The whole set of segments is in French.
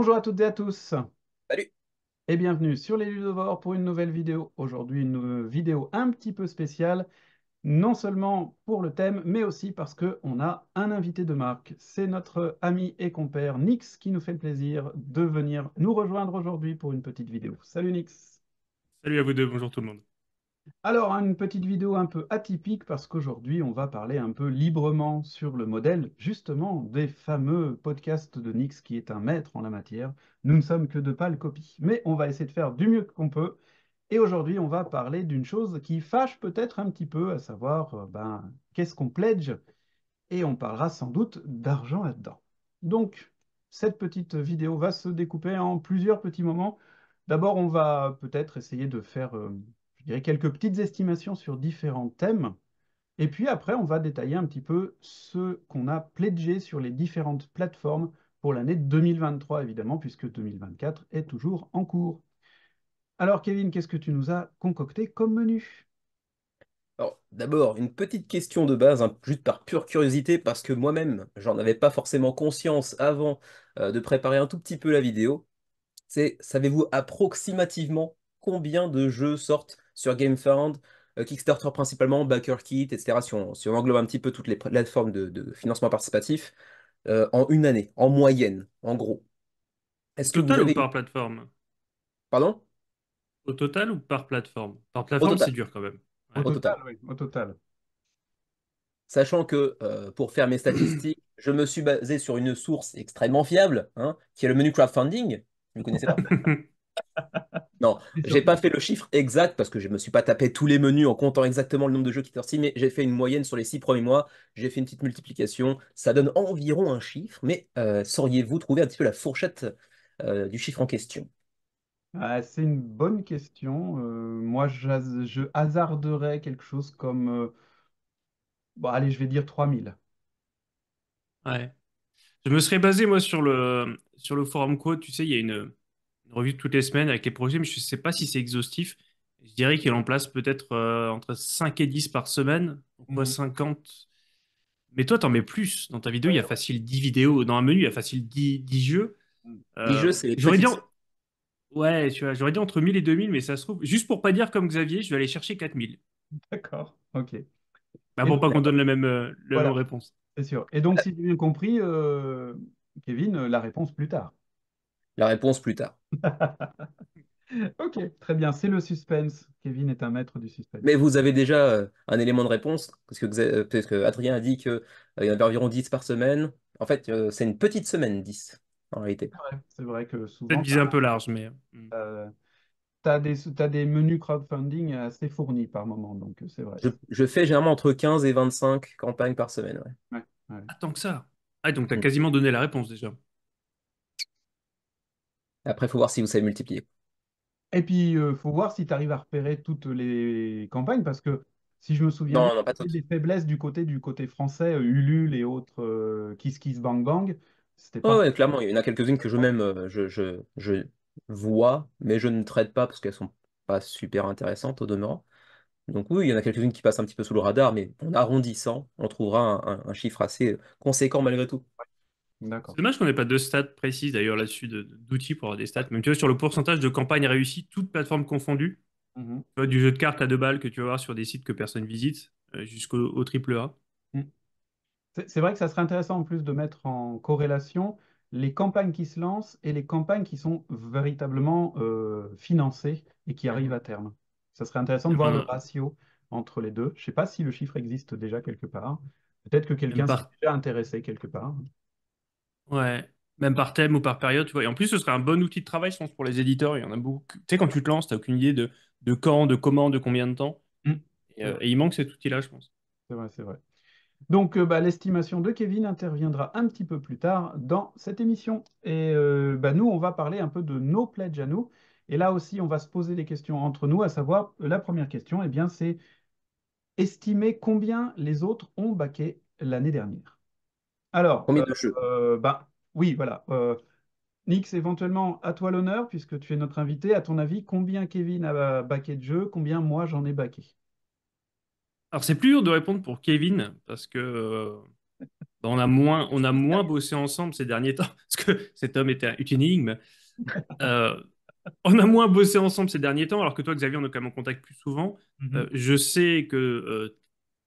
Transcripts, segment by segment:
Bonjour à toutes et à tous Salut. et bienvenue sur les Ludovores pour une nouvelle vidéo. Aujourd'hui, une vidéo un petit peu spéciale, non seulement pour le thème, mais aussi parce qu'on a un invité de marque. C'est notre ami et compère Nix qui nous fait le plaisir de venir nous rejoindre aujourd'hui pour une petite vidéo. Salut Nix! Salut à vous deux, bonjour tout le monde. Alors, une petite vidéo un peu atypique parce qu'aujourd'hui, on va parler un peu librement sur le modèle justement des fameux podcasts de Nix qui est un maître en la matière. Nous ne sommes que de pâles copies, mais on va essayer de faire du mieux qu'on peut. Et aujourd'hui, on va parler d'une chose qui fâche peut-être un petit peu, à savoir, qu'est-ce qu'on pledge? Et on parlera sans doute d'argent là-dedans. Donc, cette petite vidéo va se découper en plusieurs petits moments. D'abord, on va peut-être essayer de faire, je dirais, quelques petites estimations sur différents thèmes. Et puis après, on va détailler un petit peu ce qu'on a pledgé sur les différentes plateformes pour l'année 2023, évidemment, puisque 2024 est toujours en cours. Alors, Kevin, qu'est-ce que tu nous as concocté comme menu? Alors, d'abord, une petite question de base, hein, juste par pure curiosité, parce que moi-même, j'en avais pas forcément conscience avant de préparer un tout petit peu la vidéo. C'est, savez-vous approximativement combien de jeux sortent sur GameFound, Kickstarter principalement, BackerKit, etc., si on englobe un petit peu toutes les plateformes de financement participatif, en une année, en moyenne, en gros. Au Est-ce que vous total ou avez une... par plateforme? Pardon? Au total ou par plateforme? Par Au plateforme, total. c'est dur quand même. Au Ouais. Au total, total. oui, au total. Sachant que pour faire mes statistiques, je me suis basé sur une source extrêmement fiable, hein, qui est le menu crowdfunding. Vous ne connaissez pas? Non, Et j'ai surtout, pas fait le chiffre exact parce que je me suis pas tapé tous les menus en comptant exactement le nombre de jeux qui étaient sortis, mais j'ai fait une moyenne sur les 6 premiers mois. J'ai fait une petite multiplication. Ça donne environ un chiffre, mais sauriez-vous trouver un petit peu la fourchette du chiffre en question? c'est une bonne question. Moi, je hasarderais quelque chose comme, bon, allez, je vais dire 3000. Ouais. Je me serais basé, moi, sur le forum Quote. Tu sais, il y a une revue toutes les semaines avec les projets, mais je ne sais pas si c'est exhaustif. Je dirais qu'il en place peut-être entre 5 et 10 par semaine. Donc, moi, Mhm. 50. Mais toi, t'en mets plus. Dans ta vidéo, il y Ouais, a facile 10 vidéos. Dans un menu, il y a facile 10 jeux. 10 jeux, c'est les J'aurais dit, petites. ouais, tu vois, j'aurais dit entre 1000 et 2000, mais ça se trouve, juste pour pas dire comme Xavier, je vais aller chercher 4000. D'accord, ok. Bah, Et pour donc, pas qu'on donne la même voilà, réponse. c'est sûr. Et donc, si j'ai bien compris, Kevin, la réponse plus tard. La réponse plus tard. Ok, très bien, c'est le suspense. Kevin est un maître du Mais suspense. vous avez déjà un élément de réponse, parce que Adrien a dit qu'il y en avait environ 10 par semaine. En fait, c'est une petite semaine, 10 en réalité. C'est vrai que Peut-être souvent, viser un peu large, mais. t'as des menus crowdfunding assez fournis par moment, donc c'est vrai. Je fais généralement entre 15 et 25 campagnes par semaine. Ouais. Ouais, ouais. Ah, tant que ça. Ah, donc t'as Mm. quasiment donné la réponse déjà. Après, il faut voir si vous savez multiplier. Et puis, il faut voir si tu arrives à repérer toutes les campagnes, parce que si je me souviens bien, Non, non, pas il y avait toutes. des faiblesses du côté français, Ulule et autres Kiss Kiss Bang Bang. C'était Oh, pas. ouais, clairement, il y en a quelques-unes que je même je vois, mais je ne traite pas parce qu'elles sont pas super intéressantes au demeurant. Donc oui, il y en a quelques-unes qui passent un petit peu sous le radar, mais en arrondissant, on trouvera un chiffre assez conséquent malgré tout. C'est D'accord. dommage qu'on n'ait pas de stats précises d'ailleurs là-dessus, d'outils pour avoir des stats. Même tu vois, sur le pourcentage de campagnes réussies, toutes plateformes confondues, Mhm. tu vois, du jeu de cartes à 2 balles que tu vas voir sur des sites que personne visite, jusqu'au triple A. Mhm. C'est vrai que ça serait intéressant en plus de mettre en corrélation les campagnes qui se lancent et les campagnes qui sont véritablement financées et qui arrivent à terme. Ça serait intéressant de voir le ratio entre les deux. Je ne sais pas si le chiffre existe déjà quelque part. Peut-être que Même quelqu'un s'y est par, déjà intéressé quelque part. ouais, même par thème ou par période, tu vois. Et en plus, ce serait un bon outil de travail, je pense, pour les éditeurs. Il y en a beaucoup. Tu sais, quand tu te lances, tu n'as aucune idée de quand, de comment, de combien de temps. Mm. Et, C'est euh, vrai, et il manque cet outil-là, je pense. c'est vrai, c'est vrai. Donc, l'estimation de Kevin interviendra un petit peu plus tard dans cette émission. Et nous, on va parler un peu de nos pledges à nous. Et là aussi, on va se poser des questions entre nous, à savoir, la première question, eh bien, c'est estimer combien les autres ont baqué l'année dernière. Alors, Combien de jeux? oui, voilà. Nix, éventuellement, à toi l'honneur, puisque tu es notre invité. À ton avis, combien Kevin a baqué de jeux, combien moi j'en ai baqué? Alors, c'est plus dur de répondre pour Kevin, parce que Bah, on a moins bossé ensemble ces derniers temps, parce que cet homme est une énigme. Euh, on a moins bossé ensemble ces derniers temps, alors que toi, Xavier, on est quand même en contact plus souvent. Mhm. Je sais que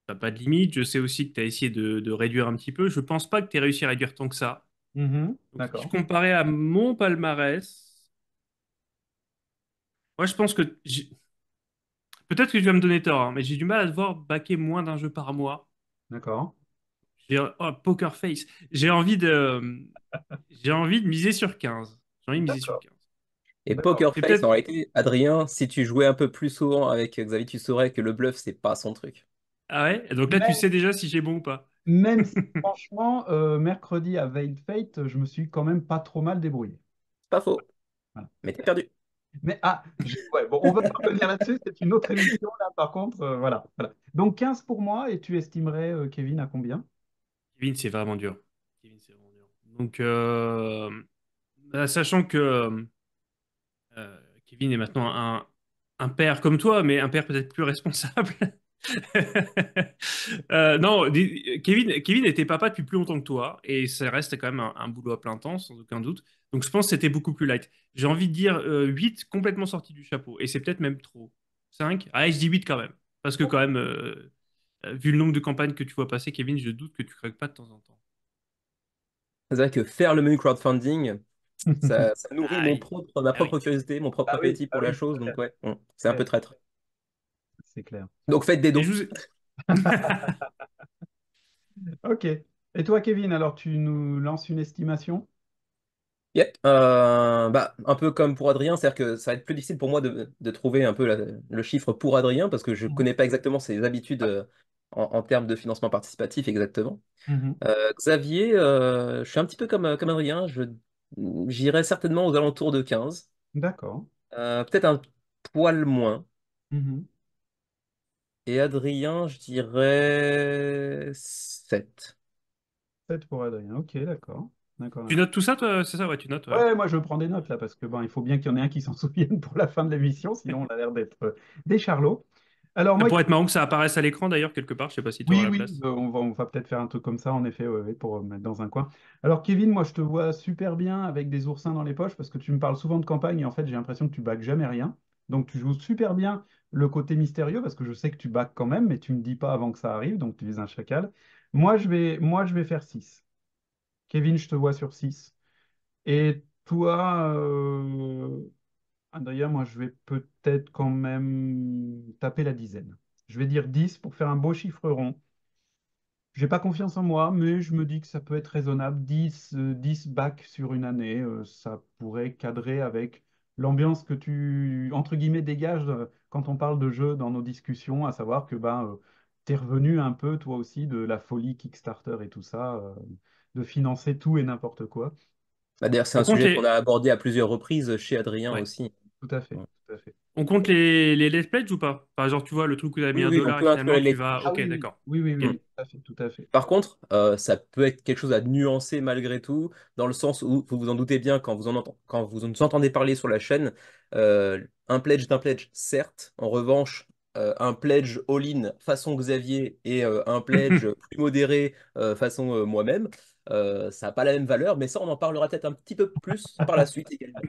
t'as pas de limite. Je sais aussi que tu as essayé de réduire un petit peu. Je pense pas que tu aies réussi à réduire tant que ça. Mhm. Donc, si je D'accord, comparais à mon palmarès, moi, je pense que peut-être que tu vas me donner tort, hein, mais j'ai du mal à devoir baquer moins d'un jeu par mois. d'accord. Oh, Poker Face. J'ai envie de miser sur 15. J'ai envie de miser sur D'accord, 15. Et d'accord. Poker C'est Face, en peut-être. réalité, Adrien, si tu jouais un peu plus souvent avec Xavier, tu saurais que le bluff, c'est pas son truc. Ah ouais? Donc là, tu Même, sais déjà si j'ai bon ou pas. même si, franchement, mercredi à Veil Fate, je me suis quand même pas trop mal débrouillé. C'est pas faux, Voilà. mais t'es perdu. Mais ouais, bon, on va pas revenir là-dessus, c'est une autre émission là, par contre, voilà, voilà. Donc 15 pour moi, et tu estimerais, Kevin, à combien? Kevin, c'est vraiment dur. Kevin, c'est vraiment dur. Donc, sachant que Kevin est maintenant un père comme toi, mais un père peut-être plus responsable. Non, Kevin était papa depuis plus longtemps que toi, et ça reste quand même un boulot à plein temps, sans aucun doute. Donc je pense que c'était beaucoup plus light. J'ai envie de dire 8 complètement sorti du chapeau, et c'est peut-être même trop. 5. Ah, je dis 8 quand même. Parce que quand même, vu le nombre de campagnes que tu vois passer, Kevin, je doute que tu craques pas de temps en temps. C'est vrai que faire le menu crowdfunding, ça nourrit Ah, ma ah oui. propre curiosité, mon propre Ah oui, appétit ah pour la oui, chose, donc ouais, c'est un clair, peu traître. c'est clair. Donc faites des Et dons. je vous ai- Ok. Et toi, Kevin, alors tu nous lances une estimation? Yep. Bah, un peu comme pour Adrien, c'est-à-dire que ça va être plus difficile pour moi de trouver un peu le chiffre pour Adrien parce que je Mhm. connais pas exactement ses habitudes Ouais. en termes de financement participatif exactement. Mhm. Xavier, je suis un petit peu comme Adrien, j'irais certainement aux alentours de 15. D'accord. Peut-être un poil moins. Mhm. Et Adrien, je dirais 7. 7 pour Adrien. Ok, d'accord. D'accord, Tu d'accord. notes tout ça, toi? C'est ça, ouais, tu notes, ouais. Ouais, moi je prends des notes là parce que bon, il faut bien qu'il y en ait un qui s'en souvienne pour la fin de l'émission, sinon on a l'air d'être des charlots. Alors Ça moi, pourrait être marrant que ça apparaisse à l'écran d'ailleurs, quelque part. Je sais pas si tu auras oui, la oui, place. on va peut-être faire un truc comme ça, en effet, ouais, ouais, pour mettre dans un coin. Alors, Kevin, moi, je te vois super bien avec des oursins dans les poches parce que tu me parles souvent de campagne et en fait, j'ai l'impression que tu bagues jamais rien. Donc, tu joues super bien le côté mystérieux parce que je sais que tu bagues quand même, mais tu me dis pas avant que ça arrive, donc tu es un chacal. Moi, je vais faire 6. Kevin, je te vois sur 6. Et toi, Adrien, moi, je vais peut-être quand même taper la dizaine. Je vais dire 10 pour faire un beau chiffre rond. J'ai pas confiance en moi, mais je me dis que ça peut être raisonnable. 10 bacs sur une année, ça pourrait cadrer avec l'ambiance que tu, entre guillemets, dégages quand on parle de jeu dans nos discussions, à savoir que ben, tu es revenu un peu, toi aussi, de la folie Kickstarter et tout ça, de financer tout et n'importe quoi. Bah, d'ailleurs, c'est On un compte sujet qu'on a les. abordé à plusieurs reprises chez Adrien Ouais. aussi. Tout à fait, tout à fait. On compte les let's pledge ou pas? Par exemple, tu vois, le truc où tu as mis Oui, un oui, on dollar et peut inclure finalement les tu let's vas. Ah Ok, oui, oui, d'accord. oui, oui, Ok. oui, tout à fait, tout à fait. Par contre, ça peut être quelque chose à nuancer malgré tout, dans le sens où vous vous en doutez bien quand vous nous entendez parler sur la chaîne, un pledge est un pledge, certes. En revanche, un pledge all-in façon Xavier et un pledge plus modéré façon moi-même, ça n'a pas la même valeur, mais ça, on en parlera peut-être un petit peu plus par la suite également.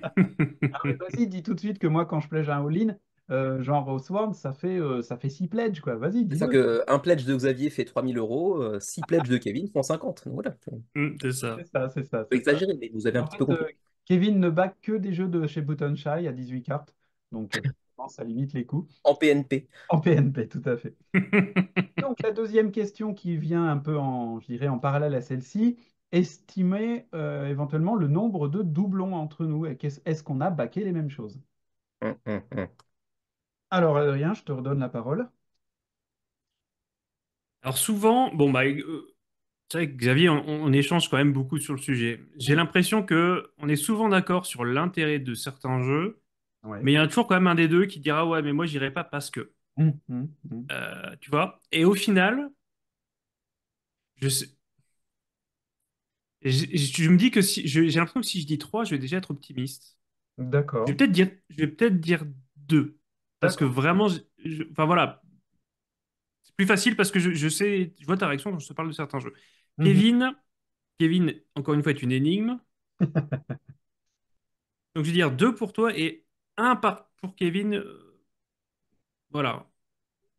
Ah, mais vas-y, dis tout de suite que moi, quand je pledge un all-in, genre au Sword, ça fait 6 pledges, quoi. Vas-y, C'est ça dis-le. que un pledge de Xavier fait 3 000 euros, 6 pledges de Kevin font 50. Donc voilà, on C'est ça. C'est ça, c'est ça, peut c'est ça. exagérer, mais vous avez un En petit peu fait, compris. Kevin ne bat que des jeux de chez Button Shy à 18 cartes. Donc, forcément, ça limite les coûts. En PNP. En PNP, tout à fait. Donc, la deuxième question qui vient un peu je dirais, en parallèle à celle-ci, estimer éventuellement le nombre de doublons entre nous. Et est-ce qu'on a baqué les mêmes choses? Hum. Alors, Adrien, je te redonne la parole. Alors souvent, bon bah, c'est vrai que Xavier, on échange quand même beaucoup sur le sujet. J'ai Mhm. l'impression que on est souvent d'accord sur l'intérêt de certains jeux, Ouais. mais il y a toujours quand même un des deux qui dira ouais, mais moi j'irai pas parce que, Mhm. tu vois. Et au final, je sais- je me dis que si j'ai l'impression que si je dis 3, je vais déjà être optimiste. Je vais D'accord. peut-être dire, je vais peut-être dire 2 parce que D'accord. vraiment, enfin voilà, c'est plus facile parce que je sais, je vois ta réaction quand je te parle de certains jeux. Mhm. Kevin, Kevin, encore une fois, est une énigme. Donc, je vais dire 2 pour toi et pour Kevin. Voilà.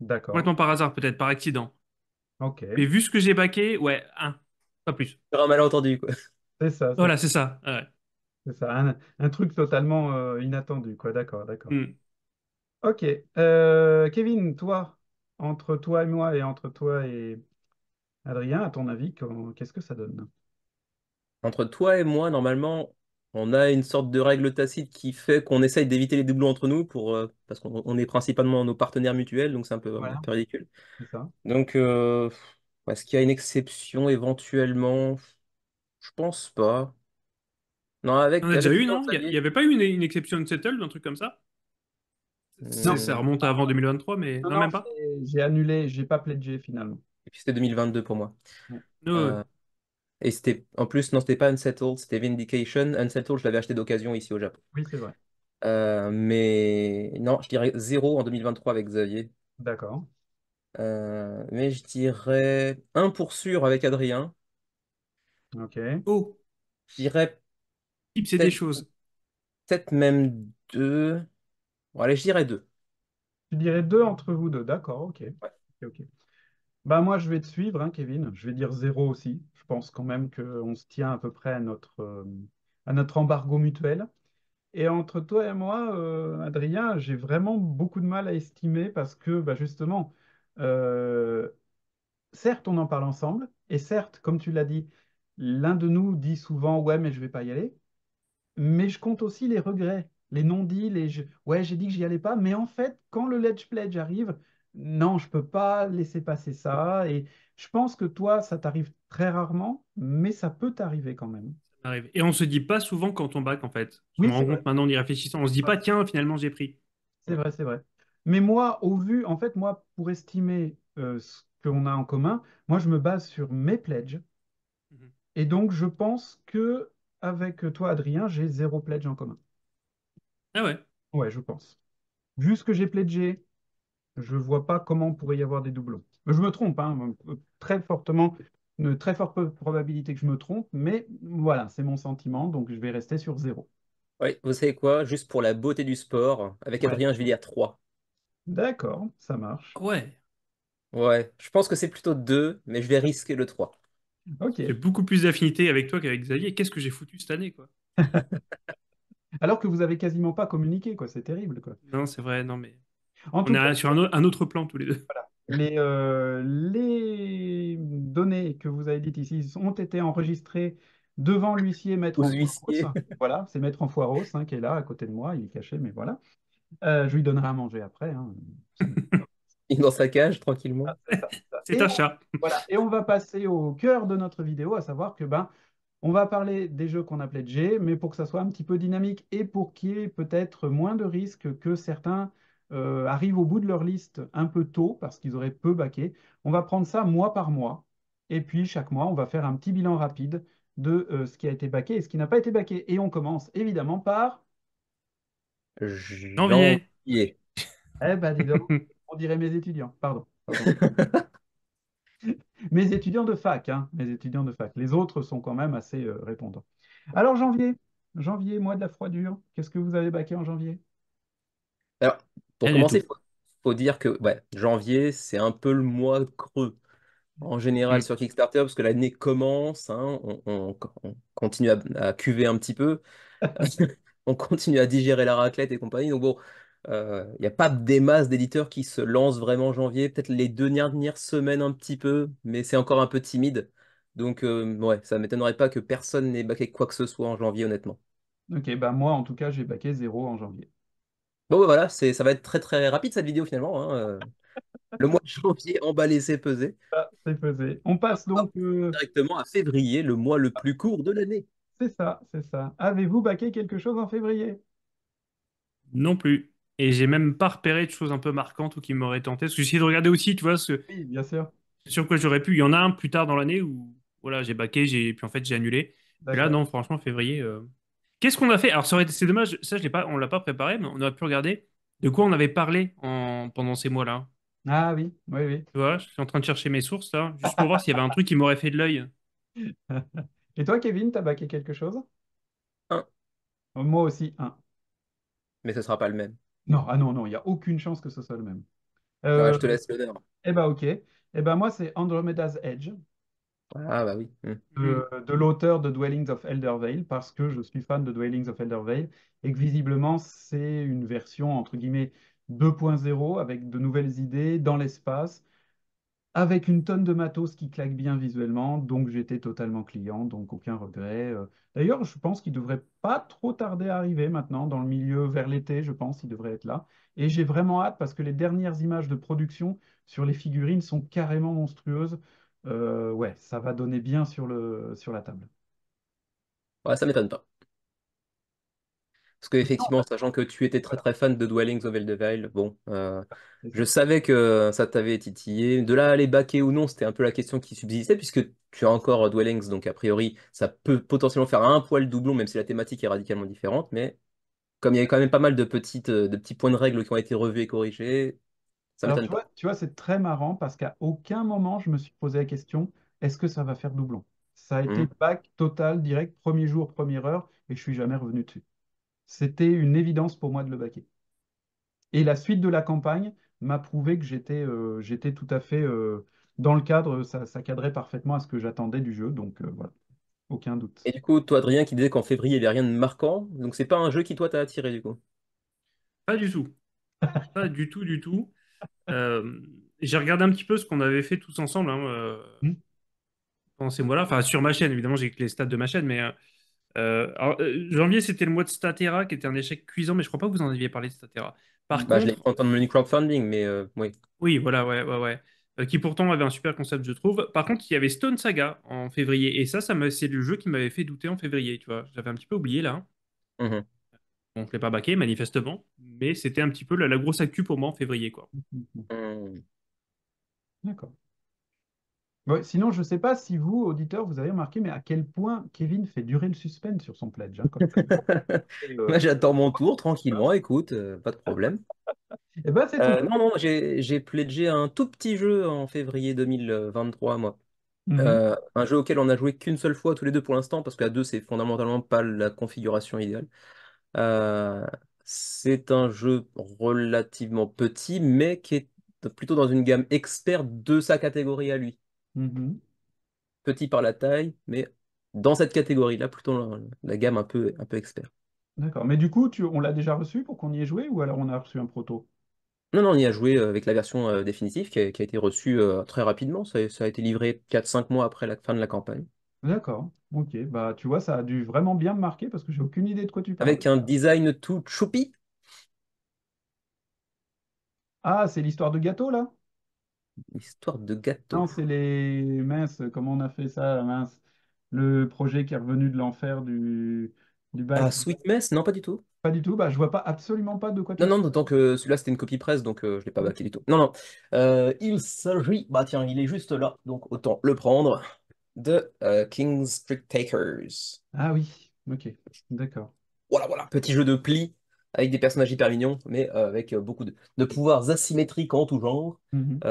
D'accord. Complètement par hasard, peut-être, par accident. Ok. Mais vu ce que j'ai baqué, ouais, un. Pas plus. Sur un malentendu, quoi. C'est ça, Voilà, c'est ça. Ouais. c'est ça. Un truc totalement inattendu, quoi. D'accord, d'accord. Hmm. Ok. Kevin, toi, entre toi et moi et entre toi et Adrien, à ton avis, qu'est-ce que ça donne? Entre toi et moi, normalement, on a une sorte de règle tacite qui fait qu'on essaye d'éviter les doublons entre nous parce qu'on est principalement nos partenaires mutuels, donc c'est un Voilà, peu ridicule. c'est ça. Donc, est-ce qu'il y a une exception éventuellement? Je pense pas. Non, On a déjà avec eu, l'humour non? de Il y Xavier. avait pas eu une exception de settle, un truc comme ça? Non, Ça Hmm. remonte à avant 2023, mais non, non, non, même pas. j'ai annulé, j'ai pas pledgé finalement. Et puis c'était 2022 pour moi. Ouais. Euh, Ouais. et c'était, en plus, non, c'était pas Unsettled, c'était Vindication. Unsettled, je l'avais acheté d'occasion ici au Japon. Oui, c'est vrai. Mais non, je dirais zéro en 2023 avec Xavier. D'accord. Mais je dirais un pour sûr avec Adrien. Ok. Oh, Je dirais type, c'est des peut-être choses. peut-être même deux. Bon, allez, je dirais deux. Tu dirais deux entre vous deux. D'accord, ok. Ouais. Ok, ok. Bah moi, je vais te suivre, hein, Kevin. Je vais dire zéro aussi. Je pense quand même qu'on se tient à peu près à notre embargo mutuel. Et entre toi et moi, Adrien, j'ai vraiment beaucoup de mal à estimer parce que bah, justement, euh, certes, on en parle ensemble, et certes, comme tu l'as dit, l'un de nous dit souvent, ouais, mais je vais pas y aller. Mais je compte aussi les regrets, les non-dits, ouais, j'ai dit que j'y allais pas, mais en fait, quand le Ledge Pledge arrive, non, je peux pas laisser passer ça. Et je pense que toi, ça t'arrive très rarement, mais ça peut t'arriver quand même. Ça m'arrive. Et on se dit pas souvent quand on back, en fait. Je me Oui, rends c'est vrai. compte maintenant en y réfléchissant. On se dit pas, tiens, finalement, j'ai pris. C'est vrai, c'est vrai. Mais moi, en fait, moi, pour estimer ce qu'on a en commun, moi, je me base sur mes pledges. Mhm. Et donc, je pense que avec toi, Adrien, j'ai zéro pledge en commun. Ah ouais. Ouais, je pense. Vu ce que j'ai pledgé, je vois pas comment pourrait y avoir des doublons. Je me trompe, hein, très fortement, une très forte probabilité que je me trompe, mais voilà, c'est mon sentiment, donc je vais rester sur zéro. Oui, vous savez quoi? Juste pour la beauté du sport, avec Ouais. Adrien, je vais dire 3. D'accord, ça marche. Ah ouais. Ouais, je pense que c'est plutôt 2, mais je vais risquer le 3. Ok. J'ai beaucoup plus d'affinité avec toi qu'avec Xavier. Qu'est-ce que j'ai foutu cette année, quoi? Alors que vous avez quasiment pas communiqué, quoi, c'est terrible, quoi. Non, c'est vrai, non, mais En on tout est cas, sur un autre plan tous les deux. les données que vous avez dites ici ont été enregistrées devant l'huissier Maître Aux Foiros. huissiers, Voilà, c'est Maître Foiros hein, qui est là à côté de moi, il est caché, mais voilà. Je lui donnerai à manger après, hein. il est dans sa cage tranquillement. Ah, c'est ça, c'est ça. C'est un chat. Voilà. Et on va passer au cœur de notre vidéo, à savoir que ben, on va parler des jeux qu'on a pledgés, mais pour que ça soit un petit peu dynamique et pour qu'il y ait peut-être moins de risques que certains arrivent au bout de leur liste un peu tôt parce qu'ils auraient peu baqué. On va prendre ça mois par mois. Et puis chaque mois, on va faire un petit bilan rapide de ce qui a été baqué et ce qui n'a pas été baqué. Et on commence évidemment par... Janvier. Janvier. Eh ben dis donc, on dirait mes étudiants. Pardon, pardon. Mes étudiants de fac, hein, mes étudiants de fac. Les autres sont quand même assez répondants. Alors, janvier, mois de la froidure. Qu'est-ce que vous avez baqué en janvier? Alors, pour Rien du commencer, tout. faut dire que ouais, janvier, c'est un peu le mois creux en général Hmm. sur Kickstarter, parce que l'année commence, hein, on continue à cuver un petit peu, on continue à digérer la raclette et compagnie. Donc bon, il n'y a pas des masses d'éditeurs qui se lancent vraiment en janvier, peut-être les deux dernières semaines un petit peu, mais c'est encore un peu timide. Donc ouais, ça ne m'étonnerait pas que personne n'ait baqué quoi que ce soit en janvier, honnêtement. Ok, bah moi en tout cas j'ai baqué zéro en janvier. Bon, bah, voilà, ça va être très très rapide cette vidéo finalement, hein. Le mois de janvier emballé, c'est pesé. Ah, c'est pesé. On passe Hop, donc, directement à février, le mois le plus court de l'année. c'est ça, c'est ça. Avez-vous baqué quelque chose en février? Non plus. Et j'ai même pas repéré de choses un peu marquantes ou qui m'auraient tenté. Parce que j'ai essayé de regarder aussi, tu vois, Oui, bien sûr. sur quoi j'aurais pu. Il y en a un plus tard dans l'année où voilà, j'ai baqué, puis en fait j'ai annulé. Puis là, D'accord. non, franchement, février. Qu'est-ce qu'on a fait? Alors, c'est dommage, ça, je l'ai pas, on l'a pas préparé, mais on aurait pu regarder de quoi on avait parlé pendant ces mois-là. Ah oui, oui, oui. Tu vois, je suis en train de chercher mes sources là, juste pour voir s'il y avait un truc qui m'aurait fait de l'œil. Et toi, Kevin, t'as baqué quelque chose? Un, Moi aussi, un. mais ce sera pas le même. Non, ah non, non, il n'y a aucune chance que ce soit le même. Ouais, Euh, je te laisse l'honneur. eh ben ok. Eh ben moi, c'est Andromeda's Edge, Ah bah oui. Mhm. de l'auteur de Dwellings of Eldervale, parce que je suis fan de Dwellings of Eldervale, et que visiblement, c'est une version, entre guillemets, 2.0, avec de nouvelles idées dans l'espace, avec une tonne de matos qui claque bien visuellement, donc j'étais totalement client, donc aucun regret. D'ailleurs, je pense qu'il devrait pas trop tarder à arriver maintenant, dans le milieu vers l'été, je pense, il devrait être là. Et j'ai vraiment hâte parce que les dernières images de production sur les figurines sont carrément monstrueuses. Ouais, ça va donner bien sur la table. Ouais, ça m'étonne pas. Parce Et sinon, qu'effectivement, sachant que tu étais très voilà, très fan de Dwellings of Eldervale, bon, c'est je ça. savais que ça t'avait titillé. De là à les baquer ou non, c'était un peu la question qui subsistait, puisque tu as encore Dwellings, donc a priori, ça peut potentiellement faire un poil doublon, même si la thématique est radicalement différente. Mais comme il y avait quand même pas mal de petits points de règle qui ont été revus et corrigés, ça Alors, m'étonne pas. tu vois, c'est très marrant parce qu'à aucun moment, je me suis posé la question, est-ce que ça va faire doublon? Ça a été Mhm. bac total, direct, premier jour, première heure, et je suis jamais revenu dessus. C'était une évidence pour moi de le baquer. Et la suite de la campagne m'a prouvé que j'étais tout à fait dans le cadre, ça cadrait parfaitement à ce que j'attendais du jeu, donc voilà, aucun doute. Et du coup, toi, Adrien, qui disait qu'en février, il n'y avait rien de marquant, donc c'est pas un jeu qui, toi, t'a attiré, du coup. Pas du tout. Pas du tout, du tout. Euh, j'ai regardé un petit peu ce qu'on avait fait tous ensemble hein, Hmm. pendant ces mois-là. Enfin, sur ma chaîne, évidemment, j'ai que les stats de ma chaîne, mais janvier, c'était le mois de Statera, qui était un échec cuisant, mais je crois pas que vous en aviez parlé de Statera. Par Bah, je l'ai contre, fait en temps de menu crowdfunding, mais oui. oui, voilà, ouais, ouais, ouais. Qui pourtant avait un super concept, je trouve. Par contre, il y avait Stone Saga en février, et c'est le jeu qui m'avait fait douter en février, tu vois. J'avais un petit peu oublié là. Mhm. Bon, je l'ai pas baqué, manifestement, mais c'était un petit peu la grosse actu pour moi en février, quoi. Mhm. D'accord. Ouais, sinon, je ne sais pas si vous, auditeurs, vous avez remarqué, mais à quel point Kevin fait durer le suspense sur son pledge, hein, quand il fait, Moi, j'attends mon tour tranquillement, écoute, pas de problème. eh ben, c'est tout bon. Non, non, j'ai pledgé un tout petit jeu en février 2023, moi. Mhm, Un jeu auquel on a joué qu'une seule fois tous les deux pour l'instant, parce qu'à deux, c'est fondamentalement pas la configuration idéale. Euh, c'est un jeu relativement petit, mais qui est plutôt dans une gamme expert de sa catégorie à lui. mhm. Petit par la taille, mais dans cette catégorie-là, plutôt la gamme un peu expert. D'accord. Mais du coup, on l'a déjà reçu pour qu'on y ait joué ou alors on a reçu un proto? Non, non, on y a joué avec la version définitive qui a été reçue très rapidement. Ça a été livré 4 5 mois après la fin de la campagne. D'accord. Ok. Bah, tu vois, ça a dû vraiment bien me marquer parce que j'ai aucune idée de quoi tu parles. Avec un design tout choupi. Ah, c'est l'histoire de gâteau, là? Histoire de gâteau. Non, c'est les... Mince, comment on a fait ça, mince? Le projet qui est revenu de l'enfer du Ah, bac. Sweet Mess? Non, pas du tout. Pas du tout. Bah, je vois pas absolument pas de quoi tu Non, non, parles. d'autant que celui-là, c'était une copie presse, donc je ne l'ai pas baqué du tout. Non, non. Il s'agit, bah tiens, il est juste là, donc autant le prendre, de King's Trick Takers. Ah oui. Ok. D'accord. Voilà, voilà, petit jeu de pli avec des personnages hyper mignons, mais avec beaucoup de pouvoirs asymétriques en tout genre. Mhm.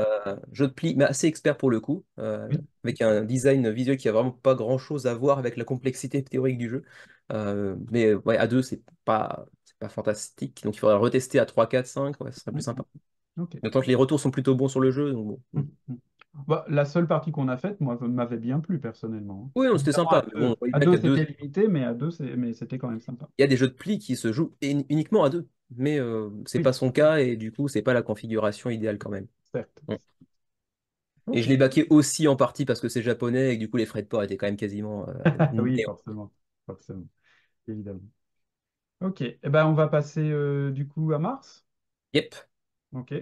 Jeu de pli, mais assez expert pour le coup, Oui. avec un design visuel qui a vraiment pas grand-chose à voir avec la complexité théorique du jeu. Mais ouais, à deux, c'est pas fantastique, donc il faudra le retester à 3 4 5 ouais, ce serait plus Mhm. sympa. Ok. D'autant que les retours sont plutôt bons sur le jeu, donc bon. Mhm. Bah, la seule partie qu'on a faite, moi, m'avait bien plu personnellement, Oui, hein. non, c'était Évidemment, sympa, mais bon, on voyait à bien deux qu'à deux, c'était limité, mais à deux, mais c'était quand même sympa. il y a des jeux de pli qui se jouent uniquement à deux, mais c'est Oui, pas son cas et du coup, c'est pas la configuration idéale quand même. certes. Mm. Et Ok. je l'ai baqué aussi en partie parce que c'est japonais et que du coup, les frais de port étaient quand même quasiment Oui, néants. forcément. Forcément. Évidemment. Ok. Eh ben, on va passer du coup à Mars. Yep. Ok.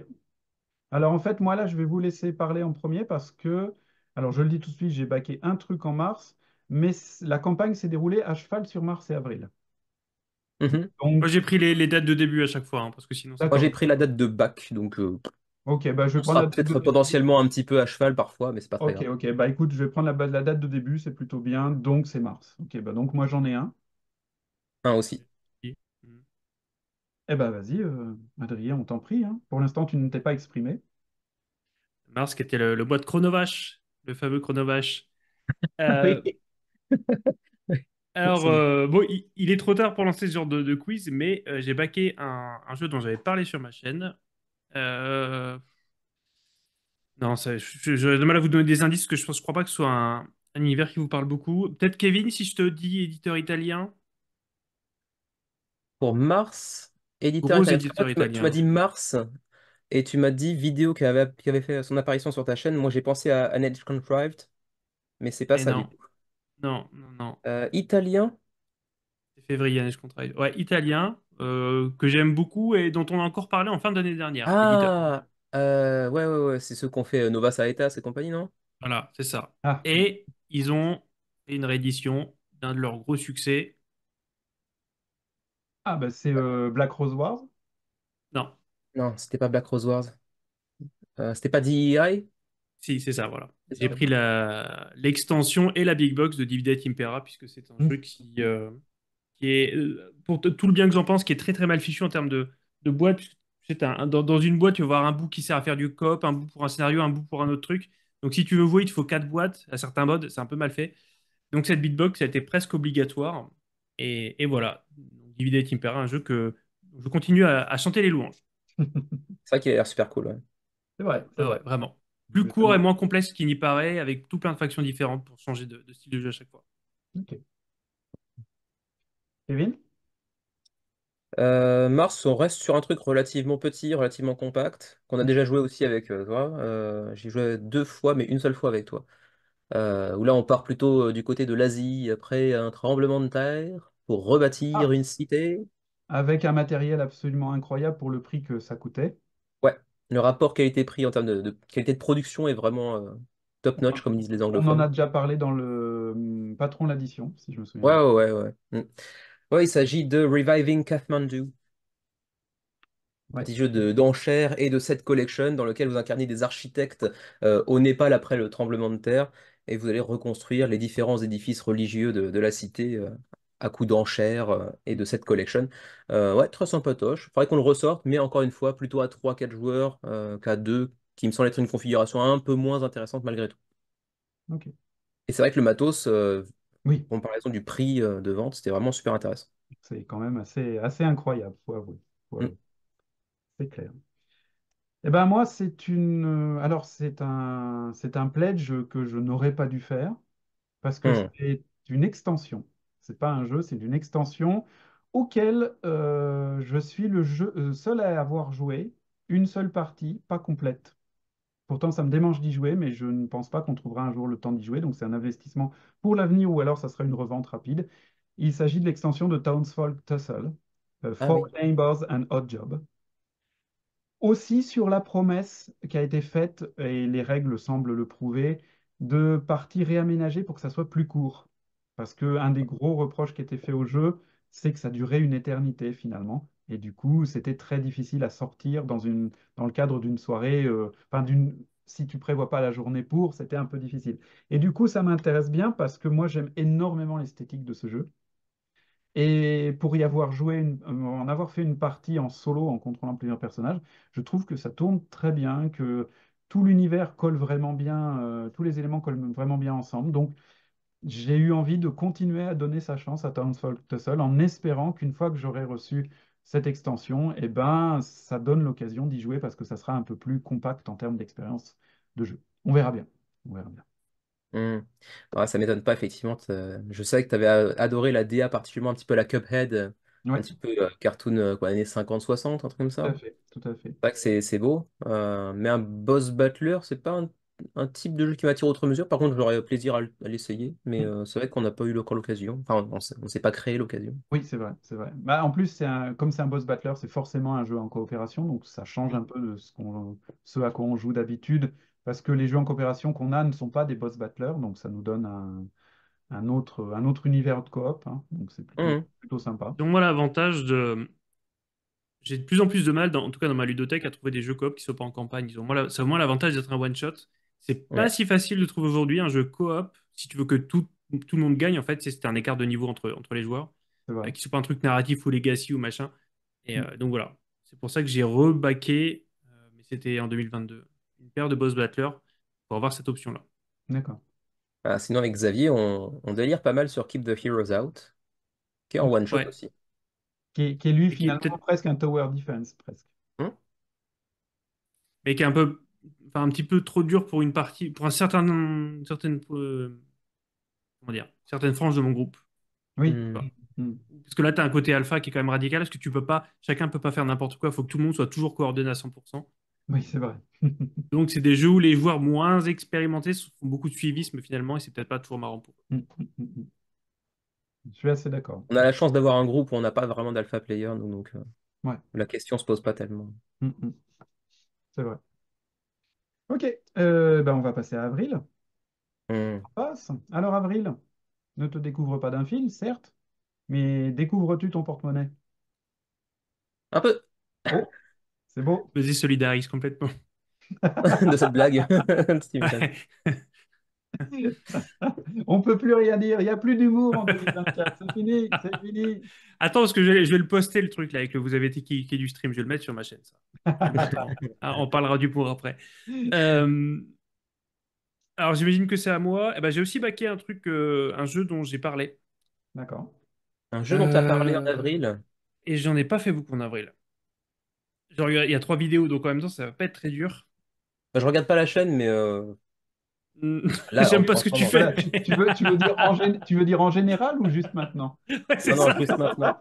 Alors en fait, moi là, je vais vous laisser parler en premier parce que, alors je le dis tout de suite, j'ai baqué un truc en mars, mais la campagne s'est déroulée à cheval sur mars et avril. Mhm. Moi, Donc, j'ai pris les dates de début à chaque fois, hein, parce que sinon, ça Moi, j'ai d'accord. pris la date de bac, donc Ok, bah, je vais on prendre la sera date de peut-être début. potentiellement un petit peu à cheval parfois, mais c'est pas très Ok, grave. ok. Bah écoute, je vais prendre la date de début, c'est plutôt bien, donc c'est mars. Ok, bah donc moi j'en ai un. Un aussi. Mm. Eh ben vas-y, Adrien, on t'en prie, hein. Pour l'instant, tu ne t'es pas exprimé. Mars, qui était le bois de Chronovache, le fameux Chronovache. Euh, Oui. alors, C'est- bon, il est trop tard pour lancer ce genre de quiz, mais j'ai backé un jeu dont j'avais parlé sur ma chaîne. Euh, non, j'aurais de mal à vous donner des indices, parce que je crois pas que ce soit un univers qui vous parle beaucoup. Peut-être Kevin, si je te dis éditeur italien, Pour Mars, éditeur gros italien. Parce qu'en fait, éditeur tu m'as italien. dit Mars et tu m'as dit vidéo qui avait fait son apparition sur ta chaîne. Moi, j'ai pensé à An Edge Contrived, mais c'est pas Et ça du non, tout. non, non, non. Italien? C'est février, je contrarie. Ouais, italien, que j'aime beaucoup et dont on a encore parlé en fin d'année dernière, l'éditeur. Ah, ouais, ouais, ouais, c'est ceux qu'on fait Nova Saetas et compagnie, non? Voilà, c'est ça. Ah, Et ils ont fait une réédition d'un de leurs gros succès. ah bah c'est Black Rose Wars. Non, Non, c'était pas Black Rose Wars. C'était pas DEI? si, c'est ça, voilà. C'est J'ai ça? pris l'extension et la big box de Dividend Impera, puisque c'est un Hmm. jeu qui est, pour tout le bien que j'en pense, qui est très très mal fichu en termes de boîte. Puisque, tu sais, dans une boîte, tu vas voir un bout qui sert à faire du coop, un bout pour un scénario, un bout pour un autre truc. Donc si tu veux jouer, il te faut quatre boîtes. À certains modes, c'est un peu mal fait. Donc cette beatbox, a été presque obligatoire. Et voilà. Donc, Dividend Impera, un jeu que je continue à chanter les louanges. C'est vrai qu'il a l'air super cool, ouais. C'est Ouais, vrai, c'est ouais, vrai. ouais, vraiment. Plus court et Exactement. moins complexe qu'il n'y paraît, avec tout plein de factions différentes pour changer de style de jeu à chaque fois. Ok. Kevin? Mars, on reste sur un truc relativement petit, relativement compact, qu'on a déjà joué aussi avec toi. J'ai joué deux fois, mais une seule fois avec toi. Où là, on part plutôt du côté de l'Asie après un tremblement de terre pour rebâtir Ah, une cité. avec un matériel absolument incroyable pour le prix que ça coûtait. Ouais, le rapport qualité-prix en termes de qualité de production est vraiment top-notch, comme disent les On en anglophones. a déjà parlé dans le Patron l'addition, si je me souviens Ouais, bien. ouais, ouais, ouais. Ouais, il s'agit de Reviving Kathmandu. Ouais. Petit jeu d'enchères et de set collection dans lequel vous incarnez des architectes au Népal après le tremblement de terre et vous allez reconstruire les différents édifices religieux de la cité à coups d'enchères et de set collection. Ouais, très sympatoche. Faudrait qu'on le ressorte, mais encore une fois, plutôt à 3 4 joueurs qu'à 2 qui me semble être une configuration un peu moins intéressante malgré tout. Ok. Et c'est vrai que le matos, Oui, en comparaison du prix de vente, c'était vraiment super intéressant. c'est quand même assez incroyable, faut avouer. Faut Mm. avouer. C'est clair. Eh ben moi, alors c'est un pledge que je n'aurais pas dû faire parce que Mm. c'est une extension. C'est pas un jeu, c'est une extension auquel je suis seul à avoir joué une seule partie, pas complète. Pourtant, ça me démange d'y jouer, mais je ne pense pas qu'on trouvera un jour le temps d'y jouer. Donc, c'est un investissement pour l'avenir ou alors ça sera une revente rapide. Il s'agit de l'extension de Townsfolk Tussle, Ah Four oui. Neighbors and Odd Job. Aussi sur la promesse qui a été faite, et les règles semblent le prouver, de parties réaménagées pour que ça soit plus court. Parce qu'un des gros reproches qui était fait au jeu, c'est que ça durait une éternité finalement. Et du coup, c'était très difficile à sortir dans le cadre d'une soirée, enfin si tu prévois pas la journée pour, c'était un peu difficile. Et du coup, ça m'intéresse bien parce que moi, j'aime énormément l'esthétique de ce jeu. Et pour y avoir en avoir fait une partie en solo, en contrôlant plusieurs personnages, je trouve que ça tourne très bien, que tout l'univers colle vraiment bien, tous les éléments collent vraiment bien ensemble. Donc, j'ai eu envie de continuer à donner sa chance à Townsfolk Tussle en espérant qu'une fois que j'aurai reçu cette extension, eh ben, ça donne l'occasion d'y jouer parce que ça sera un peu plus compact en termes d'expérience de jeu. On verra bien. On verra bien. Hmm. Ouais, ça m'étonne pas, effectivement. Je savais que tu avais adoré la DA, particulièrement un petit peu la Cuphead, un Ouais, petit peu cartoon quoi, années 50 60 un truc comme tout à ça. fait, tout à fait. C'est vrai que c'est beau, mais un boss battler, c'est pas un type de jeu qui m'attire outre mesure. Par contre, j'aurais plaisir à l'essayer, mais c'est vrai qu'on n'a pas eu encore l'occasion. Enfin, on s'est pas créé l'occasion. Oui, c'est vrai, c'est vrai. Bah, en plus, comme c'est un boss battler, c'est forcément un jeu en coopération, donc ça change un peu de ce à quoi on joue d'habitude, parce que les jeux en coopération qu'on a ne sont pas des boss battlers, donc ça nous donne un autre univers de coop, hein, donc c'est Mhm. plutôt sympa. Donc moi, l'avantage de... J'ai de plus en plus de mal, en tout cas dans ma ludothèque, à trouver des jeux coop qui ne sont pas en campagne. Ils ont c'est au moins l'avantage d'être un one-shot. C'est pas Ouais, si facile de trouver aujourd'hui un jeu coop, si tu veux que tout le monde gagne, en fait, c'est un écart de niveau entre les joueurs, C'est vrai. qui ne sont pas un truc narratif ou legacy ou machin. Et Mm. donc voilà. C'est pour ça que j'ai rebaqué, mais c'était en 2022, une paire de boss battlers pour avoir cette option-là. D'accord. Ah, sinon, avec Xavier, on délire pas mal sur Keep the Heroes Out, qui est en one shot Ouais. aussi. Qui est lui Et qui est finalement peut-être, presque un tower defense, presque. Hmm. mais qui est un peu, enfin, un petit peu trop dur pour une partie, pour un certain, certaine, comment dire, certaines franges de mon groupe. Oui. Tu vois. Hmm. Mm. Parce que là, tu as un côté alpha qui est quand même radical, parce que tu peux pas, chacun peut pas faire n'importe quoi, il faut que tout le monde soit toujours coordonné à 100%. Oui, c'est vrai. Donc, c'est des jeux où les joueurs moins expérimentés font beaucoup de suivisme finalement, et c'est peut-être pas toujours marrant pour eux. Mm. Je suis assez d'accord. On a la chance d'avoir un groupe où on n'a pas vraiment d'alpha player, nous, donc Ouais. la question se pose pas tellement. Mm. C'est vrai. Ok, ben on va passer à Avril. Hmm. On passe. Alors, Avril, ne te découvre pas d'un fil, certes, mais découvres-tu ton porte-monnaie? Un peu Oh, c'est beau. Vas-y, solidarise complètement. de cette blague, Steven. Ouais. On peut plus rien dire. Il n'y a plus d'humour en 2024. C'est fini, c'est fini. Attends, parce que je vais le poster le truc là avec le vous avez été qui est du stream, je vais le mettre sur ma chaîne ça. Je vais le mettre on parlera du pour après. Euh, alors j'imagine que c'est à moi. Eh ben, j'ai aussi baqué un truc, un jeu dont j'ai parlé. D'accord. Un jeu dont tu as parlé en Euh, avril. et j'en ai pas fait beaucoup en avril. Genre il y a 3 vidéos, donc en même temps ça va pas être très dur. Bah, je regarde pas la chaîne, mais là, J'aime pas en ce que ce tu moment. Voilà, fais. tu veux dire tu veux dire en général ou juste maintenant? Ouais, c'est Non, non, ça. juste maintenant.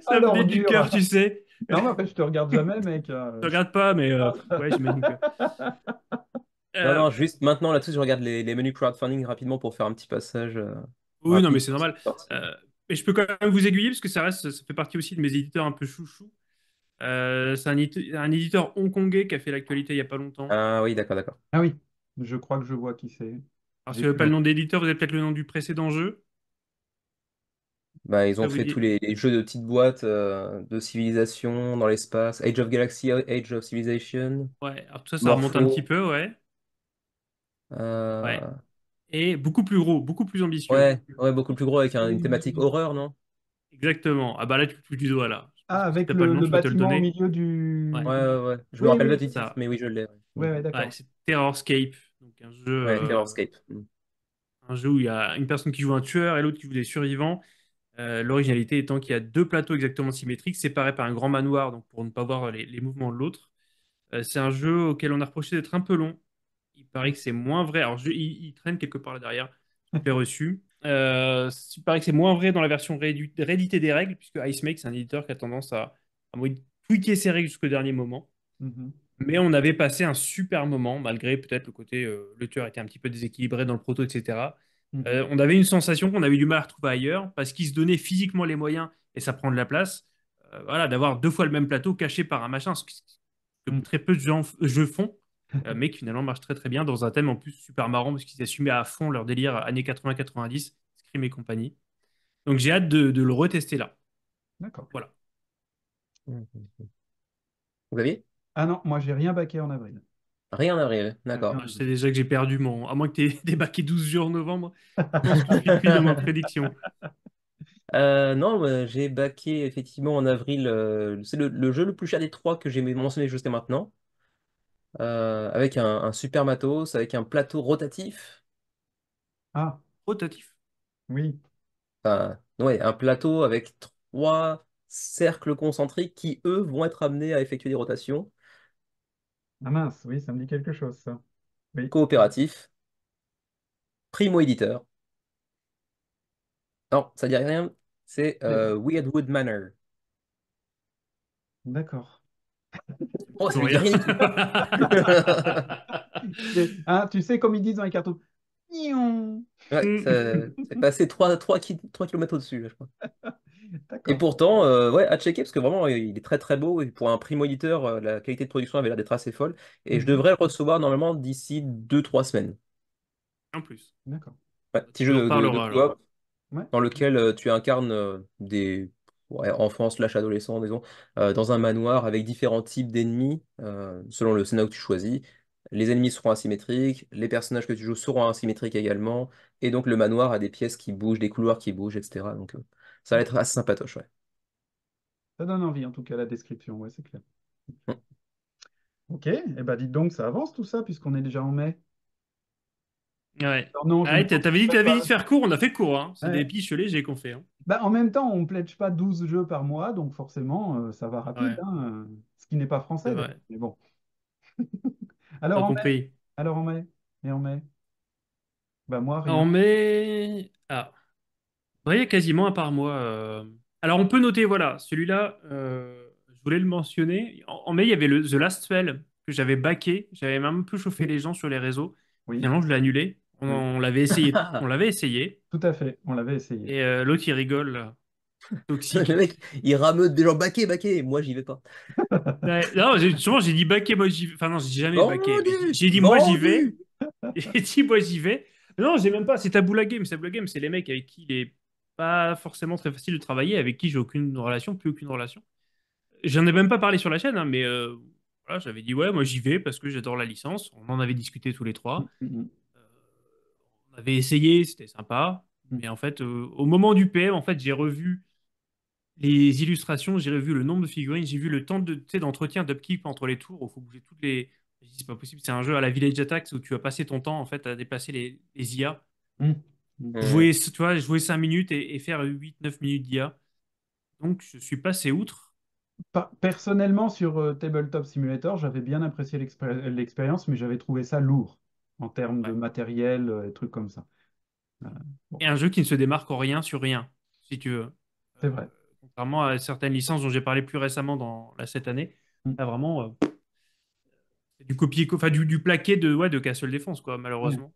Ça venait Alors du dur. cœur, tu sais. Non, mais en fait, je te regarde jamais, mec. Je regarde pas, mais ouais, j'imagine que. Non, Euh, non, juste maintenant, là-dessus, je regarde les menus crowdfunding rapidement pour faire un petit passage oui, non, mais rapide c'est sur cette normal. partie. Mais je peux quand même vous aiguiller parce que ça fait partie aussi de mes éditeurs un peu chouchou. C'est un éditeur hongkongais qui a fait l'actualité il y a pas longtemps. Ah oui, d'accord, d'accord. Ah oui, je crois que je vois qui c'est. Alors, si J'ai vous n'avez vu pas le un nom truc. d'éditeur, vous avez peut-être le nom du précédent jeu. Bah, ils Ça ont vous fait tous dit? les jeux de petites boîtes de civilisation dans l'espace. Age of Galaxy, Age of Civilization, Ouais, alors tout ça, ça remonte un petit Morpho. peu, ouais. Ouais. euh, Et beaucoup plus gros, beaucoup plus ambitieux. Ouais, ouais, beaucoup plus gros avec une thématique Oui. horreur, non? Exactement. Ah bah là, tu touches du doigt là. Je pense Ah, que si avec t'as pas le nom, le je peux te le bâtiment au donner. milieu Ouais. Ouais, du. ouais, ouais. Je me Oui, rappelle pas oui, du c'est titre, Ça. mais oui, je l'ai. Ouais. ouais, Mm. ouais, Ouais, d'accord. c'est Terrorscape. Donc Ouais, Terrorscape. Mm. un jeu où il y a une personne qui joue un tueur et l'autre qui joue des survivants. L'originalité étant qu'il y a deux plateaux exactement symétriques, séparés par un grand manoir, donc pour ne pas voir les mouvements de l'autre. C'est un jeu auquel on a reproché d'être un peu long. Il paraît que c'est moins vrai. Alors, il traîne quelque part là derrière. Je l'ai reçu. Il paraît que c'est moins vrai dans la version rééditée des règles, puisque IceMake, c'est un éditeur qui a tendance à tweaker ses règles jusqu'au dernier moment. Mhm. Mais on avait passé un super moment, malgré peut-être le côté le tueur était un petit peu déséquilibré dans le proto, etc. Mhm. On avait une sensation qu'on avait du mal à retrouver ailleurs, parce qu'il se donnait physiquement les moyens, et ça prend de la place, voilà, d'avoir 2 fois le même plateau caché par un machin, ce que Mhm. très peu de jeux font, mais qui finalement marche très très bien dans un thème en plus super marrant, parce qu'ils assumaient à fond leur délire années 80-90, Scream et compagnie. Donc j'ai hâte de le retester là. D'accord. Voilà. Mm. Vous aviez? Ah non, moi, j'ai rien baqué en avril. Rien n'arrive, Rien d'accord. Ah, je du sais tout. déjà que j'ai perdu mon. À moins que tu aies débarqué 12 jours en novembre, je pense que je suis cuit dans ma prédiction. Non, j'ai backé effectivement en avril. C'est le jeu le plus cher des trois que j'ai mentionné jusqu'à maintenant. Avec un super matos, avec un plateau rotatif. Ah, Rotatif. oui. Enfin, ouais, un plateau avec trois cercles concentriques qui, eux, vont être amenés à effectuer des rotations. Ah mince, oui, ça me dit quelque chose, ça. Oui. Coopératif, primo-éditeur. Non, ça dit rien. C'est Eh, Weirdwood Manor. Ça Oh, me dit ça toujours lui dit rien. rien du tout. Hein, tu sais, comme ils disent dans les cartons. Gnon. Ouais, c'est passé 3 kilomètres au-dessus, là, je crois. Et D'accord. pourtant, ouais, à checker, parce que vraiment, il est très très beau. Et pour un primo-éditeur, la qualité de production avait l'air d'être assez folle. Et je Mhm. devrais le recevoir normalement d'ici 2 3 semaines. En plus. D'accord. Ouais, Bah, petit tu me jeu de reparleras alors. coop Ouais. dans lequel tu incarnes des ouais, enfants slash adolescents, disons, dans un manoir avec différents types d'ennemis selon le scénario que tu choisis. Les ennemis seront asymétriques, les personnages que tu joues seront asymétriques également, et donc le manoir a des pièces qui bougent, des couloirs qui bougent, etc. Donc ça va être assez sympatoche, ouais. Ça donne envie, en tout cas, la description. Ouais, c'est clair. Mm. Ok. Eh ben, dites donc, ça avance tout ça, puisqu'on est déjà en mai. Ouais. Alors non, je Ah ne ouais, pledgerai t'avais dit de pas. faire court, on a fait court, hein. C'est des Ouais. piches légers qu'on fait, hein. Bah, en même temps, on ne pledge pas 12 jeux par mois, donc forcément, ça va rapide, Ouais, hein, ce qui n'est pas c'est français d'ailleurs. vrai. Mais bon. T'as Alors en mai, compris. alors en mai, et en mai, bah moi En rien. mai. Ah. Ouais, quasiment à part moi. Alors, on peut noter, voilà, celui-là, je voulais le mentionner. En mai, il y avait le The Last Spell que j'avais backé. J'avais même un peu chauffé Oui, les gens sur les réseaux. oui, Finalement, je l'ai annulé. oui, On l'avait essayé. On l'avait essayé. tout à fait. On l'avait essayé. Et l'autre, il rigole, là. Le Toxique. mec, il rameute des gens baqués, baqués. Moi, j'y vais pas. Ouais, non, souvent, j'ai dit backé, moi j'y vais. Enfin, non, j'ai dit jamais backé, mais Vendu! j'ai dit moi j'y vais. Vendu! J'ai dit moi j'y vais. Non, j'ai même pas. C'est Taboola Game. Taboola Game, c'est les mecs avec qui il est pas forcément très facile de travailler, avec qui j'ai aucune relation, plus aucune relation. J'en ai même pas parlé sur la chaîne, hein, mais voilà, j'avais dit ouais, moi j'y vais parce que j'adore la licence. On en avait discuté tous les trois. Mm, Euh, on avait essayé, c'était sympa. mm, Mais en fait, au moment du PM, en fait, j'ai revu les illustrations, j'ai revu le nombre de figurines, j'ai vu le temps de, tu sais, d'entretien, d'upkeep entre les tours. Il faut bouger toutes les. Je dis, c'est pas possible, c'est un jeu à la Village Attacks où tu vas passer ton temps en fait à déplacer les IA. mm, mm. Hmm. Jouer, tu vois, jouer 5 minutes et faire 8 9 minutes d'IA. Donc je suis passé outre. Personnellement, sur Tabletop Simulator, j'avais bien apprécié l'expérience, mais j'avais trouvé ça lourd en termes de Ouais. matériel et trucs comme ça. Euh, bon, Et un jeu qui ne se démarque en rien sur rien, si tu veux. c'est vrai. Contrairement à certaines licences dont j'ai parlé plus récemment cette année, Mm, là vraiment, c'est du copier, enfin du plaqué de, ouais, de Castle Défense, quoi, ouais, malheureusement.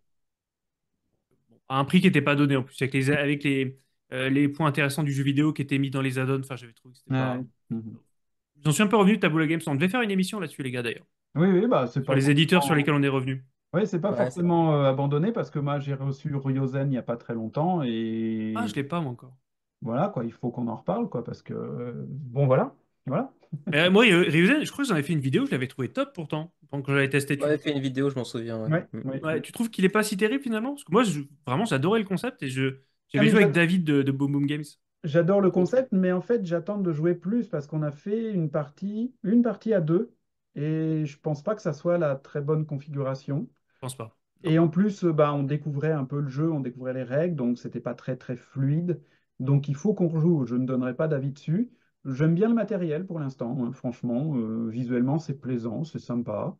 À un prix qui n'était pas donné en plus, les points intéressants du jeu vidéo qui étaient mis dans les add-ons. Enfin, j'avais trouvé que c'était ouais, pas. mhm. J'en suis un peu revenu de Taboola Games. On devait faire une émission là-dessus, les gars, d'ailleurs. Oui, oui, bah c'est Sur pas les éditeurs sur forcément. lesquels on est revenu. Oui, c'est pas Ouais, c'est vrai. forcément abandonné parce que moi j'ai reçu Ryozen il n'y a pas très longtemps Ah, et je l'ai pas, moi, encore. voilà quoi, il faut qu'on en reparle quoi parce que bon voilà, voilà. Mais, moi, Ryuzen, je crois que j'en avais fait une vidéo, je l'avais trouvé top pourtant, quand j'avais testé On avait dessus. fait une vidéo, je m'en souviens, ouais. Ouais, Hmm. ouais, Ouais, ouais. tu trouves qu'il est pas si terrible finalement? Parce que moi, vraiment, j'adorais le concept et Ah, j'avais mais joué avec David de Boom Boom Games. j'adore le Ok. concept, mais en fait j'attends de jouer plus parce qu'on a fait une partie à deux et je pense pas que ça soit la très bonne configuration. Je pense pas. Non. Et en plus, bah, on découvrait un peu le jeu, on découvrait les règles, donc c'était pas très très fluide. Donc il faut qu'on rejoue. Je ne donnerai pas d'avis dessus. J'aime bien le matériel pour l'instant, hein, franchement. Visuellement, c'est plaisant, c'est sympa.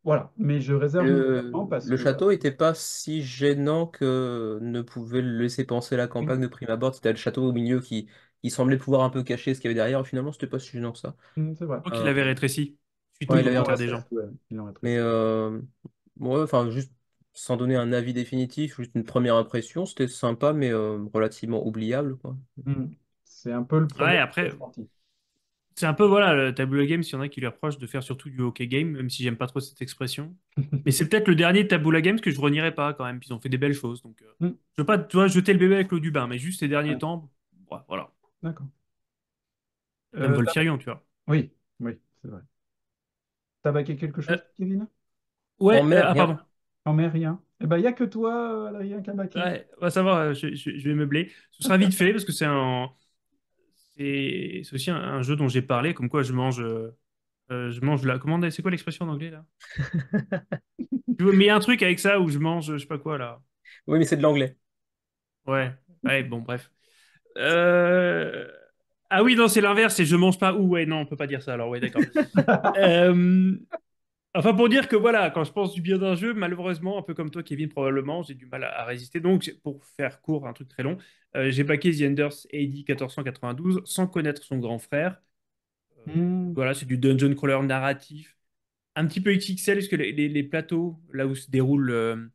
Voilà. Mais je réserve mon jugement parce Le que château était pas si gênant que ne pouvait le laisser penser la campagne de prime abord. C'était le château au milieu qui semblait pouvoir un peu cacher ce qu'il y avait derrière. Finalement, c'était pas si gênant que ça. C'est vrai. Je crois qu'il Euh, l'avait rétréci suite aux ouais, il Oui, avait commentaires des rétréci. gens. ouais, il en Mais rétrécit. ouais, enfin, juste sans donner un avis définitif, juste une première impression, c'était sympa, mais relativement oubliable, quoi. C'est un peu le Ouais, problème que j'ai après, ressenti. c'est un peu, voilà, le Taboola Games, il y en a qui lui reprochent de faire surtout du hockey game, même si j'aime pas trop cette expression. Mais c'est peut-être le dernier Taboola Games que je renierai pas quand même, puis ils ont fait des belles choses. Donc, Hmm, je veux pas, tu vois, jeter le bébé avec l'eau du bain, mais juste ces derniers ouais, temps, ouais, voilà. d'accord. Même T'as Voltirion, tu vois. Oui, oui, c'est vrai. T'as baqué quelque Euh, chose, Kevin? En ouais, mer, ah, rien. pardon. En mai, rien. Eh ben, il n'y a que toi, Adrien, qui a baqué. Ouais, on va savoir, je vais meubler. Ce sera vite fait parce que c'est aussi un jeu dont j'ai parlé, comme quoi je mange la. Comment, c'est quoi l'expression en anglais là? Mais il y a un truc avec ça où je mange, je sais pas quoi là. Oui, mais c'est de l'anglais. Ouais, ouais, bon, bref. Euh, Ah oui, non, c'est l'inverse, c'est je mange pas ou, ouais, non, on peut pas dire ça alors, ouais, d'accord. Euh, Enfin, pour dire que voilà, quand je pense du bien d'un jeu, malheureusement, un peu comme toi, Kevin, probablement, j'ai du mal à résister. Donc, pour faire court, un truc très long, j'ai backé The Enders AD 1492 sans connaître son grand frère. Euh, Hmm, voilà, c'est du dungeon crawler narratif, un petit peu XXL, parce que les plateaux, là où se déroulent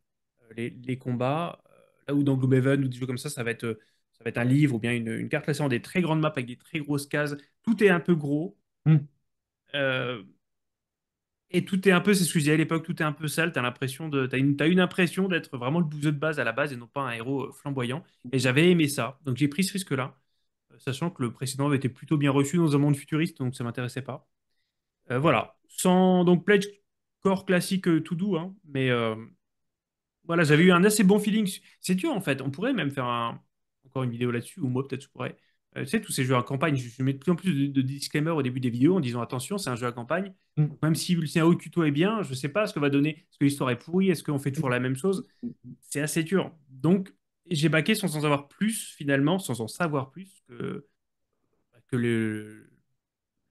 les combats, là où dans Gloomhaven ou des jeux comme ça va être un livre ou bien une carte classée en des très grandes maps avec des très grosses cases. Tout est un peu gros. hmm, Euh, Et tout est un peu, c'est ce que je disais à l'époque, tout est un peu sale. T'as une impression d'être vraiment le bouseux de base à la base et non pas un héros flamboyant. Et j'avais aimé ça. Donc j'ai pris ce risque-là, sachant que le précédent avait été plutôt bien reçu dans un monde futuriste, donc ça m'intéressait pas. Voilà. Sans donc pledge core classique tout doux, hein, mais voilà, j'avais eu un assez bon feeling. C'est dur en fait. On pourrait même faire encore une vidéo là-dessus, ou moi peut-être je pourrais. Tu sais, tous ces jeux à campagne, je mets de plus en plus de disclaimers au début des vidéos en disant attention, c'est un jeu à campagne. Mm. Donc, même si le scénario tuto est bien, je sais pas ce que va donner. Est-ce que l'histoire est pourrie? Est-ce qu'on fait toujours la même chose? C'est assez dur. Donc, j'ai baqué sans en savoir plus, finalement, sans en savoir plus que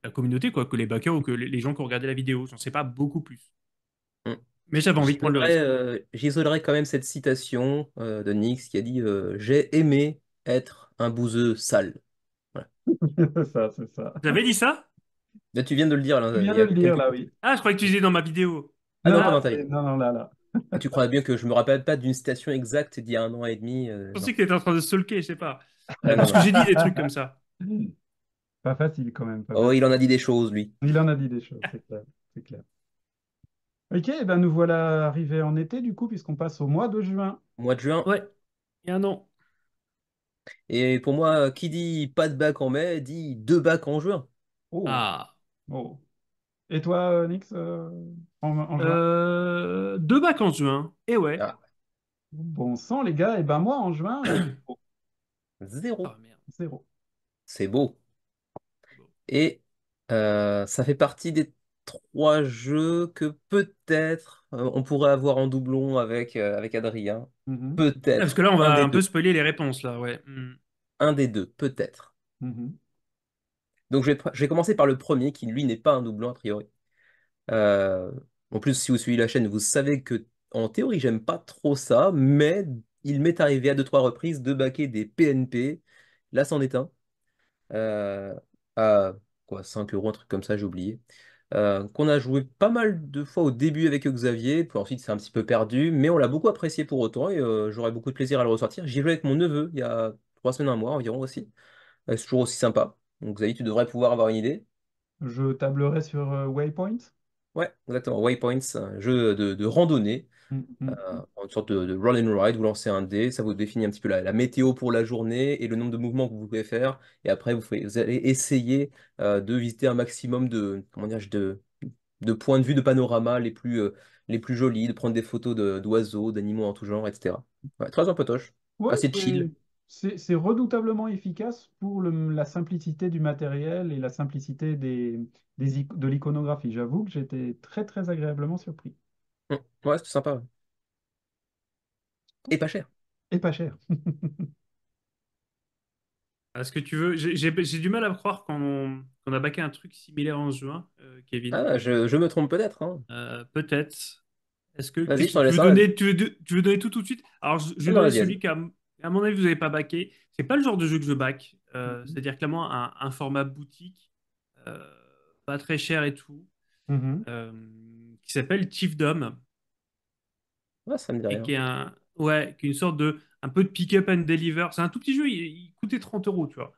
la communauté, quoi, que les backers ou que les gens qui ont regardé la vidéo. J'en sais pas beaucoup plus. Mm. Mais j'avais envie de prendre le risque. J'isolerai quand même cette citation de Nix qui a dit j'ai aimé être un bouseux sale. Voilà. C'est ça, c'est ça. J'avais dit ça? Là, tu viens de le dire là, Tu viens il y de a le dire, quelques là, minutes. oui. Ah, je croyais que tu disais dans ma vidéo. Ah non, Non, pas Ah, dans ta vidéo. non, non, là, là. Ah, tu crois bien que je me rappelle pas d'une citation exacte d'il y a 1 an et demi. je Non. pensais que tu étais en train de stalker, je sais pas. Non, Parce que non. j'ai dit des trucs comme ça. Pas facile quand même, pas Oh, facile. il en a dit des choses, lui. Il en a dit des choses, c'est clair, c'est clair. Ok, eh ben nous voilà arrivés en été du coup, puisqu'on passe au mois de juin. Mois de juin. Ouais, il y a un an. Et pour moi, qui dit pas de bac en mai, dit deux bacs en juin. Oh, Ah. oh. Et toi, Nix, en juin? Deux bacs en juin. Et ouais. Ah, Bon sang, les gars, et ben moi, en juin, oh, zéro. Ah merde. zéro. C'est beau. C'est beau. Et ça fait partie des trois jeux que peut-être on pourrait avoir en doublon avec Adrien. Mhm, Ah, parce que Peut-être. là, on Un va des un peu deux. spoiler les réponses, là, ouais. Un des deux, peut-être. mhm. Donc je vais commencer par le premier, qui lui n'est pas un doublon a priori. Euh, En plus, si vous suivez la chaîne, vous savez que en théorie, j'aime pas trop ça, mais il m'est arrivé à deux, trois reprises de baquer des PNP. Là, c'en est un. euh, à quoi, 5 euros, un truc comme ça, j'ai oublié. Qu'on a joué pas mal de fois au début avec Xavier, puis ensuite c'est un petit peu perdu, mais on l'a beaucoup apprécié pour autant et j'aurais beaucoup de plaisir à le ressortir. J'y joué avec mon neveu il y a 3 semaines, un mois environ aussi. C'est toujours aussi sympa. Donc Xavier, tu devrais pouvoir avoir une idée. Je tablerai sur Waypoint. Ouais, exactement. Waypoints, un jeu de randonnée, Mhm. une sorte de roll and ride. Vous lancez un dé, ça vous définit un petit peu la météo pour la journée et le nombre de mouvements que vous pouvez faire. Et après, vous allez essayer de visiter un maximum de, comment dire, de points de vue, de panorama les plus jolis, de prendre des photos d'oiseaux, d'animaux en tout genre, etc. Ouais, très sympatoche, Ouais, assez chill. c'est redoutablement efficace pour la simplicité du matériel et la simplicité de l'iconographie. J'avoue que j'étais très très agréablement surpris. Ouais, c'est sympa. Ouais. Et pas cher. Et pas cher. Est-ce que tu veux. J'ai du mal à croire qu'on a baqué un truc similaire en juin, Kevin. Ah, je me trompe peut-être, hein. Peut-être. Est-ce que Vas-y, je qu'est-ce que t'en tu laisse veux un, vas-y. donner, tu veux donner tout de suite? Alors, je vais Non, donner vas-y, celui vas-y. à mon avis, vous n'avez pas baqué. C'est pas le genre de jeu que je back. Mhm. C'est-à-dire clairement un format boutique, euh, pas très cher et tout, Mhm. euh, qui s'appelle Chiefdom Ah, ça me dit et rien. qui est une sorte de un peu de pick-up and deliver. C'est un tout petit jeu, il coûtait 30 euros, tu vois,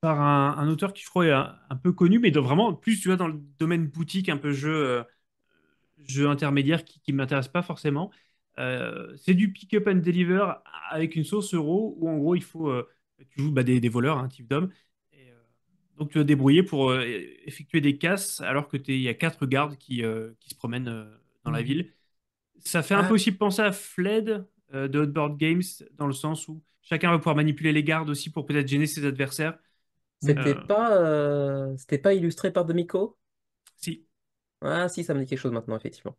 par un auteur qui je crois est un peu connu, mais vraiment plus tu vois dans le domaine boutique, un peu jeu intermédiaire qui ne m'intéresse pas forcément. C'est du pick-up and deliver avec une sauce euro où en gros il faut tu joues des voleurs, un type d'homme. Et, donc tu vas te débrouiller pour effectuer des casses alors que il y a quatre gardes qui se promènent dans la Mhm. ville. Ça fait un peu Ah, aussi penser à Fled de Hotboard Games dans le sens où chacun va pouvoir manipuler les gardes aussi pour peut-être gêner ses adversaires. Mhm. Euh, c'était pas illustré par Demiko? si, Ah, si, ça me dit quelque chose maintenant, effectivement.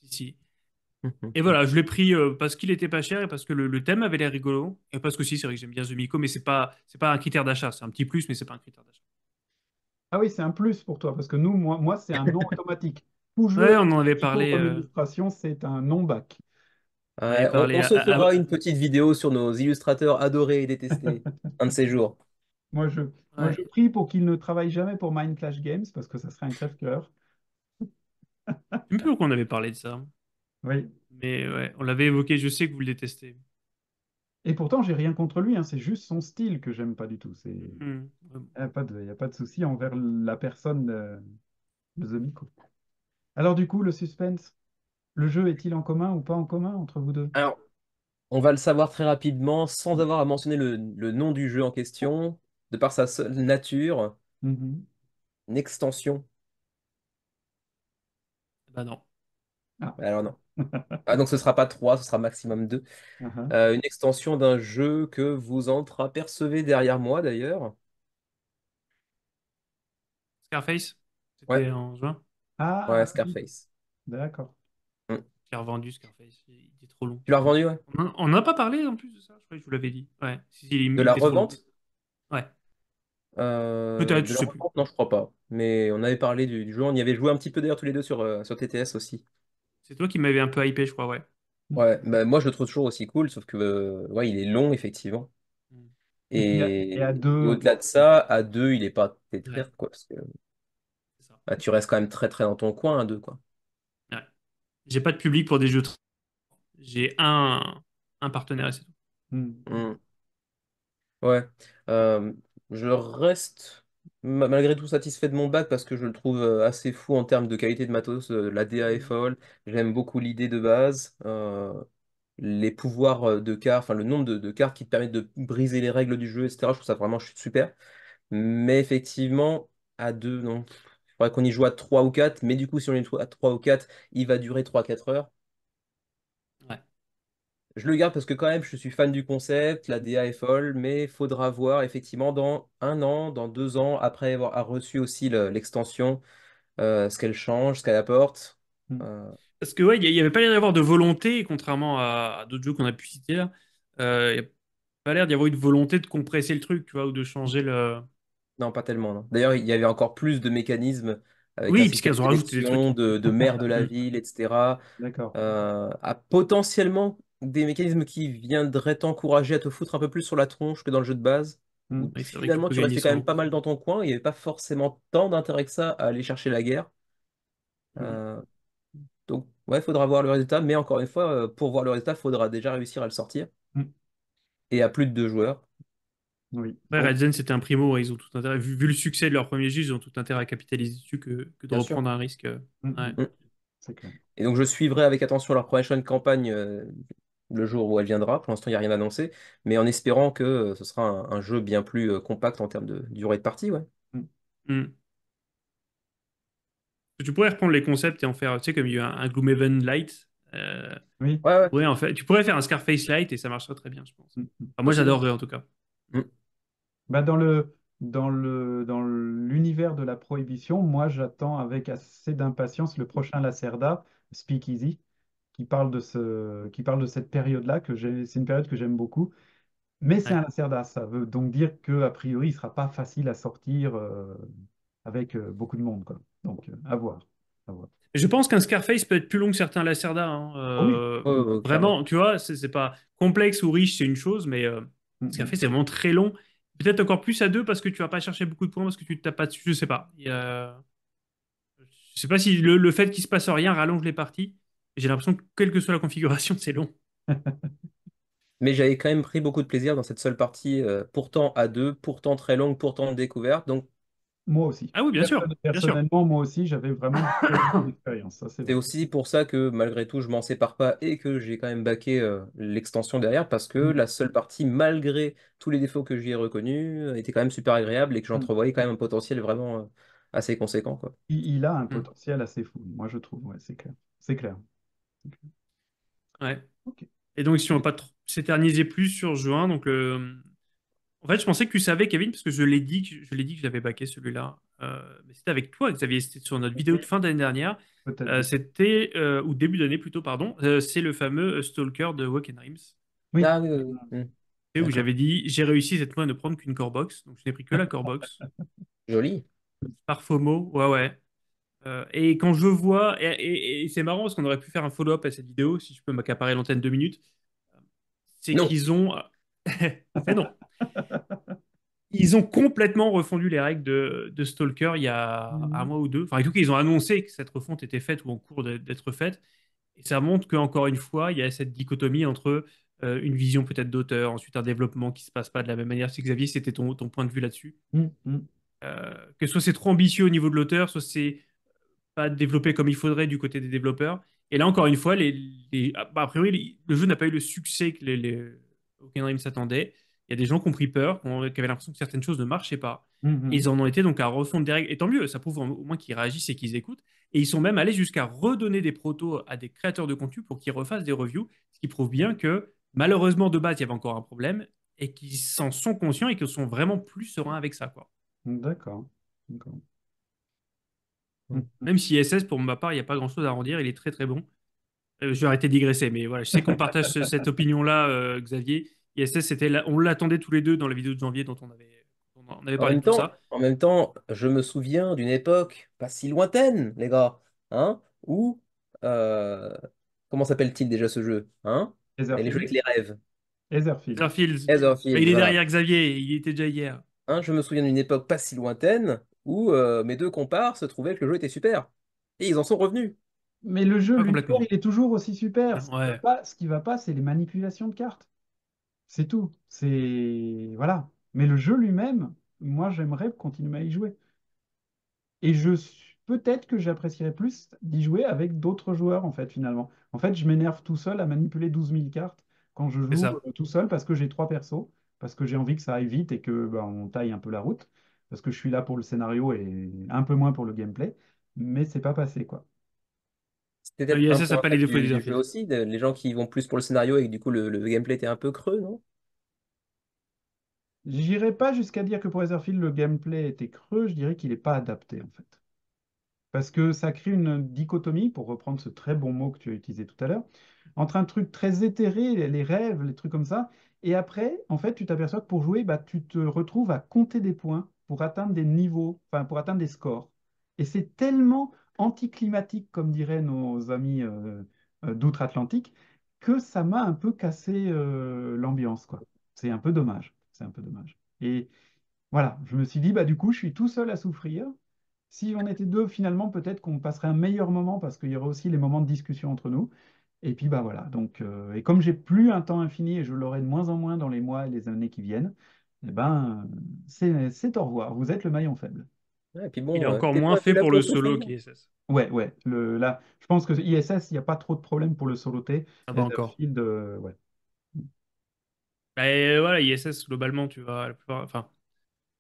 si. Et voilà, je l'ai pris parce qu'il était pas cher et parce que le thème avait l'air rigolo. Et parce que si, c'est vrai que j'aime bien The Miko, mais c'est pas un critère d'achat. C'est un petit plus, mais c'est pas un critère d'achat. Ah oui, c'est un plus pour toi, parce que nous, moi c'est un non automatique. Tout jeu Ouais, on en avait Nico parlé. comme illustration, c'est un non-bac. On avait Ouais, parlé on se fera une petite vidéo sur nos illustrateurs adorés et détestés. Un de ces jours. Moi, je, moi, ouais. je prie pour qu'il ne travaille jamais pour Mind Clash Games, parce que ça serait un crève-cœur. Je sais même plus pourquoi on avait parlé de ça. Oui. Mais ouais, on l'avait évoqué. Je sais que vous le détestez. Et pourtant, j'ai rien contre lui, hein, c'est juste son style que j'aime pas du tout. Mhm. Ouais. Y a pas de souci envers la personne de The Miko. Alors du coup, le suspense, le jeu est-il en commun ou pas en commun entre vous deux? Alors, on va le savoir très rapidement, sans avoir à mentionner le nom du jeu en question, de par sa seule nature, Mhm. une extension. Bah non. Ah. Alors non. Ah, donc ce sera pas 3, ce sera maximum 2. Uh-huh. Une extension d'un jeu que vous entreapercevez derrière moi d'ailleurs. Scarface, Ouais, c'était en juin. ouais, Ah, oui, Scarface. d'accord. Hmm. J'ai revendu Scarface, il était trop long. Tu l'as revendu, ouais? On n'a pas parlé en plus de ça, je crois que je vous l'avais dit. Ouais, si, De il la était trop long. revente? Ouais, peut-être, De je la sais plus. revente, non, je crois pas. Mais on avait parlé du jeu, on y avait joué un petit peu d'ailleurs tous les deux sur TTS aussi. C'est toi qui m'avais un peu hypé, je crois, ouais. Ouais, bah, moi je le trouve toujours aussi cool, sauf que ouais, il est long effectivement. Mm. Et à Et deux, au-delà de ça, à deux, il est pas Ouais, tétrère, quoi, parce que c'est ça. bah, tu restes quand même très très dans ton coin à deux, quoi. Ouais. J'ai pas de public pour des jeux. J'ai un partenaire et c'est tout. hmm. Hmm. Ouais. Euh, je reste malgré tout satisfait de mon bac parce que je le trouve assez fou en termes de qualité de matos. La DA est folle. J'aime beaucoup l'idée de base. Les pouvoirs de cartes, enfin le nombre de cartes qui te permettent de briser les règles du jeu, etc. Je trouve ça vraiment super. Mais effectivement, à deux, non. Il faudrait qu'on y joue à 3 ou 4. Mais du coup, si on y joue à 3 ou 4, il va durer 3 4 heures. Ouais. Je le garde parce que quand même, je suis fan du concept, la DA est folle, mais il faudra voir effectivement dans 1 an, dans 2 ans, après avoir reçu aussi l'extension, ce qu'elle change, ce qu'elle apporte. Hmm. Euh, Parce que ouais, il y avait pas l'air d'y avoir de volonté, contrairement à d'autres jeux qu'on a pu citer là. Il n'y a pas l'air d'y avoir eu de volonté de compresser le truc, tu vois, ou de changer le. non, pas tellement, non. D'ailleurs, il y avait encore plus de mécanismes avec un Oui, système puisqu'elles de ont rajouté des trucs. sélection de maire de la Mm. ville, etc. D'accord. À potentiellement des mécanismes qui viendraient t'encourager à te foutre un peu plus sur la tronche que dans le jeu de base, Hmm. où Oui, c'est vrai que tu finalement peux tu gagner restais quand même souvent. pas mal dans ton coin, il n'y avait pas forcément tant d'intérêt que ça à aller chercher la guerre. Mm. Euh, donc ouais, il faudra voir le résultat, mais encore une fois, pour voir le résultat, il faudra déjà réussir à le sortir, Hmm. et à plus de 2 joueurs. Oui. Ouais, Bon, Red Zen, c'était un primo, ouais, ils ont tout intérêt. Vu le succès de leur premier jeu, ils ont tout intérêt à capitaliser dessus que de Bien sûr. reprendre un risque. hmm, Ouais. hmm. Mm. C'est clair. Et donc je suivrai avec attention leur prochaine campagne le jour où elle viendra. Pour l'instant, il n'y a rien annoncé, mais en espérant que ce sera un jeu bien plus compact en termes de durée de partie, ouais. Hmm. Mm. Tu pourrais reprendre les concepts et en faire, tu sais, comme il y a eu un Gloomhaven Light. Oui. Ouais, ouais, Tu pourrais faire un Scarface Light et ça marcherait très bien, je pense. Hmm, hmm. Enfin, moi, possible. j'adorerais en tout cas. Mm. Bah, dans l'univers de la prohibition, moi, j'attends avec assez d'impatience le prochain Lacerda, Speakeasy, qui parle de cette période-là, c'est une période que j'aime beaucoup. Mais c'est un Ouais. Lacerda, ça veut donc dire que a priori, il sera pas facile à sortir avec beaucoup de monde, quoi. Donc, à voir. À voir. Je pense qu'un Scarface peut être plus long que certains Lacerda, hein. Ah oui, Ouais, ouais, ouais, clairement. Vraiment, tu vois, c'est pas complexe ou riche, c'est une chose, mais mm, mm, Scarface, c'est vraiment très long. Peut-être encore plus à deux parce que tu vas pas chercher beaucoup de points, parce que tu te tapes pas dessus, je sais pas. Je sais pas si le fait qu'il se passe rien rallonge les parties. J'ai l'impression que quelle que soit la configuration, c'est long. Mais j'avais quand même pris beaucoup de plaisir dans cette seule partie, pourtant à deux, pourtant très longue, pourtant de découverte. Donc moi aussi. Ah oui, bien sûr, bien sûr. Personnellement, moi aussi, j'avais vraiment beaucoup aimé cette expérience, ça c'est c'est vrai. aussi pour ça que malgré tout, je m'en sépare pas et que j'ai quand même baqué l'extension derrière, parce que Mm, la seule partie, malgré tous les défauts que j'y ai reconnus, était quand même super agréable et que mm. j'entrevoyais quand même un potentiel vraiment assez conséquent, quoi. Il a un Hmm. potentiel assez fou, moi je trouve, ouais, c'est clair. C'est clair. C'est clair. Ouais. Ok. Et donc, si on va pas trop s'éterniser plus sur juin, donc en fait, je pensais que tu savais, Kevin, parce que je l'ai dit que je l'avais baqué celui-là. Mais c'était avec toi, Xavier. C'était sur notre vidéo de fin d'année dernière. Peut-être bien. C'était ou début d'année plutôt, pardon. C'est le fameux Stalker de Wackenheims. Oui. Ah oui, oui, oui. Et où D'accord. j'avais dit, j'ai réussi cette fois à ne prendre qu'une core box, donc je n'ai pris que la core box Joli. par FOMO. Ouais, ouais. Et quand je vois, et c'est marrant parce qu'on aurait pu faire un follow-up à cette vidéo, si je peux m'accaparer l'antenne 2 minutes, c'est Non. qu'ils ont, c'est non. Ils ont complètement refondu les règles de Stalker il y a un Mm, mois ou deux. Enfin, en tout cas, ils ont annoncé que cette refonte était faite ou en cours d'être faite. Et ça montre qu'encore une fois, il y a cette dichotomie entre une vision peut-être d'auteur, ensuite un développement qui se passe pas de la même manière. Si Xavier, c'était ton point de vue là-dessus. mm. Que soit c'est trop ambitieux au niveau de l'auteur, soit c'est pas développé comme il faudrait du côté des développeurs. Et là, encore une fois, a priori, le jeu n'a pas eu le succès que les Rim s'attendaient. Il y a des gens qui ont pris peur, qui avaient l'impression que certaines choses ne marchaient pas. Mm, Et mm. ils en ont été donc à refondre des règles. Et tant mieux, ça prouve au moins qu'ils réagissent et qu'ils écoutent. Et ils sont même allés jusqu'à redonner des protos à des créateurs de contenu pour qu'ils refassent des reviews, ce qui prouve bien que malheureusement de base il y avait encore un problème et qu'ils s'en sont conscients et qu'ils sont vraiment plus sereins avec ça, quoi. D'accord. D'accord. Même si ISS, pour ma part, il n'y a pas grand-chose à en dire, il est très très bon. Je vais arrêter de digresser, mais voilà, je sais qu'on partage cette opinion-là, Xavier. ISS, on l'attendait tous les deux dans la vidéo de janvier dont on avait parlé de tout ça. En même temps, je me souviens d'une époque pas si lointaine, les gars, hein, où, euh, comment s'appelle-t-il déjà ce jeu, hein? Et les jeux avec Etherfield. les rêves. Etherfield. Etherfield, Etherfield, il est voilà. derrière Xavier, il y était déjà hier. Hein, je me souviens d'une époque pas si lointaine où mes deux compars se trouvaient que le jeu était super. Et ils en sont revenus. Mais le jeu, Pas l'univers, il complètement. est toujours aussi super. Ouais, Ce qui va pas, c'est les manipulations de cartes. C'est tout. C'est voilà. Mais le jeu lui-même, moi, j'aimerais continuer à y jouer. Et peut-être que j'apprécierais plus d'y jouer avec d'autres joueurs, en fait, finalement. En fait, je m'énerve tout seul à manipuler 12 000 cartes quand je c'est joue ça. tout seul parce que j'ai trois persos, parce que j'ai envie que ça aille vite et que bah, on taille un peu la route, parce que je suis là pour le scénario et un peu moins pour le gameplay. Mais c'est pas passé, quoi. C'était peut-être un ISS n'a point pas les faible défauts du jeu d'Etherfield. aussi, les gens qui vont plus pour le scénario et que du coup le gameplay était un peu creux, non? J'irai pas jusqu'à dire que pour Etherfield, le gameplay était creux, je dirais qu'il n'est pas adapté, en fait. Parce que ça crée une dichotomie, pour reprendre ce très bon mot que tu as utilisé tout à l'heure, entre un truc très éthéré, les rêves, les trucs comme ça, et après, en fait, tu t'aperçois que pour jouer, bah, tu te retrouves à compter des points pour atteindre des niveaux, enfin, pour atteindre des scores. Et c'est tellement anticlimatique, comme diraient nos amis d'outre-Atlantique, que ça m'a un peu cassé l'ambiance, quoi. C'est un peu dommage. C'est un peu dommage. Et voilà, je me suis dit, bah, du coup, je suis tout seul à souffrir. Si on était deux, finalement, peut-être qu'on passerait un meilleur moment parce qu'il y aurait aussi les moments de discussion entre nous. Et puis, bah voilà. Donc, et comme j'ai plus un temps infini et je l'aurai de moins en moins dans les mois et les années qui viennent, eh ben, c'est au revoir. Vous êtes le maillon faible. Ouais, et puis Il est bon, encore t'es moins pas t'es fait là pour pour le le solo plaisir. qu'ISS. Ouais, ouais. Là, je pense que ISS, il n'y a pas trop de problème pour le soloter. Ça va encore. Etherfield, ouais. Et voilà, ISS, globalement, tu vas, enfin,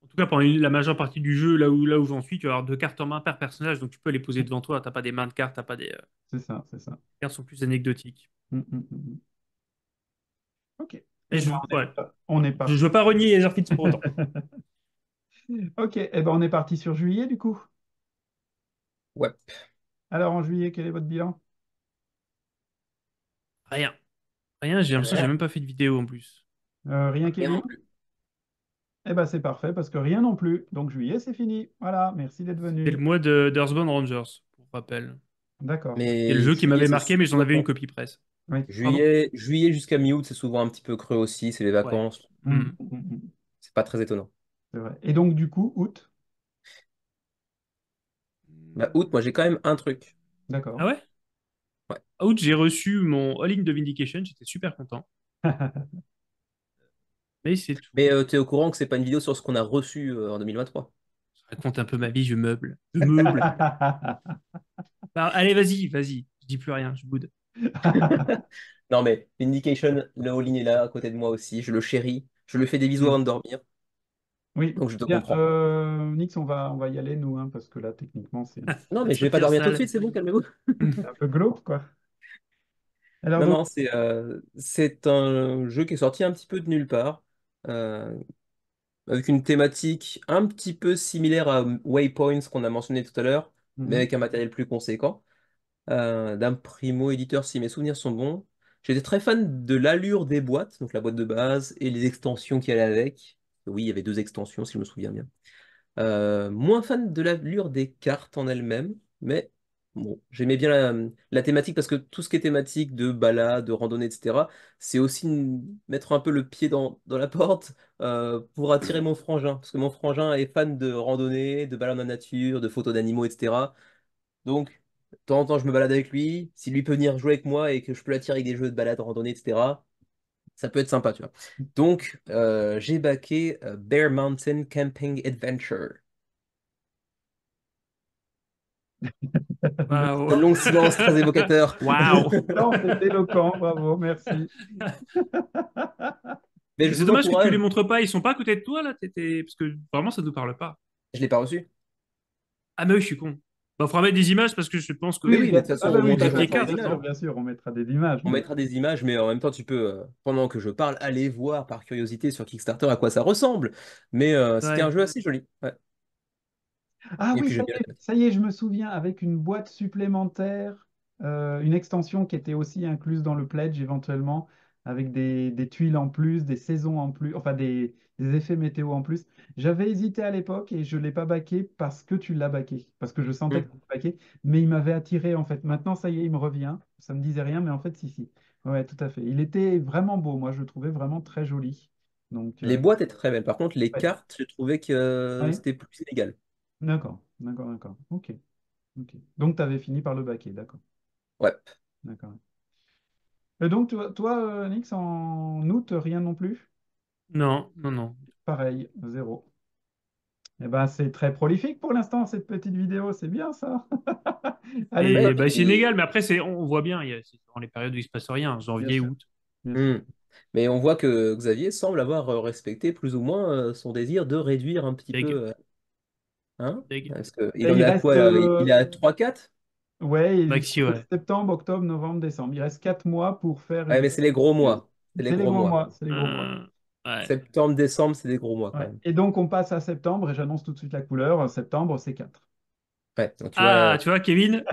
en tout cas, pendant la majeure partie du jeu, là où j'en suis, tu vas avoir deux cartes en main par personnage, donc tu peux les poser devant toi. T'as pas des mains de cartes, t'as pas des C'est ça, c'est ça. les cartes sont plus anecdotiques. Mm. Ok. Et Eh ben, ouais, on est je parti. veux pas renier Etherfield pour autant. Ok, eh ben, on est parti sur juillet du coup. Ouais, Alors en juillet, quel est votre bilan? Rien. Rien, j'ai l'impression que j'ai rien, même pas fait de vidéo en plus. Rien, rien non Kevin? plus. Eh ben c'est parfait parce que rien non plus. Donc juillet, c'est fini. Voilà, merci d'être C'était le venu. mois de d'Earthbound Rangers, pour rappel. D'accord. Et le Mais jeu qui juillet, m'avait c'est marqué, mais j'en avais une souvent. copie presse. Oui, pardon. Juillet jusqu'à mi-août, c'est souvent un petit peu creux aussi, c'est les Ouais. vacances. Hmm. C'est pas très étonnant. C'est vrai. Et donc du coup, août. Bah, août, moi j'ai quand même un truc. Ah D'accord. ouais? Ouais. Août, j'ai reçu mon All-in de Vindication, j'étais super content. Mais c'est tout. Mais t'es au courant que c'est pas une vidéo sur ce qu'on a reçu en 2023. Je raconte un peu ma vie, je meuble. Je meuble. Bah, allez, vas-y. Je dis plus rien, je boude. Non mais Vindication, le all-in est là à côté de moi aussi, je le chéris, je lui fais des bisous Hmm. avant de dormir, Oui, donc je te bien. comprends. Nix, on va y aller nous, hein, parce que là, techniquement, c'est un, Non mais je Ça vais pas tire dormir tout de sale. suite, c'est bon, calmez-vous. c'est un peu glauque, quoi. Alors Non, donc, non, c'est un jeu qui est sorti un petit peu de nulle part, euh, avec une thématique un petit peu similaire à Waypoints qu'on a mentionné tout à l'heure, mais mhm, avec un matériel plus conséquent, d'un primo-éditeur si mes souvenirs sont bons. J'étais très fan de l'allure des boîtes, donc la boîte de base et les extensions qui allaient avec. Oui, il y avait deux extensions si je me souviens bien. Moins fan de l'allure des cartes en elles-mêmes, mais bon, j'aimais bien la thématique parce que tout ce qui est thématique de balade, de randonnée, etc., c'est aussi mettre un peu le pied dans la porte pour attirer mon frangin. Parce que mon frangin est fan de randonnée, de balade en nature, de photos d'animaux, etc. Donc, de temps en temps, je me balade avec lui. Si lui peut venir jouer avec moi et que je peux l'attirer avec des jeux de balade, randonnée, etc., ça peut être sympa, tu vois. Donc, j'ai backé Bear Mountain Camping Adventure. Un Waouh. long silence très évocateur. Waouh. non, c'est éloquent, bravo, merci. Mais je Mais c'est vous dommage que tu les encourage. montres pas, ils sont pas à côté de toi là, parce que vraiment ça nous parle pas. Je l'ai pas reçu. Ah mais oui, je suis con. On fera mettre des images parce que je pense Oui, que Oui, oui, mais de toute façon, ah bah au oui, montage, on FFG mettra des 4, images. non? bien sûr, on mettra des images. On mettra des images, mais en même temps, tu peux, pendant que je parle, aller voir par curiosité sur Kickstarter à quoi ça ressemble. Mais c'était un Ouais. jeu assez joli. Ouais. Ah Et oui, puis j'aime bien la ça y est, je me souviens, avec une boîte supplémentaire, une extension qui était aussi incluse dans le pledge éventuellement, avec des tuiles en plus, des saisons en plus, enfin des effets météo en plus. J'avais hésité à l'époque et je ne l'ai pas baqué parce que tu l'as baqué, parce que je sentais que tu Hmm. l'as baqué, mais il m'avait attiré en fait. Maintenant, ça y est, il me revient. Ça me disait rien, mais en fait, si, si. Ouais, tout à fait. Il était vraiment beau, moi, je le trouvais vraiment très joli. Donc, Les boîtes étaient très belles. Par contre, les ouais. cartes, j'ai trouvé que Ouais. c'était plus inégal. D'accord, d'accord, d'accord. Ok, ok. Donc, tu avais fini par le baquer, d'accord. Ouais. D'accord. Et donc, Nix, en août, rien non plus? Non, non, non. Pareil, zéro. Eh ben, c'est très prolifique pour l'instant, cette petite vidéo, c'est bien ça. Allez, Ouais, et Et bah, c'est puis, inégal, mais après, on voit bien, c'est dans les périodes où il se passe rien, bien janvier, sûr, août. bien sûr. hmm. Mais on voit que Xavier semble avoir respecté plus ou moins son désir de réduire un petit Deg, peu. Hein? deg. Parce que, il Et en il est à reste, quoi là? Il est à 3-4. ouais, Maxi, ouais. septembre, octobre, novembre, décembre. Il reste 4 mois pour faire Ouais, une. mais c'est les gros mois. C'est les C'est les gros gros mois. mois, c'est les gros mois. Ouais. Septembre, décembre, c'est des gros mois quand Ouais. même. Et donc, on passe à septembre et j'annonce tout de suite la couleur. Septembre, c'est 4. Ouais, donc tu vois, Ah, tu vois, Kevin,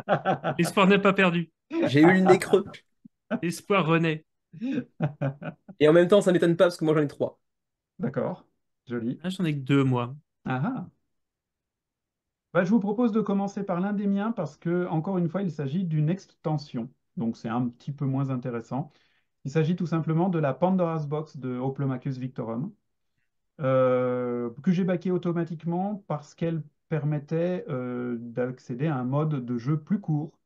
l'espoir n'est pas perdu. j'ai eu le nez creux. L'espoir renaît. Et en même temps, ça m'étonne pas parce que moi j'en ai 3. D'accord, joli. Ah, j'en ai que 2, moi. Ah ah. Bah, je vous propose de commencer par l'un des miens parce que, encore une fois, il s'agit d'une extension. Donc, c'est un petit peu moins intéressant. Il s'agit tout simplement de la Pandora's Box de Hoplomachus Victorum, que j'ai baqué automatiquement parce qu'elle permettait d'accéder à un mode de jeu plus court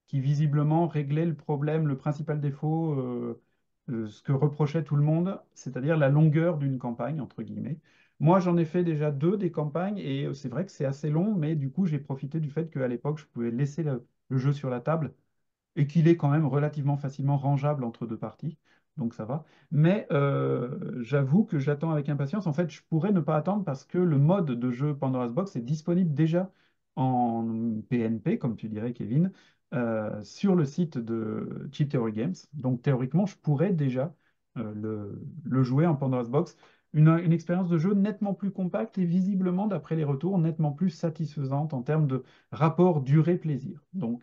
qui visiblement réglait le problème, le principal défaut, ce que reprochait tout le monde, c'est-à-dire la longueur d'une campagne, entre guillemets. Moi, j'en ai fait déjà deux des campagnes et c'est vrai que c'est assez long, mais du coup, j'ai profité du fait qu'à l'époque, je pouvais laisser le jeu sur la table et qu'il est quand même relativement facilement rangeable entre deux parties, donc ça va. Mais j'avoue que j'attends avec impatience. En fait, je pourrais ne pas attendre parce que le mode de jeu Pandora's Box est disponible déjà en PNP, comme tu dirais, Kevin, sur le site de Cheap Theory Games. Donc théoriquement, je pourrais déjà le jouer en Pandora's Box. Une expérience de jeu nettement plus compacte et visiblement, d'après les retours, nettement plus satisfaisante en termes de rapport durée-plaisir. Donc,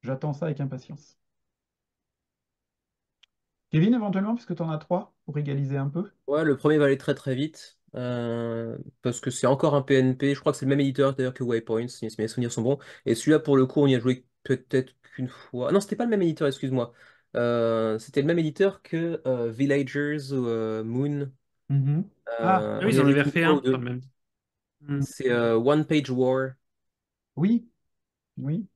j'attends ça avec impatience. Kevin, éventuellement, puisque tu en as trois, pour égaliser un peu. Ouais, le premier va aller très très vite. Parce que c'est encore un PNP. Je crois que c'est le même éditeur d'ailleurs que Waypoint, si mes souvenirs sont bons. Et celui-là, pour le coup, on y a joué peut-être qu'une fois. Ah non, c'était pas le même éditeur, excuse-moi. C'était le même éditeur que Villagers ou Moon. Mhm. Ah, Ah On oui, y ils a en joué avaient qu'une refait fois ou un, quand deux. même. Hmm. C'est One Page War, oui, oui.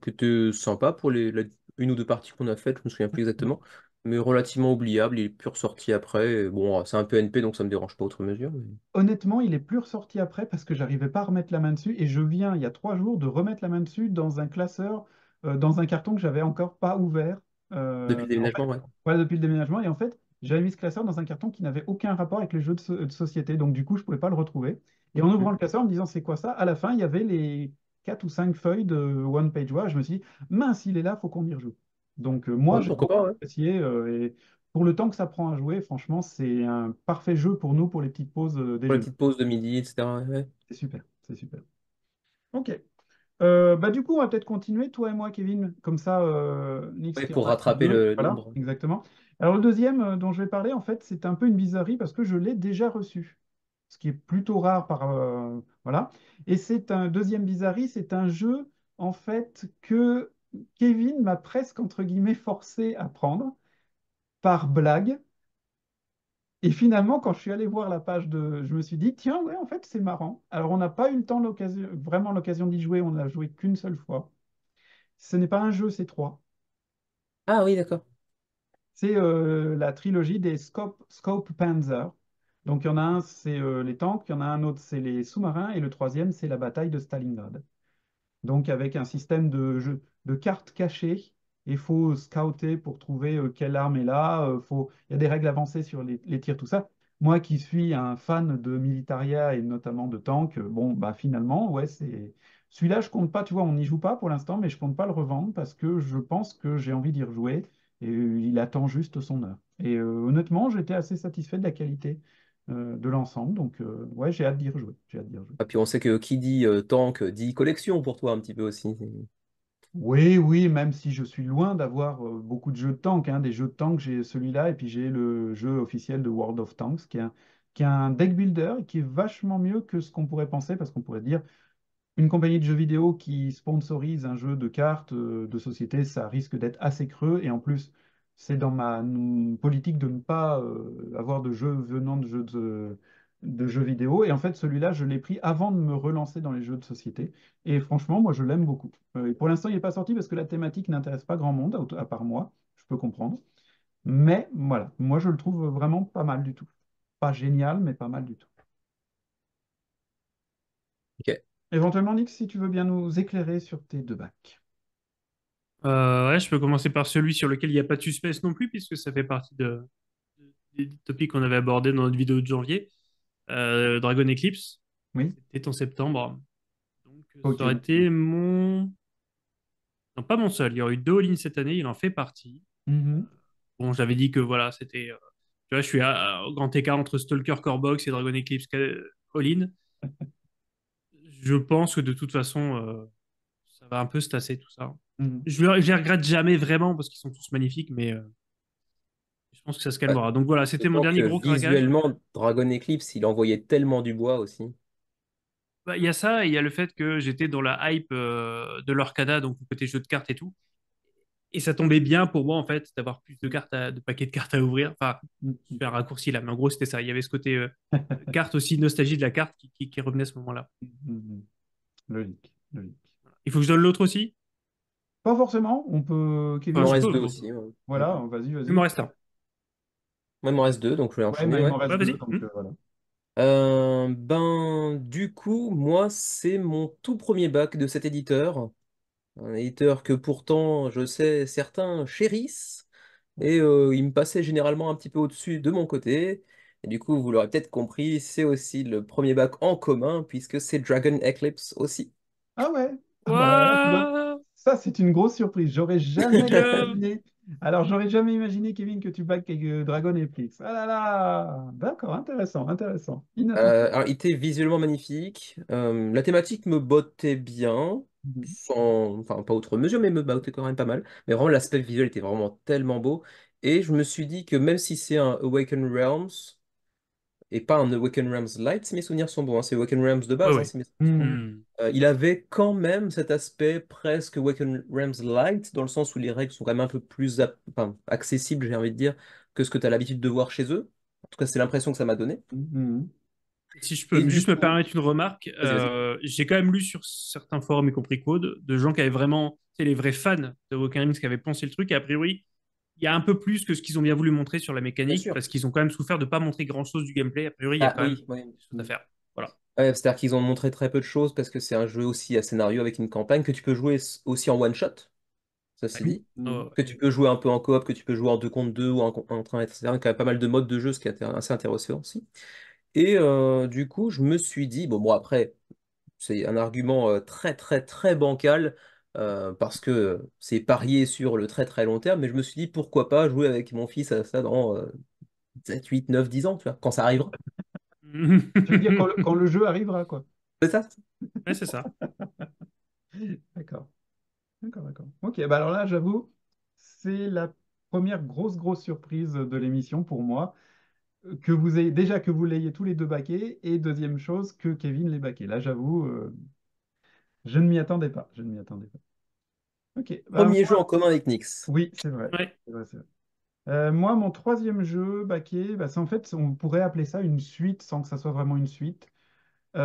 qui était sympa pour une ou deux parties qu'on a faites, je me souviens plus exactement. Mais relativement oubliable, il est plus ressorti après. Et bon, c'est un PNP, donc ça me dérange pas outre mesure. Honnêtement, il est plus ressorti après parce que j'arrivais pas à remettre la main dessus et je viens, il y a 3 jours, de remettre la main dessus dans un classeur, dans un carton que j'avais encore pas ouvert. Depuis le En fait, déménagement, ouais. voilà, depuis le déménagement. Et en fait, j'avais mis ce classeur dans un carton qui n'avait aucun rapport avec les jeux de société. Donc, du coup, je pouvais pas le retrouver. Et en ouvrant Mm. le classeur, en me disant c'est quoi ça, à la fin, il y avait les 4 ou 5 feuilles de One Page War. Je me suis dit, mince, il est là, faut qu'on y rejoue. Donc, moi, Ouais, j'ai pourquoi beaucoup pas, ouais. apprécié. Et pour le temps que ça prend à jouer, franchement, c'est un parfait jeu pour nous, pour les petites pauses Pour les déjeuner. petites pauses de midi, etc. Ouais. C'est super, c'est super. Ok. Bah, du coup, on va peut-être continuer, toi et moi, Kevin. Comme ça, Nix Ouais, qui en pour a que rattraper deux. le Voilà, nombre. exactement. Alors, le deuxième dont je vais parler, en fait, c'est un peu une bizarrerie parce que je l'ai déjà reçu. Ce qui est plutôt rare voilà. Et c'est un deuxième bizarrerie, c'est un jeu, en fait, que Kevin m'a presque, entre guillemets, forcé à prendre par blague. Et finalement, quand je suis allé voir la page je me suis dit, tiens, ouais, en fait, c'est marrant. Alors, on n'a pas eu le temps, vraiment l'occasion d'y jouer, on n'a joué qu'une seule fois. Ce n'est pas un jeu, c'est trois. Ah oui, d'accord. C'est la trilogie des Scope Panzer. Donc, il y en a un, c'est les tanks, il y en a un autre, c'est les sous-marins, et le troisième, c'est la bataille de Stalingrad. Donc avec un système de cartes cachées. Il faut scouter pour trouver quelle arme est là. Il y a des règles avancées sur les tirs, tout ça. Moi qui suis un fan de Militaria et notamment de tanks, bon, bah finalement, ouais, Celui-là, je compte pas, tu vois, on n'y joue pas pour l'instant, mais je compte pas le revendre parce que je pense que j'ai envie d'y rejouer et il attend juste son heure. Et honnêtement, j'étais assez satisfait de la qualité de l'ensemble, donc ouais, j'ai hâte d'y rejouer. J'ai hâte d'y rejouer. Et puis on sait que qui dit tank dit collection pour toi un petit peu aussi. Oui, oui, même si je suis loin d'avoir beaucoup de jeux de tanks, hein. Des jeux de tanks, j'ai celui-là et puis j'ai le jeu officiel de World of Tanks qui est un deck builder et qui est vachement mieux que ce qu'on pourrait penser parce qu'on pourrait dire une compagnie de jeux vidéo qui sponsorise un jeu de cartes de société, ça risque d'être assez creux. Et en plus, c'est dans ma politique de ne pas avoir de jeux venant de jeux vidéo. Et en fait, celui-là, je l'ai pris avant de me relancer dans les jeux de société. Et franchement, moi, je l'aime beaucoup. Et pour l'instant, il n'est pas sorti parce que la thématique n'intéresse pas grand monde, à part moi. Je peux comprendre. Mais voilà, moi, je le trouve vraiment pas mal du tout. Pas génial, mais pas mal du tout. Ok. Éventuellement, Nick, si tu veux bien nous éclairer sur tes deux bacs. Ouais, je peux commencer par celui sur lequel il n'y a pas de suspense non plus, puisque ça fait partie des topics qu'on avait abordés dans notre vidéo de janvier. Dragon Eclipse, Oui, c'était en septembre. Donc, ok, ça aurait oui. été mon. Non, pas mon seul. Il y aurait eu deux all-in cette année, il en fait partie. Mhm. Bon, j'avais dit que voilà, c'était. Tu vois, je suis au grand écart entre Stalker Core Box et Dragon Eclipse all-in. Je pense que de toute façon, ça va un peu se tasser tout ça. Mhm. Je les regrette jamais vraiment parce qu'ils sont tous magnifiques, mais je pense que ça se Ouais. calmera. Donc voilà, c'était mon D'autant dernier que gros craquage. visuellement, Dragon Eclipse, il envoyait tellement du bois aussi. Bah, il y a ça, et il y a le fait que j'étais dans la hype de l'Orcana, donc le côté jeu de cartes et tout. Et ça tombait bien pour moi, en fait, d'avoir plus de cartes, de paquets de cartes à ouvrir. Enfin, je Mhm. fais un raccourci là, mais en gros, c'était ça. Il y avait ce côté carte aussi, nostalgie de la carte qui revenait à ce moment-là. Mhm. Logique, logique. Il faut que je donne l'autre aussi? Pas forcément, on peut, Il Ouais, Kevin, m'en je si reste peux. deux Donc, aussi. Ouais. voilà, vas-y, il m'en vas-y. reste un. Moi, il m'en reste deux, donc je vais Ouais, enchaîner, mais il ouais. m'en reste Ouais, deux, vas-y. donc voilà. Ben, du coup, moi, c'est mon tout premier bac de cet éditeur. Un éditeur que pourtant, je sais, certains chérissent. Et il me passait généralement un petit peu au-dessus de mon côté. Et du coup, vous l'aurez peut-être compris, c'est aussi le premier bac en commun, puisque c'est Dragon Eclipse aussi. Ah ouais, ah bah alors là, tu vois, What? ça c'est une grosse surprise. J'aurais jamais Le... imaginé. Alors, j'aurais jamais imaginé, Kevin, que tu back Dragon et Flix. Ah là là, d'accord, intéressant, intéressant, inattendu. Alors, il était visuellement magnifique. La thématique me bottait bien, Mhm. sans, enfin pas outre mesure, mais me bottait quand même pas mal. Mais vraiment, l'aspect visuel était vraiment tellement beau. Et je me suis dit que même si c'est un Awaken Realms, et pas un Awaken Realms Light, si mes souvenirs sont bons, hein, c'est Awaken Realms de Ouais, base, hein, ouais. si mes souvenirs sont bons, Mhm. Hmm. il avait quand même cet aspect presque Awaken Realms Light, dans le sens où les règles sont quand même un peu plus enfin, accessibles, j'ai envie de dire, que ce que tu as l'habitude de voir chez eux. En tout cas, c'est l'impression que ça m'a donné. Mhm. Si je Et peux du juste me coup, permettre une remarque, vas-y, vas-y. j'ai quand même lu sur certains forums, y compris Code, de gens qui avaient vraiment, c'est les vrais fans de Walking Ring qui avaient pensé le truc, et a priori, il y a un peu plus que ce qu'ils ont bien voulu montrer sur la Bien mécanique, sûr. parce qu'ils ont quand même souffert de ne pas montrer grand-chose du gameplay. A priori, il y a Ah quand même oui, oui. des choses à faire. Voilà. Ouais, c'est-à-dire qu'ils ont montré très peu de choses parce que c'est un jeu aussi à scénario avec une campagne que tu peux jouer aussi en one-shot, ceci Ouais. Oui. dit. Mhm. Ouais. Que tu peux jouer un peu en coop, que tu peux jouer en 2 contre 2 ou en train, etc. Il y a quand même pas mal de modes de jeu, ce qui est assez intéressant aussi. Et du coup, je me suis dit, bon, après, c'est un argument très, très, très bancal parce que c'est parier sur le très, très long terme, mais je me suis dit, pourquoi pas jouer avec mon fils à ça dans 7, 8, 9, 10 ans, tu vois, quand ça arrivera. Tu veux dire quand le jeu arrivera, quoi. C'est ça? Ouais, c'est ça. D'accord, d'accord, d'accord. Ok, bah alors là, j'avoue, c'est la première grosse surprise de l'émission pour moi. Que vous ayez déjà que vous l'ayez tous les deux baqués et deuxième chose que Kevin l'ait baqué. Là, j'avoue, je ne m'y attendais pas. Je ne m'y attendais pas. Ok, bah Premier jeu moi, en commun avec Nyx. oui, c'est vrai. Ouais. C'est vrai, c'est vrai. Moi, mon troisième jeu baqué, bah, c'est en fait, on pourrait appeler ça une suite sans que ça soit vraiment une suite. C'est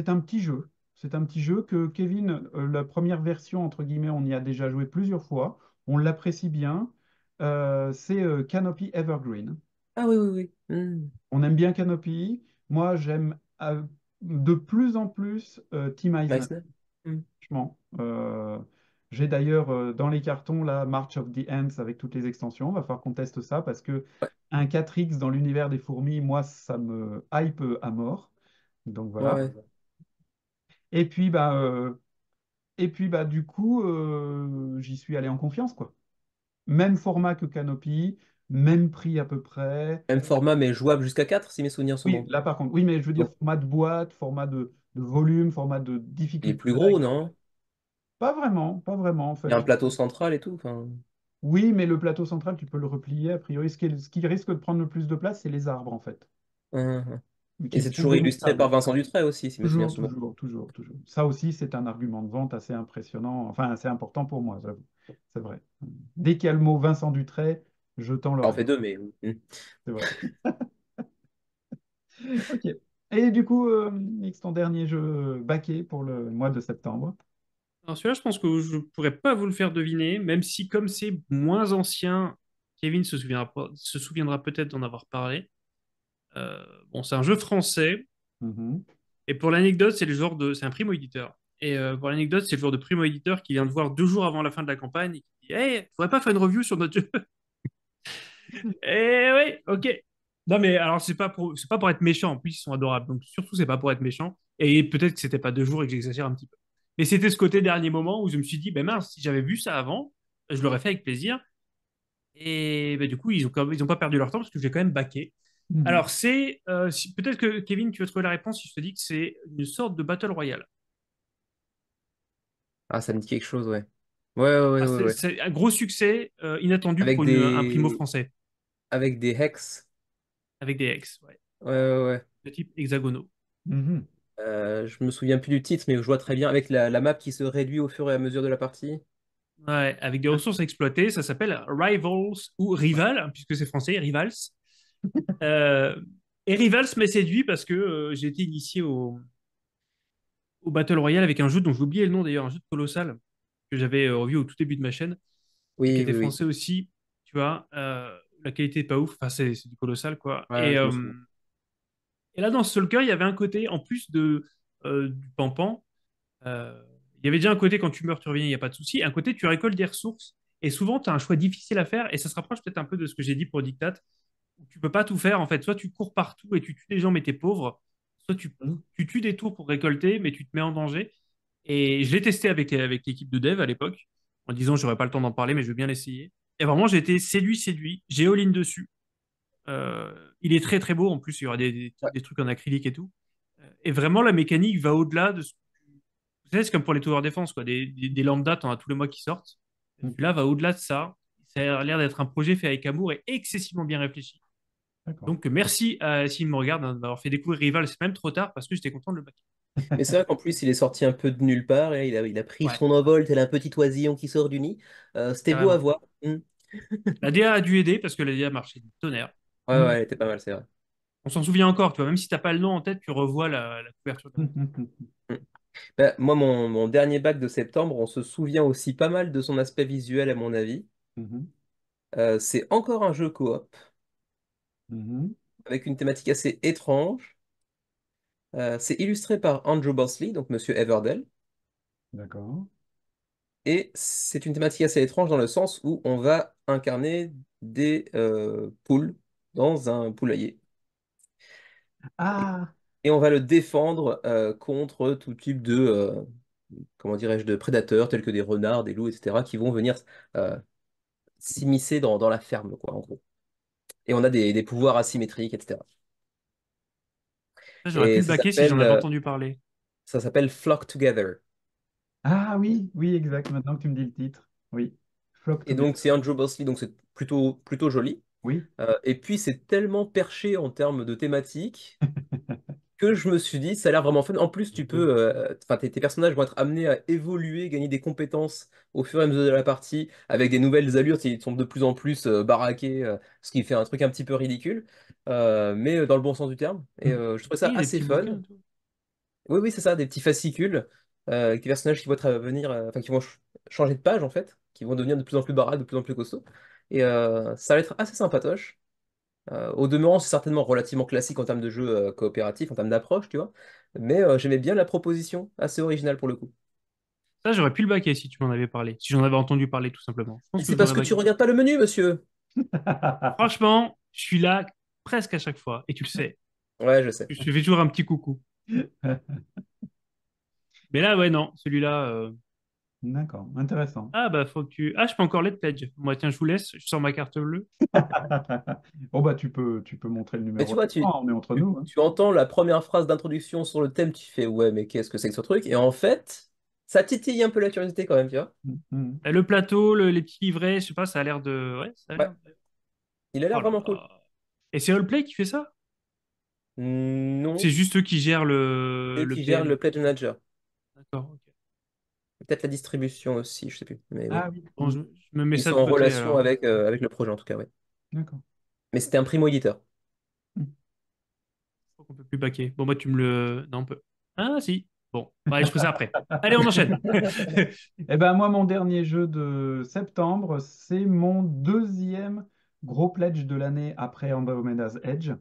un petit jeu. C'est un petit jeu que Kevin, la première version, entre guillemets, on y a déjà joué plusieurs fois. On l'apprécie bien. C'est Canopy Evergreen. Ah oui, oui, oui. Hmm. On aime bien Canopy. Moi, j'aime de plus en plus Team Eisner. Meissner. Hmm. Franchement. J'ai d'ailleurs dans les cartons la March of the Ants avec toutes les extensions. Va falloir qu'on teste ça parce que Ouais, un 4X dans l'univers des fourmis, moi, ça me hype à mort. Donc ouais, voilà. ouais. Et puis, du coup, j'y suis allé en confiance, quoi. Même format que Canopy, même prix à peu près. Même format, mais jouable jusqu'à 4 si mes souvenirs sont Oui, bons. là par contre, oui, mais je veux dire Donc, format de boîte, format de volume, format de il est difficulté plus de gros, réglage. non? Pas vraiment en Il y a fait. un plateau central et tout. Enfin, Oui, mais le plateau central, tu peux le replier. A priori, ce qui risque de prendre le plus de place, c'est les arbres en fait, hein. mais Et qui c'est sont toujours illustré par démontables. Vincent Dutray aussi, si mes souvenirs Toujours, sont bons. toujours, toujours, toujours. Ça aussi, c'est un argument de vente assez impressionnant, enfin assez important pour moi, j'avoue. C'est vrai. Dès qu'il y a le mot Vincent Dutray, je tends Ça en l'oreille. fait deux, mais C'est vrai. Ok. Et du coup, Nix, ton dernier jeu baqué pour le mois de septembre. Alors celui-là, je pense que je pourrais pas vous le faire deviner, même si comme c'est moins ancien, Kevin se souviendra peut-être d'en avoir parlé. Bon, c'est un jeu français, Mhm. et pour l'anecdote, c'est un primo-éditeur. Et pour l'anecdote, c'est le genre de primo-éditeur qui vient de voir 2 jours avant la fin de la campagne et qui dit, hey, faudrait pas faire une review sur notre jeu. Eh oui, ok. Non mais alors c'est pas pour être méchant. En plus ils sont adorables. Donc surtout c'est pas pour être méchant. Et peut-être que c'était pas 2 jours et que j'exagère un petit peu. Mais c'était ce côté dernier moment où je me suis dit, ben mince, si j'avais vu ça avant, je l'aurais fait avec plaisir. Et ben, du coup ils ont pas perdu leur temps parce que j'ai quand même baqué. Mhm. Alors peut-être que Kevin tu vas trouver la réponse si je te dis que c'est une sorte de battle royale. ah, ça me dit quelque chose, ouais. Ouais, ouais, ouais, Ah, ouais, c'est ouais. c'est un gros succès inattendu Avec pour un primo des français avec des hex. avec des hex, ouais, Ouais, ouais, ouais. de type hexagonaux. Mhm. Je me souviens plus du titre, mais je vois très bien avec la map qui se réduit au fur et à mesure de la partie. Ouais, avec des ressources à exploiter, ça s'appelle Rivals ou Rival, hein, puisque c'est français, Rivals. Euh, et Rivals m'a séduit parce que j'ai été initié au Battle Royale avec un jeu dont j'ai oublié le nom d'ailleurs, un jeu de Colossal que j'avais revu au tout début de ma chaîne et qui Oui, était oui, oui. français aussi. Tu vois, la qualité est pas ouf, enfin c'est du Colossal quoi. Ouais, je me souviens. Et là dans Stalker, il y avait un côté en plus du pampan. Euh, il y avait déjà un côté quand tu meurs, tu reviens, il n'y a pas de souci. Un côté, tu récoltes des ressources. Et souvent, tu as un choix difficile à faire. Et ça se rapproche peut-être un peu de ce que j'ai dit pour Dictat. Où tu peux pas tout faire. En fait, soit tu cours partout et tu tues des gens, mais t'es pauvre. Soit Mhm. tu tues des tours pour récolter, mais tu te mets en danger. Et je l'ai testé avec l'équipe de dev à l'époque, en disant j'aurais pas le temps d'en parler, mais je veux bien l'essayer. Et vraiment, j'ai été séduit. J'ai all-in dessus. Il est très très beau. En plus, il y aura Ouais. des trucs en acrylique et tout. Et vraiment, la mécanique va au-delà de ce vous savez, c'est comme pour les tower defense, quoi. Des lambda, t'en as tous les mois qui sortent. Mhm. Celui-là va au-delà de ça. Ça a l'air d'être un projet fait avec amour et excessivement bien réfléchi. D'accord. Donc, merci à s'il me regarde hein, d'avoir fait découvrir Rival. C'est même trop tard parce que j'étais content de le backer. Mais c'est vrai qu'en plus, il est sorti un peu de nulle part et il a pris Ouais, son envol tel un petit oisillon qui sort du nid. C'était beau à carrément. voir. La DA a dû aider parce que la DA marchait du tonnerre. Ouais, ouais, Mhm. elle était pas mal, c'est vrai. On s'en souvient encore, tu vois. Même si t'as pas le nom en tête, tu revois la couverture de la maison. Mm. Ben, moi, mon dernier bac de septembre, on se souvient aussi pas mal de son aspect visuel, à mon avis. Mhm. C'est encore un jeu coop Mhm. avec une thématique assez étrange. C'est illustré par Andrew Bosley, donc Monsieur Everdell. D'accord. Et c'est une thématique assez étrange dans le sens où on va incarner des poules dans un poulailler. Et, Ah, et on va le défendre contre tout type de, comment dirais-je, de prédateurs tels que des renards, des loups, etc., qui vont venir euh, s'immiscer dans la ferme, quoi, en gros. Et on a des pouvoirs asymétriques, etc. Ça, j'aurais pu Et le backer si j'en avais entendu parler. ça s'appelle Flock Together. ah oui, oui, exact. Maintenant que tu me dis le titre. Oui. Flock Et donc Together. c'est Andrew Bosley, donc c'est plutôt joli. Oui. Et puis c'est tellement perché en termes de thématique que je me suis dit, ça a l'air vraiment fun. En plus, enfin, tes personnages vont être amenés à évoluer, gagner des compétences au fur et à mesure de la partie, avec des nouvelles allures, ils sont de plus en plus baraqués, ce qui fait un truc un petit peu ridicule, mais dans le bon sens du terme. Et je trouvais ça Oui, des assez petits fun. bouquins et tout. Oui, oui, c'est ça, des petits fascicules, avec des personnages qui vont venir, enfin, qui vont changer de page, en fait, qui vont devenir de plus en plus baraques, de plus en plus costauds. Et ça va être assez sympatoche. Au demeurant, c'est certainement relativement classique en termes de jeu coopératif, en termes d'approche, tu vois. Mais j'aimais bien la proposition, assez originale pour le coup. Ça, j'aurais pu le backer si tu m'en avais parlé. Si j'en avais entendu parler, tout simplement. Je Et pense que c'est je parce l'aurais que tu backé. regardes pas le menu, monsieur. Franchement, je suis là presque à chaque fois. Et tu le sais. Ouais, je sais. Je fais toujours un petit coucou. Mais là, ouais, non, celui-là. D'accord, intéressant. Ah, bah, faut que tu. Ah, je peux encore les pledge. Moi, tiens, je vous laisse. Je sors ma carte bleue. Bon, bah, tu peux montrer le Mais numéro tu vois, d'écran, on est entre nous, hein. tu entends la première phrase d'introduction sur le thème, tu fais ouais, mais qu'est-ce que c'est que ce truc? Et en fait, ça titille un peu la curiosité quand même, tu vois. Mhm. Le plateau, les petits livrets, je sais pas, ça a l'air de. Ouais, ça a Ouais, l'air. il a l'air Oh là vraiment cool. là. Et c'est Allplay qui fait ça? Non, C'est juste eux qui gèrent c'est eux le qui gèrent PM. le Pledge Manager. D'accord, ok. Peut-être la distribution aussi, je sais plus. Mais oui. Ah oui, Bon, je me mets Ils ça sont de en côté relation alors. avec le projet en tout cas, ouais. d'accord. Mais c'était un primo-éditeur. Je crois qu'on peut plus baquer. Bon, moi, tu me le. Non, on peut. Ah, si. Bon, bah, allez, je ferai ça après. Allez, on enchaîne. Eh ben moi, mon dernier jeu de septembre, c'est mon deuxième gros pledge de l'année après Andromeda's Edge.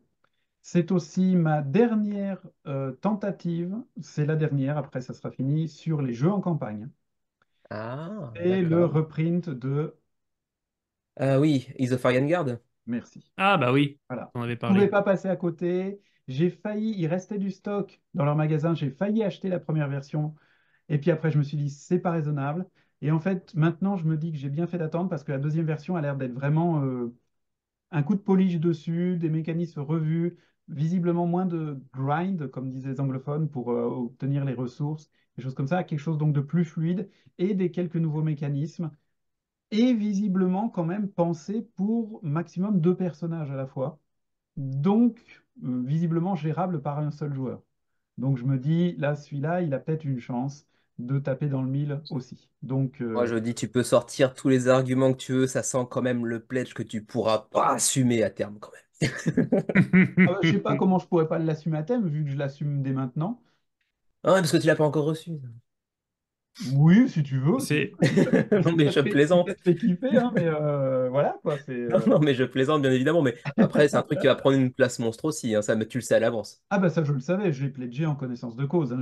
C'est aussi ma dernière tentative, c'est la dernière, après ça sera fini, sur les jeux en campagne. Ah, C'est le d'accord. reprint de... Ah oui, Isofarian Guard. Merci. Ah, bah oui, Voilà. on avait Je ne pouvais parlé. pas passer à côté. J'ai failli, il restait du stock dans leur magasin, j'ai failli acheter la première version. Et puis après, je me suis dit, c'est pas raisonnable. Et en fait, maintenant, je me dis que j'ai bien fait d'attendre parce que la deuxième version a l'air d'être vraiment un coup de polish dessus, des mécanismes revus, visiblement moins de grind, comme disaient les anglophones, pour obtenir les ressources, des choses comme ça, quelque chose donc de plus fluide et des quelques nouveaux mécanismes. Et visiblement, quand même, pensé pour maximum deux personnages à la fois. Donc, visiblement gérable par un seul joueur. Donc, je me dis, là, celui-là, il a peut-être une chance de taper dans le mille aussi. Donc, Moi, je dis, tu peux sortir tous les arguments que tu veux, ça sent quand même le pledge que tu pourras pas assumer à terme quand même. je sais pas comment je pourrais pas l'assumer à thème, vu que je l'assume dès maintenant. Ah, ouais, parce que tu l'as pas encore reçu. Oui, si tu veux, si tu C'est. veux. Non, mais je Si ça plaisante. te fait kiffer, hein, mais voilà, quoi. Non, non, mais je plaisante, bien évidemment. Mais après, c'est un truc qui va prendre une place monstre aussi, hein, ça, mais tu le sais à l'avance. Ah bah ça, je le savais, j'ai pledgé en connaissance de cause, hein.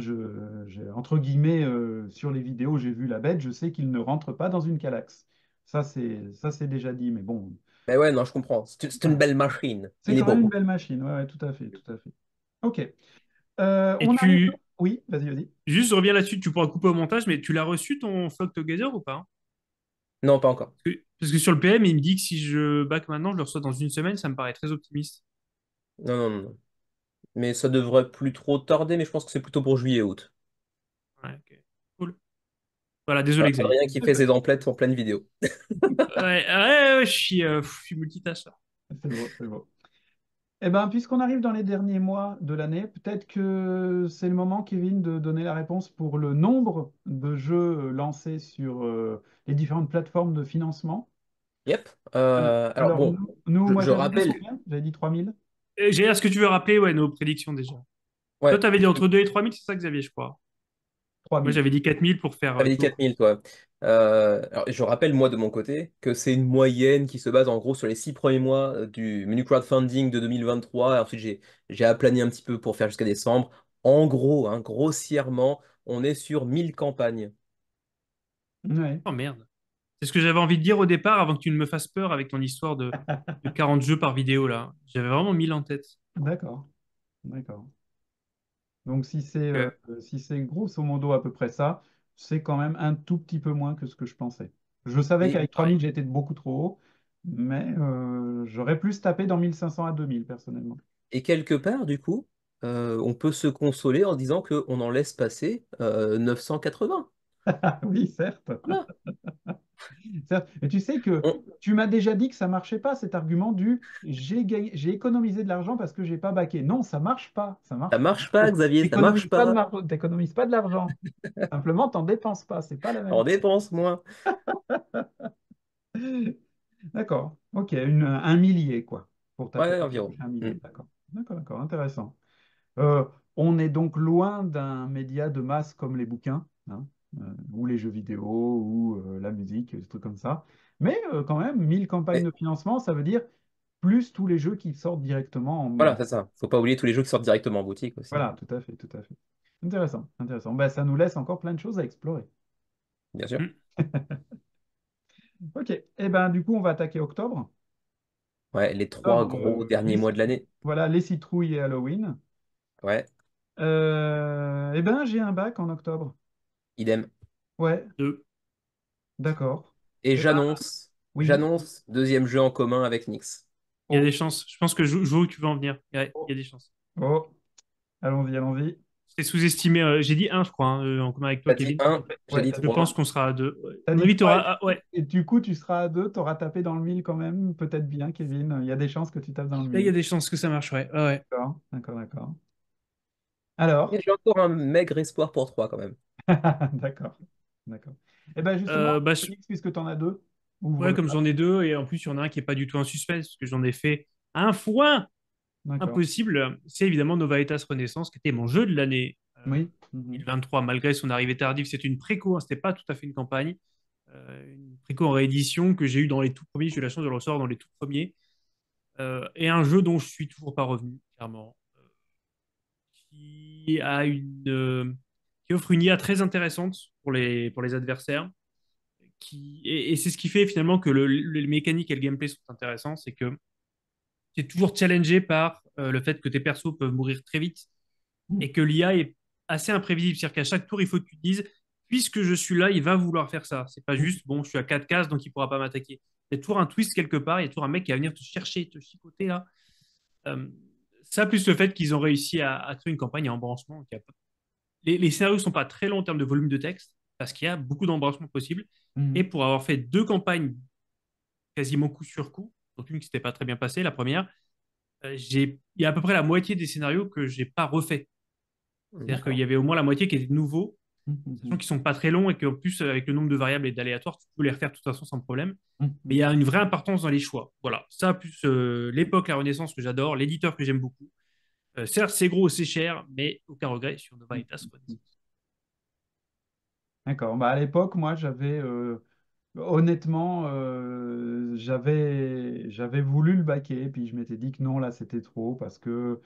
Entre guillemets, sur les vidéos, j'ai vu la bête, je sais qu'il ne rentre pas dans une Kallax. Ça, c'est déjà dit, mais bon, Mais ouais, non, je comprends. C'est une voilà. belle machine. C'est Il est quand même une beau. belle machine, ouais, ouais, tout à fait, tout à fait. Ok. Et On arrive. tu. Oui, vas-y, vas-y. Juste, je reviens là-dessus, tu pourras couper au montage, mais tu l'as reçu ton Flock Together ou pas? Hein? Non, pas encore. Parce que sur le PM, il me dit que si je back maintenant, je le reçois dans une semaine, ça me paraît très optimiste. Non, non, non, non. Mais ça devrait plus trop tarder, mais je pense que c'est plutôt pour juillet-août. Ouais, ok. Cool. Voilà, Voilà, désolé, Xavier. Adrien qui fait ses emplettes en pleine vidéo. Ouais, ouais, ouais, je suis multitâche là. C'est beau, c'est beau. Eh bien, puisqu'on arrive dans les derniers mois de l'année, peut-être que c'est le moment, Kevin, de donner la réponse pour le nombre de jeux lancés sur les différentes plateformes de financement. Yep. Alors Alors, bon, nous, je, moi, je j'avais dit rappelle. combien? J'avais dit 3000. J'ai est-ce que tu veux rappeler ouais, nos prédictions déjà? Toi, Ouais, t'avais dit entre 2 et 3 000, c'est ça, Xavier, je crois. Moi, 3000. j'avais dit 4 000 pour faire t'avais dit tout. 4000, toi. Alors, je rappelle, moi, de mon côté, que c'est une moyenne qui se base en gros sur les 6 premiers mois du menu crowdfunding de 2023. Et ensuite, j'ai aplani un petit peu pour faire jusqu'à décembre. En gros, hein, grossièrement, on est sur 1000 campagnes. Ouais, Oh merde. C'est ce que j'avais envie de dire au départ avant que tu ne me fasses peur avec ton histoire de 40 jeux par vidéo là. J'avais vraiment 1000 en tête. d'accord, d'accord. Donc, Euh, si c'est grosso modo à peu près ça, c'est quand même un tout petit peu moins que ce que je pensais. Je savais Et, qu'avec 3000, j'étais beaucoup trop haut, mais j'aurais plus tapé dans 1500 à 2000, personnellement. et quelque part, du coup, on peut se consoler en disant qu'on en laisse passer 980. Ah oui, certes. Voilà. Certes. Et tu sais que On- tu m'as déjà dit que ça marchait pas, cet argument du j'ai économisé de l'argent parce que j'ai pas baqué. Non, ça marche pas. Ça Ça marche pas. marche pas, Xavier, ça marche pas. T'économises pas de l'argent. Simplement, t'en dépenses pas. C'est pas la même On chose. dépense moins. D'accord. Ok, un millier, quoi. Pour taper Ouais, dans les environ. prochains milliers. Mm. D'accord. D'accord, d'accord. Intéressant. Euh, on est donc loin d'un média de masse comme les bouquins, hein, ou les jeux vidéo, ou la musique, des trucs comme ça. Mais quand même, 1000 campagnes Mais de financement, ça veut dire plus tous les jeux qui sortent directement voilà, c'est ça. Faut pas oublier tous les jeux qui sortent directement en boutique aussi, Voilà, tout à fait, tout à fait. Intéressant, intéressant. Ben, ça nous laisse encore plein de choses à explorer. bien sûr. hmm. Ok, et ben du coup, on va attaquer octobre. Ouais, les trois Octobre, gros derniers mois de l'année. voilà, les citrouilles et Halloween. Ouais. Eh ben, j'ai un bac en octobre. idem. Ouais, 2. d'accord. Et Eh ben, oui. j'annonce deuxième jeu en commun avec Nyx. Il y a des Oh, chances. Je pense que je vois où tu veux en venir. Ouais, il y oh, a des chances. oh. Allons-y, allons-y. C'est sous-estimé. J'ai dit un, je crois, hein, en commun avec toi, T'as dit Kevin. un, j'ai Ouais, dit Je pense 3. qu'on sera à 2. Ouais. t'as À mon dit avis, tu 3 auras. Ouais. et du coup, tu seras à 2, tu auras tapé dans le mille quand même. Peut-être bien, Kevin. Il y a des chances que tu tapes dans le Là, il y mille. a des chances que ça marche, ouais. Ouais, ouais. D'accord, d'accord, d'accord. Mais Alors, j'ai encore un maigre espoir pour 3 quand même. d'accord, d'accord. Eh bien, justement, Bah, Félix, puisque tu en as deux, ouvre ouais, le comme bal. j'en ai deux, et en plus, il y en a un qui est pas du tout un suspense, parce que j'en ai fait un foin D'accord. impossible. C'est évidemment Nova Etas Renaissance, qui était mon jeu de l'année Oui. Mhm. 2023, malgré son arrivée tardive. C'est une préco, hein, c'était pas tout à fait une campagne. Une préco en réédition que j'ai eu dans les tout premiers. J'ai eu la chance de le recevoir dans les tout premiers. Et un jeu dont je suis toujours pas revenu, clairement. Qui a qui offre une IA très intéressante pour les adversaires. Et c'est ce qui fait finalement que le mécanique et le gameplay sont intéressants, c'est que tu es toujours challengé par le fait que tes persos peuvent mourir très vite Mhm. et que l'IA est assez imprévisible. C'est-à-dire qu'à chaque tour, il faut que tu te dises, puisque je suis là, il va vouloir faire ça. C'est pas juste, bon, je suis à 4 cases, donc il pourra pas m'attaquer. Il y a toujours un twist quelque part, il y a toujours un mec qui va venir te chercher, te chicoter là. Euh, Ça, plus le fait qu'ils ont réussi à créer une campagne à embranchement. Les scénarios ne sont pas très longs en termes de volume de texte, parce qu'il y a beaucoup d'embranchements possibles. Et Mhm. pour avoir fait deux campagnes quasiment coup sur coup, donc une qui s'était pas très bien passée, la première, il y a à peu près la moitié des scénarios que j'ai pas refait. C'est-à-dire qu'il D'accord. y avait au moins la moitié qui étaient nouveaux, sachant Mhm. qu'ils sont pas très longs et qu'en plus, avec le nombre de variables et d'aléatoires, tu peux les refaire de toute façon sans problème. Mais il y Mhm. a une vraie importance dans les choix. Voilà. Ça, plus l'époque, la Renaissance que j'adore, l'éditeur que j'aime beaucoup. Certes, c'est gros, c'est cher, mais aucun regret sur Nova Etas Mhm. Renaissance. D'accord. Bah, à l'époque, moi, honnêtement, j'avais voulu le baquer, puis je m'étais dit que non, là, c'était trop, parce que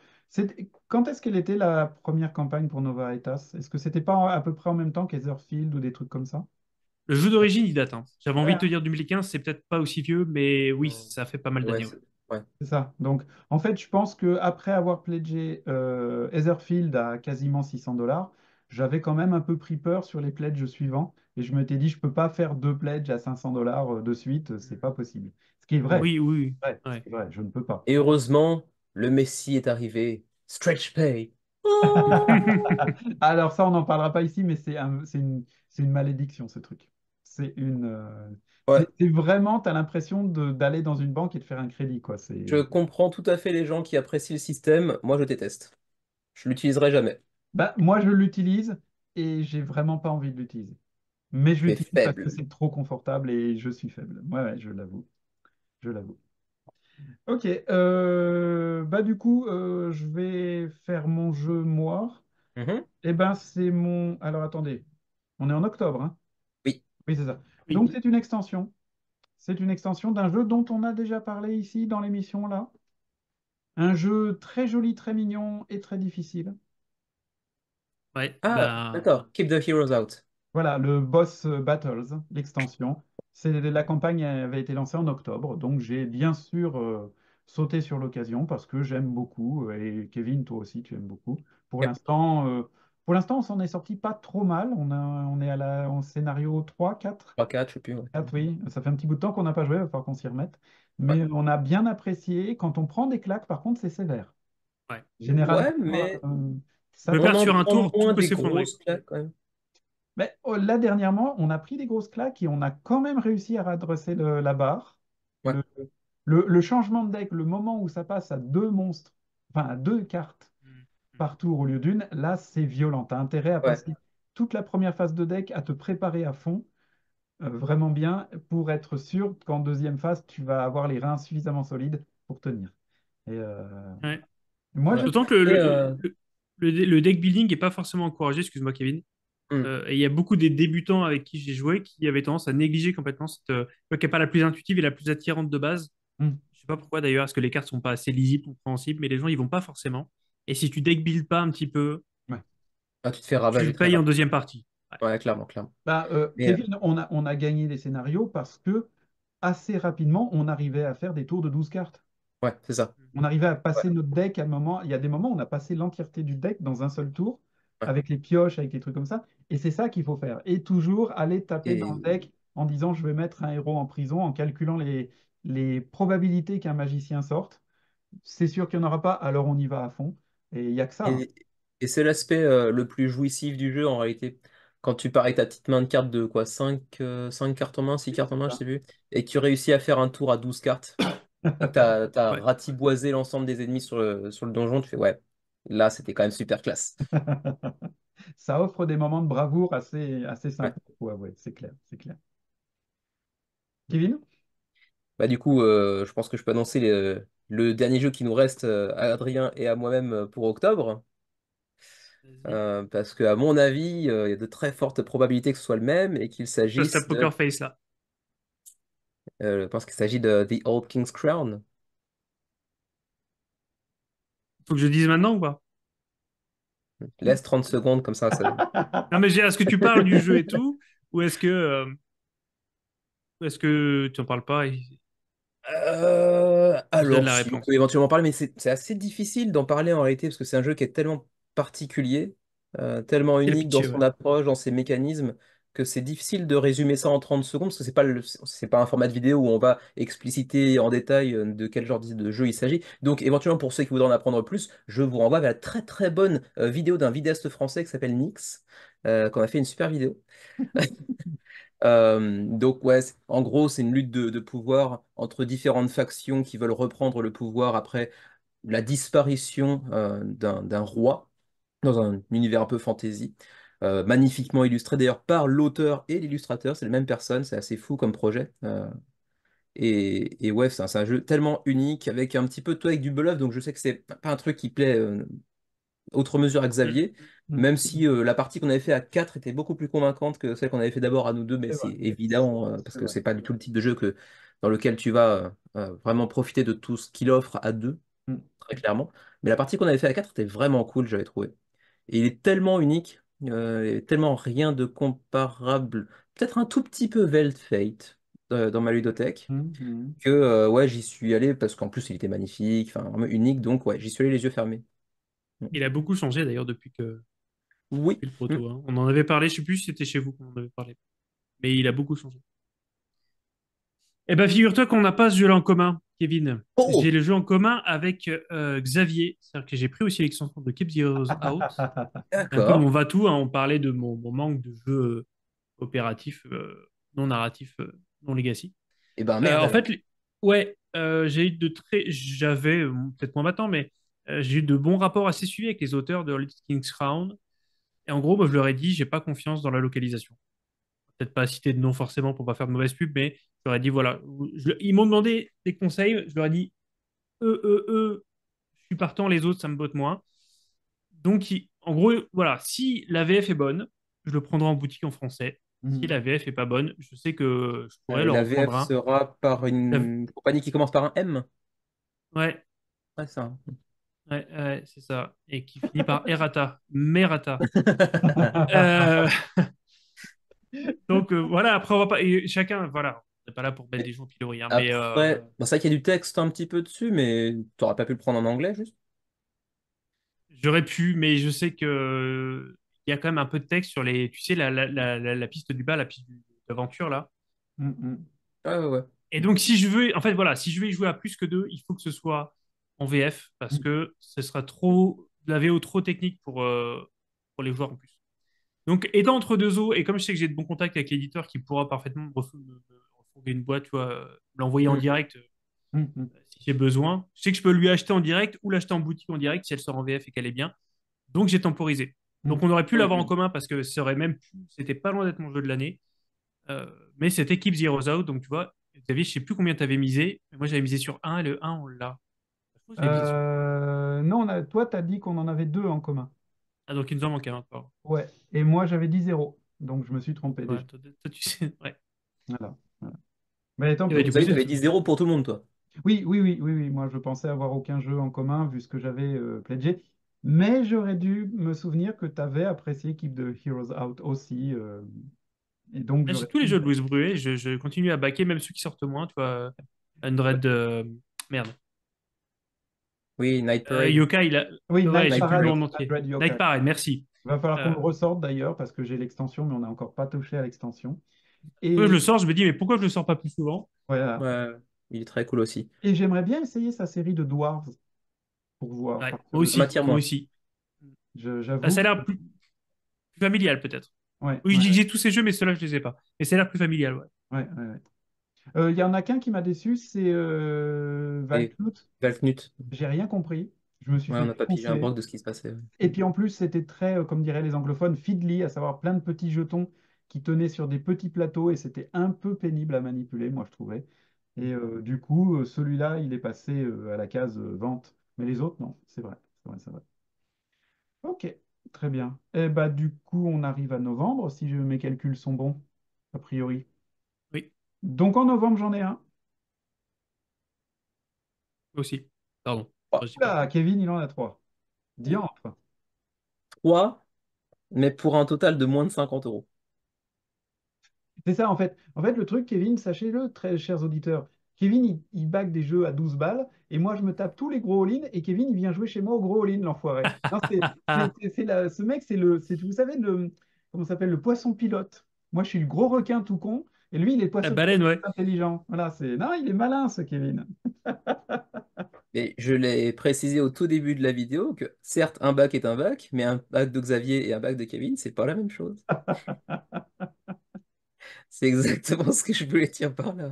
quand est-ce qu'elle était la première campagne pour Nova Etas? Est-ce que c'était pas à peu près en même temps qu'Etherfield ou des trucs comme ça? Le jeu d'origine, il date, hein. J'avais Ouais, envie de te hein. dire 2015, c'est peut-être pas aussi vieux, mais oui, Euh, ça fait pas mal Ouais, d'années. Ouais. ouais. C'est ça. Donc, en fait, je pense que après avoir pledgé Etherfield à quasiment 600 $, j'avais quand même un peu pris peur sur les pledges suivants. Et je m'étais dit, je peux pas faire deux pledges à 500 $ de suite, c'est pas possible. Ce qui est vrai. Oui, oui, Ouais, oui. ce Ouais. qui est vrai, je ne peux pas. Et heureusement, le Messi est arrivé. Stretch pay. Oh. Alors ça, on n'en parlera pas ici, mais c'est une malédiction, ce truc. Ouais, C'est vraiment, tu as l'impression d'aller dans une banque et de faire un crédit, quoi. je comprends tout à fait les gens qui apprécient le système. Moi, je déteste. Je l'utiliserai jamais. Bah, moi, je l'utilise et j'ai vraiment pas envie de l'utiliser. Mais je Tu es l'utilise parce que faible. c'est trop confortable et je suis faible. Ouais, ouais, je l'avoue. Je l'avoue. Ok, bah du coup, je vais faire mon jeu moi. Mhm. Eh ben, c'est mon. Alors attendez, on est en octobre, hein? Oui. Oui, c'est ça. Oui. Donc c'est une extension. C'est une extension d'un jeu dont on a déjà parlé ici dans l'émission là. Un jeu très joli, très mignon et très difficile. Ouais, Ah, bah, d'accord. Keep the heroes out. Voilà, le Boss Battles, l'extension. La campagne avait été lancée en octobre, donc j'ai bien sûr sauté sur l'occasion parce que j'aime beaucoup, et Kevin, toi aussi, tu aimes beaucoup. Pour Yep. l'instant, on s'en est sorti pas trop mal. On est en scénario 3, 4. 3-4, je sais plus. Ouais. 4, oui. Ça fait un petit bout de temps qu'on n'a pas joué, il va falloir qu'on s'y remette. Ouais. Mais on a bien apprécié. Quand on prend des claques, par contre, c'est sévère. ouais. Généralement, Ouais, mais Tu ça peux peut. on perdre en sur un prend tour, tout moins peut des s'effondrer. grosses claques quand même. Mais là, dernièrement, on a pris des grosses claques et on a quand même réussi à redresser la barre. Ouais. Le, le changement de deck, le moment où ça passe à deux monstres, enfin à deux cartes Mm. par tour au lieu d'une, là, c'est violent. Tu as intérêt à Ouais. passer toute la première phase de deck à te préparer à fond, vraiment bien, pour être sûr qu'en deuxième phase, tu vas avoir les reins suffisamment solides pour tenir. Et Ouais. moi, Ouais. j'aime D'autant bien. que Et, euh, le deck building n'est pas forcément encouragé, excuse-moi Kevin. hmm. Et il y a beaucoup des débutants avec qui j'ai joué qui avaient tendance à négliger complètement qui n'est pas la plus intuitive et la plus attirante de base. Hmm. Je sais pas pourquoi d'ailleurs, est-ce que les cartes sont pas assez lisibles, compréhensibles, mais les gens ils vont pas forcément. Et si tu deck build pas un petit peu, Ouais. Ah, tu te fais ravager tu très payes en rapidement. deuxième partie. Ouais. Ouais, clairement, clairement. Bah, Mais Kevin, on a gagné les scénarios parce que assez rapidement, on arrivait à faire des tours de 12 cartes. ouais, c'est ça. On arrivait à Ouais. passer notre deck à un moment. Il y a des moments où on a passé l'entièreté du deck dans un seul tour Ouais. avec les pioches, avec les trucs comme ça. Et c'est ça qu'il faut faire. Et toujours aller taper dans le Et, deck en disant je vais mettre un héros en prison, en calculant les probabilités qu'un magicien sorte. C'est sûr qu'il n'y en aura pas, alors on y va à fond. Et il n'y a que ça, hein. et, et c'est l'aspect le plus jouissif du jeu en réalité. Quand tu pars avec ta petite main de cartes de quoi, 5 cartes en main, 6 cartes en C'est main, je ça. sais plus, et que tu réussis à faire un tour à 12 cartes, et que t'as Ouais. ratiboisé l'ensemble des ennemis sur le donjon, tu fais ouais, là c'était quand même super classe. Ça offre des moments de bravoure assez Ouais. sympas. Ouais, ouais, c'est clair, c'est clair. Kevin? Bah, du coup, je pense que je peux annoncer le dernier jeu qui nous reste à Adrien et à moi-même pour octobre. Vas-y. Parce que, à mon avis, il y a de très fortes probabilités que ce soit le même et qu'il Passe ta s'agisse poker face là. je pense qu'il s'agit de The Old King's Crown. Faut que je dise maintenant ou pas? Laisse 30 secondes comme ça. Non, mais est-ce que tu parles du jeu et tout, ou est-ce que tu en parles pas et je donne Alors, la si on peut réponse? éventuellement parler, mais c'est assez difficile d'en parler en réalité parce que c'est un jeu qui est tellement particulier, tellement C'est le unique dans pitcher, son ouais. approche, dans ses mécanismes, que c'est difficile de résumer ça en 30 secondes parce que c'est pas un format de vidéo où on va expliciter en détail de quel genre de jeu il s'agit. Donc, éventuellement, pour ceux qui voudraient en apprendre plus, je vous renvoie vers la très très bonne vidéo d'un vidéaste français qui s'appelle Nix, qu'on a fait une super vidéo. Donc ouais, en gros, c'est une lutte de pouvoir entre différentes factions qui veulent reprendre le pouvoir après la disparition d'un roi dans un univers un peu fantasy. Magnifiquement illustré d'ailleurs par l'auteur et l'illustrateur, c'est la même personne, c'est assez fou comme projet. Et ouais, c'est un jeu tellement unique avec un petit peu de toi avec du bluff, donc je sais que c'est pas un truc qui plaît outre mesure à Mm. Xavier, Mm, même si la partie qu'on avait fait à 4 était beaucoup plus convaincante que celle qu'on avait fait d'abord à nous deux, mais c'est vrai, c'est évident, parce c'est que vrai. c'est pas du tout le type de jeu dans lequel tu vas vraiment profiter de tout ce qu'il offre à deux, Mm, très clairement. Mais la partie qu'on avait fait à 4 était vraiment cool, j'avais trouvé. Et il est tellement unique, et tellement rien de comparable, peut-être un tout petit peu Veld Fate dans ma ludothèque, mm, mm. que ouais, j'y suis allé parce qu'en plus il était magnifique, enfin vraiment unique, donc ouais, j'y suis allé les yeux fermés. Mm. Il a beaucoup changé d'ailleurs Oui. depuis le Mm. proto, hein. On en avait parlé, je sais plus si c'était chez vous qu'on en avait parlé. Mais il a beaucoup changé. Eh ben, figure-toi qu'on n'a pas ce jeu-là en commun, Kevin. J'ai Oh! le jeu en commun avec Xavier. C'est-à-dire que j'ai pris aussi l'extension de Keep the Heroes Out. C'est un peu D'accord. mon va-tout, hein. On parlait de mon manque de jeux opératifs, non narratifs, non legacy. Eh ben merde En fait, alors. ouais, j'avais, peut-être moins maintenant, mais j'ai eu de bons rapports assez suivis avec les auteurs de Little King's Crown. Et en gros, moi, je leur ai dit, j'ai pas confiance dans la localisation. Peut-être pas citer de nom forcément pour pas faire de mauvaise pub, mais je leur ai dit, voilà. Ils m'ont demandé des conseils. Je leur ai dit, je suis partant, les autres, ça me botte moins. Donc, en gros, voilà, si la VF est bonne, je le prendrai en boutique en français. Si Mm. la VF est pas bonne, je sais que je pourrais Et leur la en prendre VF un. sera par La- une compagnie qui commence par un M. Ouais, Ouais, ça. ouais, ouais, c'est ça. Et qui finit par Errata, Merata. Euh, donc voilà, après on va pas. Et chacun, voilà, on n'est pas là pour mettre Mais des gens au pilori, hein, mais après, bon, c'est vrai qu'il y a du texte un petit peu dessus, mais t'aurais pas pu le prendre en anglais juste? j'aurais pu, mais je sais que il y a quand même un peu de texte sur les, tu sais, la piste du bas, la piste d'aventure là. Mm, mm. Ouais, ouais, ouais. Et donc si je veux, en fait voilà, si je veux y jouer à plus que deux, il faut que ce soit en VF parce Mm. que ce sera trop la VO trop technique pour les joueurs en plus. Donc, étant entre deux eaux, et comme je sais que j'ai de bons contacts avec l'éditeur qui pourra parfaitement me refourguer une boîte, tu vois, me l'envoyer en Mhm. direct Mm, mm. si j'ai besoin, je sais que je peux lui acheter en direct ou l'acheter en boutique en direct si elle sort en VF et qu'elle est bien. Donc, j'ai temporisé. Mm. Donc, on aurait pu l'avoir en Mhm. commun parce que ça aurait même pu, c'était pas loin d'être mon jeu de l'année. Mais c'était Keep Zeroes Out, donc tu vois, Xavier, je sais plus combien tu avais misé, mais moi j'avais misé sur un et le un on l'a. Je crois que j'avais misé sur un. Non, toi, tu as dit qu'on en avait deux en commun. Ah, donc il nous en manquait un encore. Ouais. Et moi, j'avais dit zéro. Donc, je me suis Donc, trompé ouais, déjà. toi, tu sais, ouais. Voilà. Voilà. Mais tant Et bah, pis. du Donc coup, Xavier, c'est t'avais tout. dit zéro pour tout le monde, toi. Oui, oui, oui, oui, oui. Moi, je pensais avoir aucun jeu en commun vu ce que j'avais pledgé. Mais j'aurais dû me souvenir que tu avais apprécié Keep the Heroes Out aussi. Et donc, Là, j'ai j'aurais tous les pu. jeux de Louis Bruet, je continue à backer, même ceux qui sortent moins, tu vois. Undread, merde. Oui, Night Parade. Yoka, il a. Oui, Ouais, Night j'ai Night plus le Parade, nom en Parade. Night entier. Ride Night Yokai. Parade, merci. Va falloir qu'on le Euh, ressorte d'ailleurs parce que j'ai l'extension, mais on n'a encore pas touché à l'extension. Quand je Et le sors, je me dis, mais pourquoi je le sors pas plus souvent? voilà. Ouais, il est très cool aussi. Et j'aimerais bien essayer sa série de Dwarves pour voir. Ouais, Parce moi que aussi, moi Attire-moi. aussi. Ah, j'avoue ça a que. l'air plus familial, peut-être. Ouais, Oui, ouais, je dis que j'ai tous ces jeux, mais ceux-là, je les ai pas. Mais ça a l'air plus familial, ouais. ouais, ouais, ouais. Il y en a qu'un qui m'a déçu, c'est Et Valknut. Valknut. J'ai rien compris. Je me suis Ouais, fait on n'a pas pigé un défoncer. broc de ce qui se passait. Et puis en plus, c'était très, comme diraient les anglophones, fiddly, à savoir plein de petits jetons qui tenaient sur des petits plateaux et c'était un peu pénible à manipuler, moi je trouvais. Et du coup, celui-là, il est passé à la case vente. Mais les autres, non, c'est vrai, c'est vrai, c'est vrai. Ok, très bien. Et bah du coup, on arrive à novembre, si mes calculs sont bons, a priori. Oui, Donc en novembre, j'en ai un. moi aussi. Pardon, Trois. je dis pas. Là, Kevin, il en a trois. Diantre. Trois, mais pour un total de moins de 50 euros. C'est ça, en fait. En fait, le truc, Kevin, sachez-le, très chers auditeurs, Kevin, il bague des jeux à 12 balles, et moi, je me tape tous les gros all-in, et Kevin, il vient jouer chez moi au gros all-in, l'enfoiré. Non, ce mec, vous savez, comment ça s'appelle, le poisson pilote. Moi, je suis le gros requin tout con, et lui, il est le La poisson pilote baleine, ouais. intelligent. Voilà, non, il est malin, ce Kevin. Et je l'ai précisé au tout début de la vidéo que certes, un bac est un bac, mais un bac de Xavier et un bac de Kevin, c'est pas la même chose. C'est exactement ce que je voulais dire par là.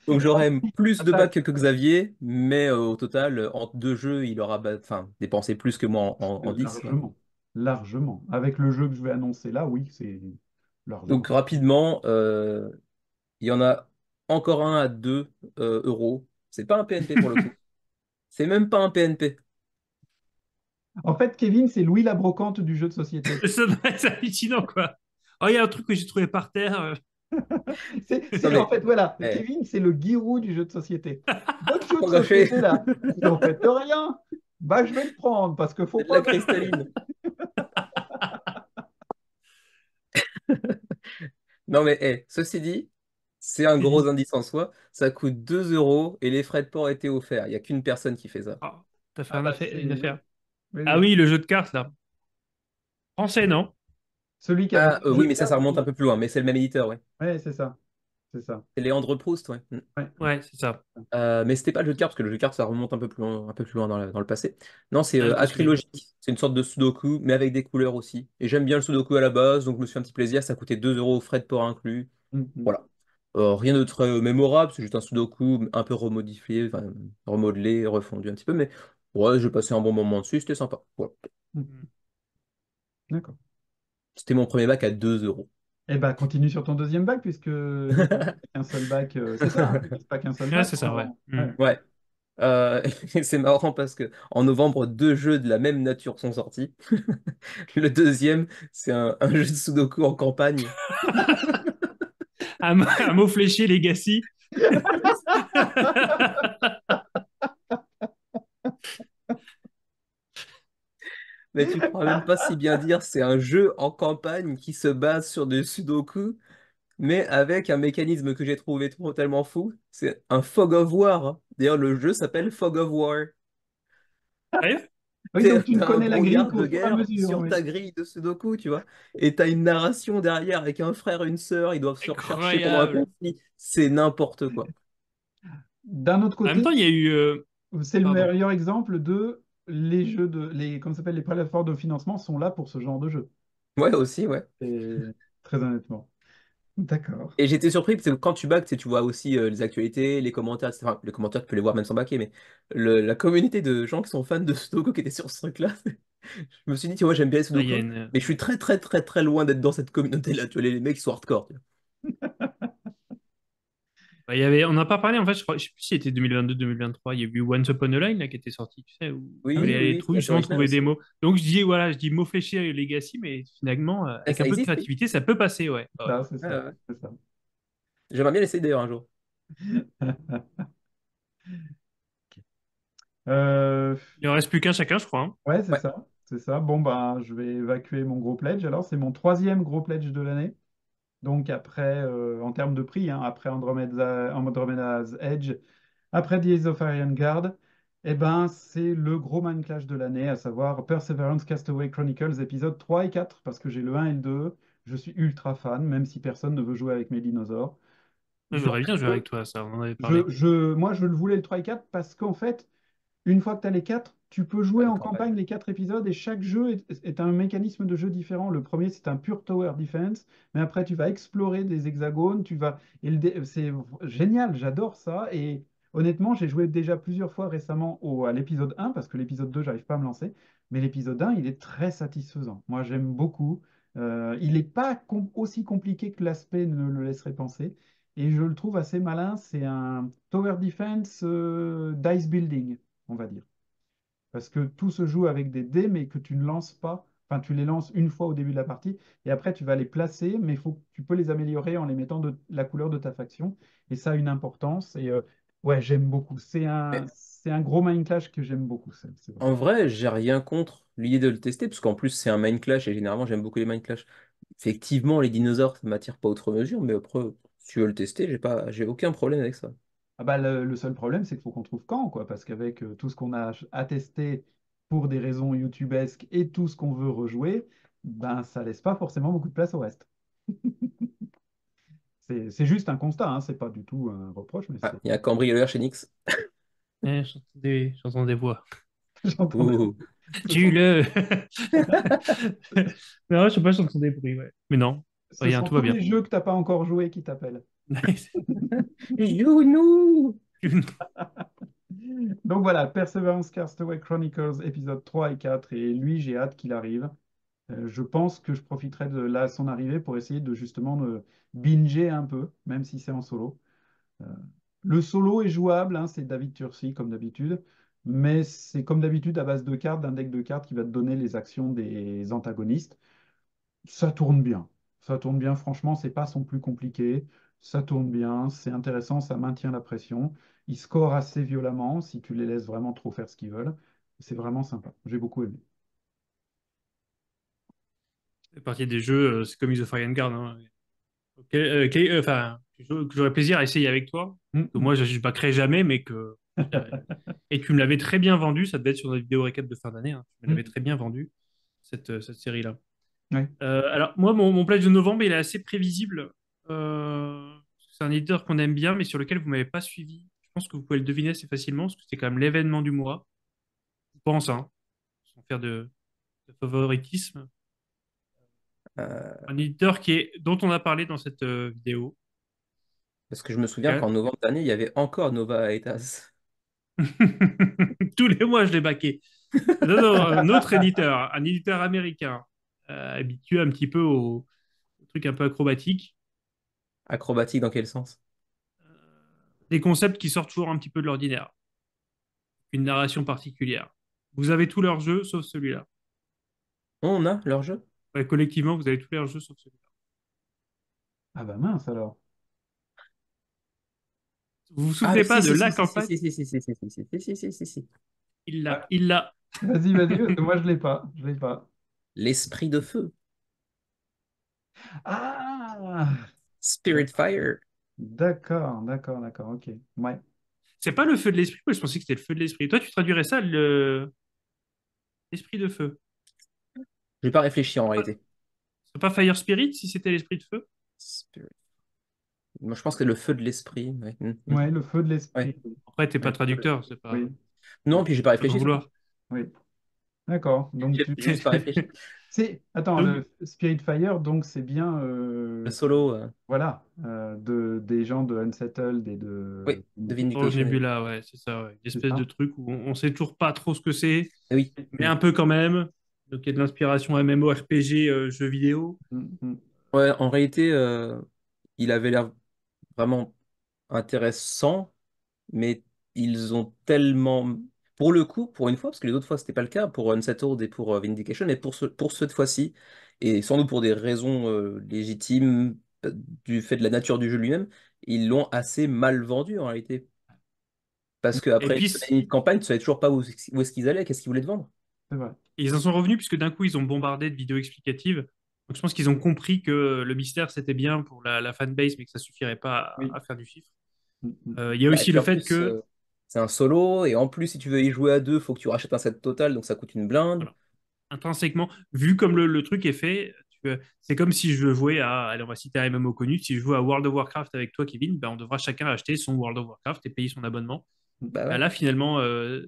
Donc j'aurais plus de bacs Attaque. que Xavier, mais au total, entre deux jeux, il aura dépensé plus que moi en 10. Ouais. Largement, largement. Avec le jeu que je vais annoncer là, oui, c'est Donc largement. rapidement, il y en a encore un à 2 euros. C'est pas un PNP pour le coup. C'est même pas un PNP. En fait, Kevin, c'est Louis la brocante du jeu de société. Ça doit être hallucinant, quoi. Oh, il y a un truc que j'ai trouvé par terre. Non En mais, fait, voilà, eh, Kevin, c'est le Giroud du jeu de société. Votre jeu de pas gâché, société, là, vous n'en faites rien. Bah, je vais le prendre parce qu'il faut c'est de la pas. cristalline. Non mais, ceci dit, c'est un gros indice en soi. Ça coûte 2 euros et les frais de port étaient offerts. Il n'y a qu'une personne qui fait ça. Oh, t'as fait Ah, bah, une c'est. affaire. Oui, Ah oui. oui, le jeu de cartes, là. Français, non? Celui qui a Ah, fait le jeu oui, de mais ça cartes. remonte un peu plus loin, mais c'est le même éditeur, ouais. Oui, c'est ça. C'est ça. C'est Léandre Proust, ouais. Ouais. Ouais, c'est ça. Mais c'était pas le jeu de cartes, parce que le jeu de cartes, ça remonte un peu plus loin dans le passé. Non, c'est Ah, je me souviens. Acrilogique. C'est une sorte de Sudoku, mais avec des couleurs aussi. Et j'aime bien le Sudoku à la base, donc je me suis fait un petit plaisir. Ça coûtait 2 euros, frais de port inclus. Mhm. Voilà. Rien de très mémorable, c'est juste un Sudoku un peu remodifié, enfin, remodelé, refondu un petit peu, mais ouais, j'ai passé un bon moment dessus, c'était sympa. Voilà. Mhm. D'accord. C'était mon premier bac à 2 euros. Eh ben, continue sur ton deuxième bac, puisque il n'y a qu'un seul bac. C'est ça, hein, il n'y a pas qu'un seul Ouais, bac c'est en ça, ouais. novembre. Hmm. Ouais. Ouais. Et c'est marrant parce que en novembre, deux jeux de la même nature sont sortis. Le deuxième, c'est un jeu de Sudoku en campagne. Un mot fléché, Legacy. Mais tu crois même pas si bien dire, c'est un jeu en campagne qui se base sur des Sudoku, mais avec un mécanisme que j'ai trouvé totalement fou. C'est un Fog of War, hein. D'ailleurs, le jeu s'appelle Fog of War. Sérieux? Oui, donc tu ne T'as un connais la grille brouillard qu'au de fur et à guerre mesure, sur oui. ta grille de Sudoku, tu vois. Et t'as une narration derrière avec un frère et une sœur, ils doivent se rechercher pendant un Incroyable. conflit. C'est n'importe quoi. D'un autre En même côté, temps, il y a eu. c'est le Pardon. meilleur exemple de les jeux comment ça s'appelle, les plateformes de financement sont là pour ce genre de jeu. Ouais, aussi, ouais. Et très honnêtement. D'accord. Et j'étais surpris parce que quand tu back, tu sais, tu vois aussi les actualités, les commentaires, etc. Enfin, les commentaires, tu peux les voir même sans backer, mais la communauté de gens qui sont fans de Sudoku qui étaient sur ce truc-là, je me suis dit, tu vois, j'aime bien les Ah, il y a Sudoku, une. mais je suis très, très, très, très loin d'être dans cette communauté-là. Tu vois, les mecs qui sont hardcore. Tu vois. Bah, il y avait, on n'a pas parlé, en fait, je sais plus si c'était 2022-2023. Il y a eu Once Upon a Line là, qui était sorti, tu sais, où il Oui, fallait oui, aller oui, qui est assez justement original trouver des aussi. mots. Donc je dis, voilà, je dis mot fléché Legacy, mais finalement, Ah, avec ça un peu de existe, oui. créativité, ça peut passer, ouais. Ah ouais. Ça, c'est Ouais, ça. ouais, ouais. C'est ça. J'aimerais bien l'essayer d'ailleurs un jour. Euh, Il en reste plus qu'un chacun, je crois, hein. ouais, c'est Ouais. ça. C'est ça. Bon, ben, je vais évacuer mon gros pledge. Alors, c'est mon troisième gros pledge de l'année. Donc, après, en termes de prix, hein, après Andromeda's Edge, après The Ace of Iron Guard. Eh ben, c'est le gros Mind Clash de l'année, à savoir Perseverance Castaway Chronicles épisodes 3 et 4, parce que j'ai le 1 et le 2. Je suis ultra fan, même si personne ne veut jouer avec mes dinosaures. Moi, je Parce voudrais bien jouer que avec toi, ça, on en avait parlé. moi, je le voulais le 3 et 4 parce qu'en fait, une fois que tu as les quatre, tu peux jouer Bonne en campagne. campagne les quatre épisodes et chaque jeu est un mécanisme de jeu différent. Le premier, c'est un pure tower defense, mais après, tu vas explorer des hexagones, c'est génial, j'adore ça. Et honnêtement, j'ai joué déjà plusieurs fois récemment à l'épisode 1 parce que l'épisode 2, j'arrive pas à me lancer, mais l'épisode 1, il est très satisfaisant. Moi, j'aime beaucoup. Il n'est pas aussi compliqué que l'aspect ne le laisserait penser. Et je le trouve assez malin. C'est un tower defense dice building, on va dire. Parce que tout se joue avec des dés, mais que tu ne lances pas. Enfin, tu les lances une fois au début de la partie, et après tu vas les placer, mais tu peux les améliorer en les mettant de la couleur de ta faction. Et ça a une importance. Et ouais, j'aime beaucoup. Mais C'est un gros Mind Clash que j'aime beaucoup. C'est vrai. en vrai, j'ai rien contre l'idée de le tester, parce qu'en plus, c'est un Mind Clash, et généralement, j'aime beaucoup les Mind Clash. Effectivement, les dinosaures, ça m'attire pas outre mesure, mais après, si tu veux le tester, j'ai aucun problème avec ça. Ah bah, le seul problème, c'est qu'il faut qu'on trouve quand, quoi. Parce qu'avec tout ce qu'on a à tester pour des raisons youtubesques et tout ce qu'on veut rejouer, ben ça laisse pas forcément beaucoup de place au reste. C'est juste un constat, hein, c'est pas du tout un reproche, mais Ah, il y a un cambrioleur chez Nyx. J'entends des voix. j'entendais. Ouh. Tue-le! Non, je sais pas, j'entends des bruits, ouais. Mais non, Ce rien, sont tout va tous bien. les jeux que t'as pas encore joué qui t'appellent. Younou! Donc voilà, Perseverance Castaway Chronicles épisode 3 et 4, et lui, j'ai hâte qu'il arrive. Je pense que je profiterai de son arrivée pour essayer de justement de binger un peu, même si c'est en solo. Euh, le solo est jouable, hein, c'est David Turci comme d'habitude, mais c'est comme d'habitude à base de cartes, d'un deck de cartes qui va te donner les actions des antagonistes. Ça tourne bien. Ça tourne bien, franchement, c'est pas son plus compliqué. Ça tourne bien, c'est intéressant, ça maintient la pression. Ils scorent assez violemment si tu les laisses vraiment trop faire ce qu'ils veulent. C'est vraiment sympa. J'ai beaucoup aimé. C'est partie des jeux, c'est comme Age of Guard, hein. Enfin, que j'aurais plaisir à essayer avec toi. Que Mhm. moi, je backerai jamais, mais que. Et tu me l'avais très bien vendu, ça devait être sur notre vidéo récap de fin d'année, hein. Tu me l'avais Mhm. très bien vendu, cette série-là. Ouais. Alors, moi, mon pledge de novembre, il est assez prévisible. C'est un éditeur qu'on aime bien, mais sur lequel vous m'avez pas suivi. Je pense que vous pouvez le deviner assez facilement, parce que c'est quand même l'événement du mois. Je pense, hein, sans faire de favoritisme. Euh, Un éditeur dont on a parlé dans cette vidéo. Parce que je me souviens qu'en novembre dernier, il y avait encore Nova Aetas. Tous les mois, je l'ai baqué. Non, non, un autre éditeur, un éditeur américain, habitué un petit peu aux trucs un peu acrobatiques, Acrobatique dans quel sens? des concepts qui sortent toujours un petit peu de l'ordinaire, une narration particulière. Vous avez tous leurs jeux sauf celui-là. On a leur jeu? Ouais, collectivement, vous avez tous leurs jeux sauf celui-là. Ah bah mince alors. Vous vous Ah, souvenez pas si, de si, la si, si, si, campagne? si, si, si, si, si, si, si, si, si, si, si. Il l'a, Ah, il l'a. vas-y, parce que moi je l'ai pas. Je l'ai pas. L'esprit de feu. Ah! Spirit Fire. D'accord, d'accord, d'accord, ok. Ouais. C'est pas le feu de l'esprit, moi je pensais que c'était le feu de l'esprit. Toi, tu traduirais ça l'esprit de feu. Je vais pas réfléchir en réalité. C'est pas Fire Spirit si c'était l'esprit de feu? Spirit. Moi, je pense que c'est le feu de l'esprit. Ouais. Ouais, le feu de Ouais. l'esprit. Après, t'es pas Ouais, traducteur, c'est pas. oui, Non, puis j'ai pas Pas t'en réfléchi surtout. vouloir. oui. D'accord. Donc J'ai juste pas réfléchi. Attends, Donc, le Spirit Fire, donc c'est bien Le solo, voilà, des gens de Unsettled et oui, de de Orange Vindication. Nebula, ouais, c'est ça, ouais. Une c'est espèce de ça? truc où on sait toujours pas trop ce que c'est, Oui. mais Mm, un peu quand même. Donc il y a de l'inspiration MMORPG, jeux vidéo. mm, mm. Ouais, en réalité, il avait l'air vraiment intéressant, mais ils ont tellement. Pour le coup, pour une fois, parce que les autres fois, c'était pas le cas, pour Unsettled et pour Vindication, et pour cette fois-ci, et sans doute pour des raisons légitimes du fait de la nature du jeu lui-même, ils l'ont assez mal vendu en réalité. Parce Et qu'après une puis semaine de campagne, tu savais toujours pas où est-ce qu'ils allaient, qu'est-ce qu'ils voulaient te vendre. C'est vrai. ils en sont revenus puisque d'un coup ils ont bombardé de vidéos explicatives. Donc je pense qu'ils ont compris que le mystère c'était bien pour la fanbase, mais que ça suffirait pas Oui. à faire du chiffre. Mm, mm. Il y a Ouais, et aussi puis le en fait plus, que c'est un solo, et en plus, si tu veux y jouer à deux, faut que tu rachètes un set total, donc ça coûte une blinde. Voilà. Intrinsèquement, vu comme le truc est fait, c'est comme si je jouais à, allez, on va citer un MMO connu, si je joue à World of Warcraft avec toi, Kevin, ben, on devra chacun acheter son World of Warcraft et payer son abonnement. Bah Ben ouais. là, finalement,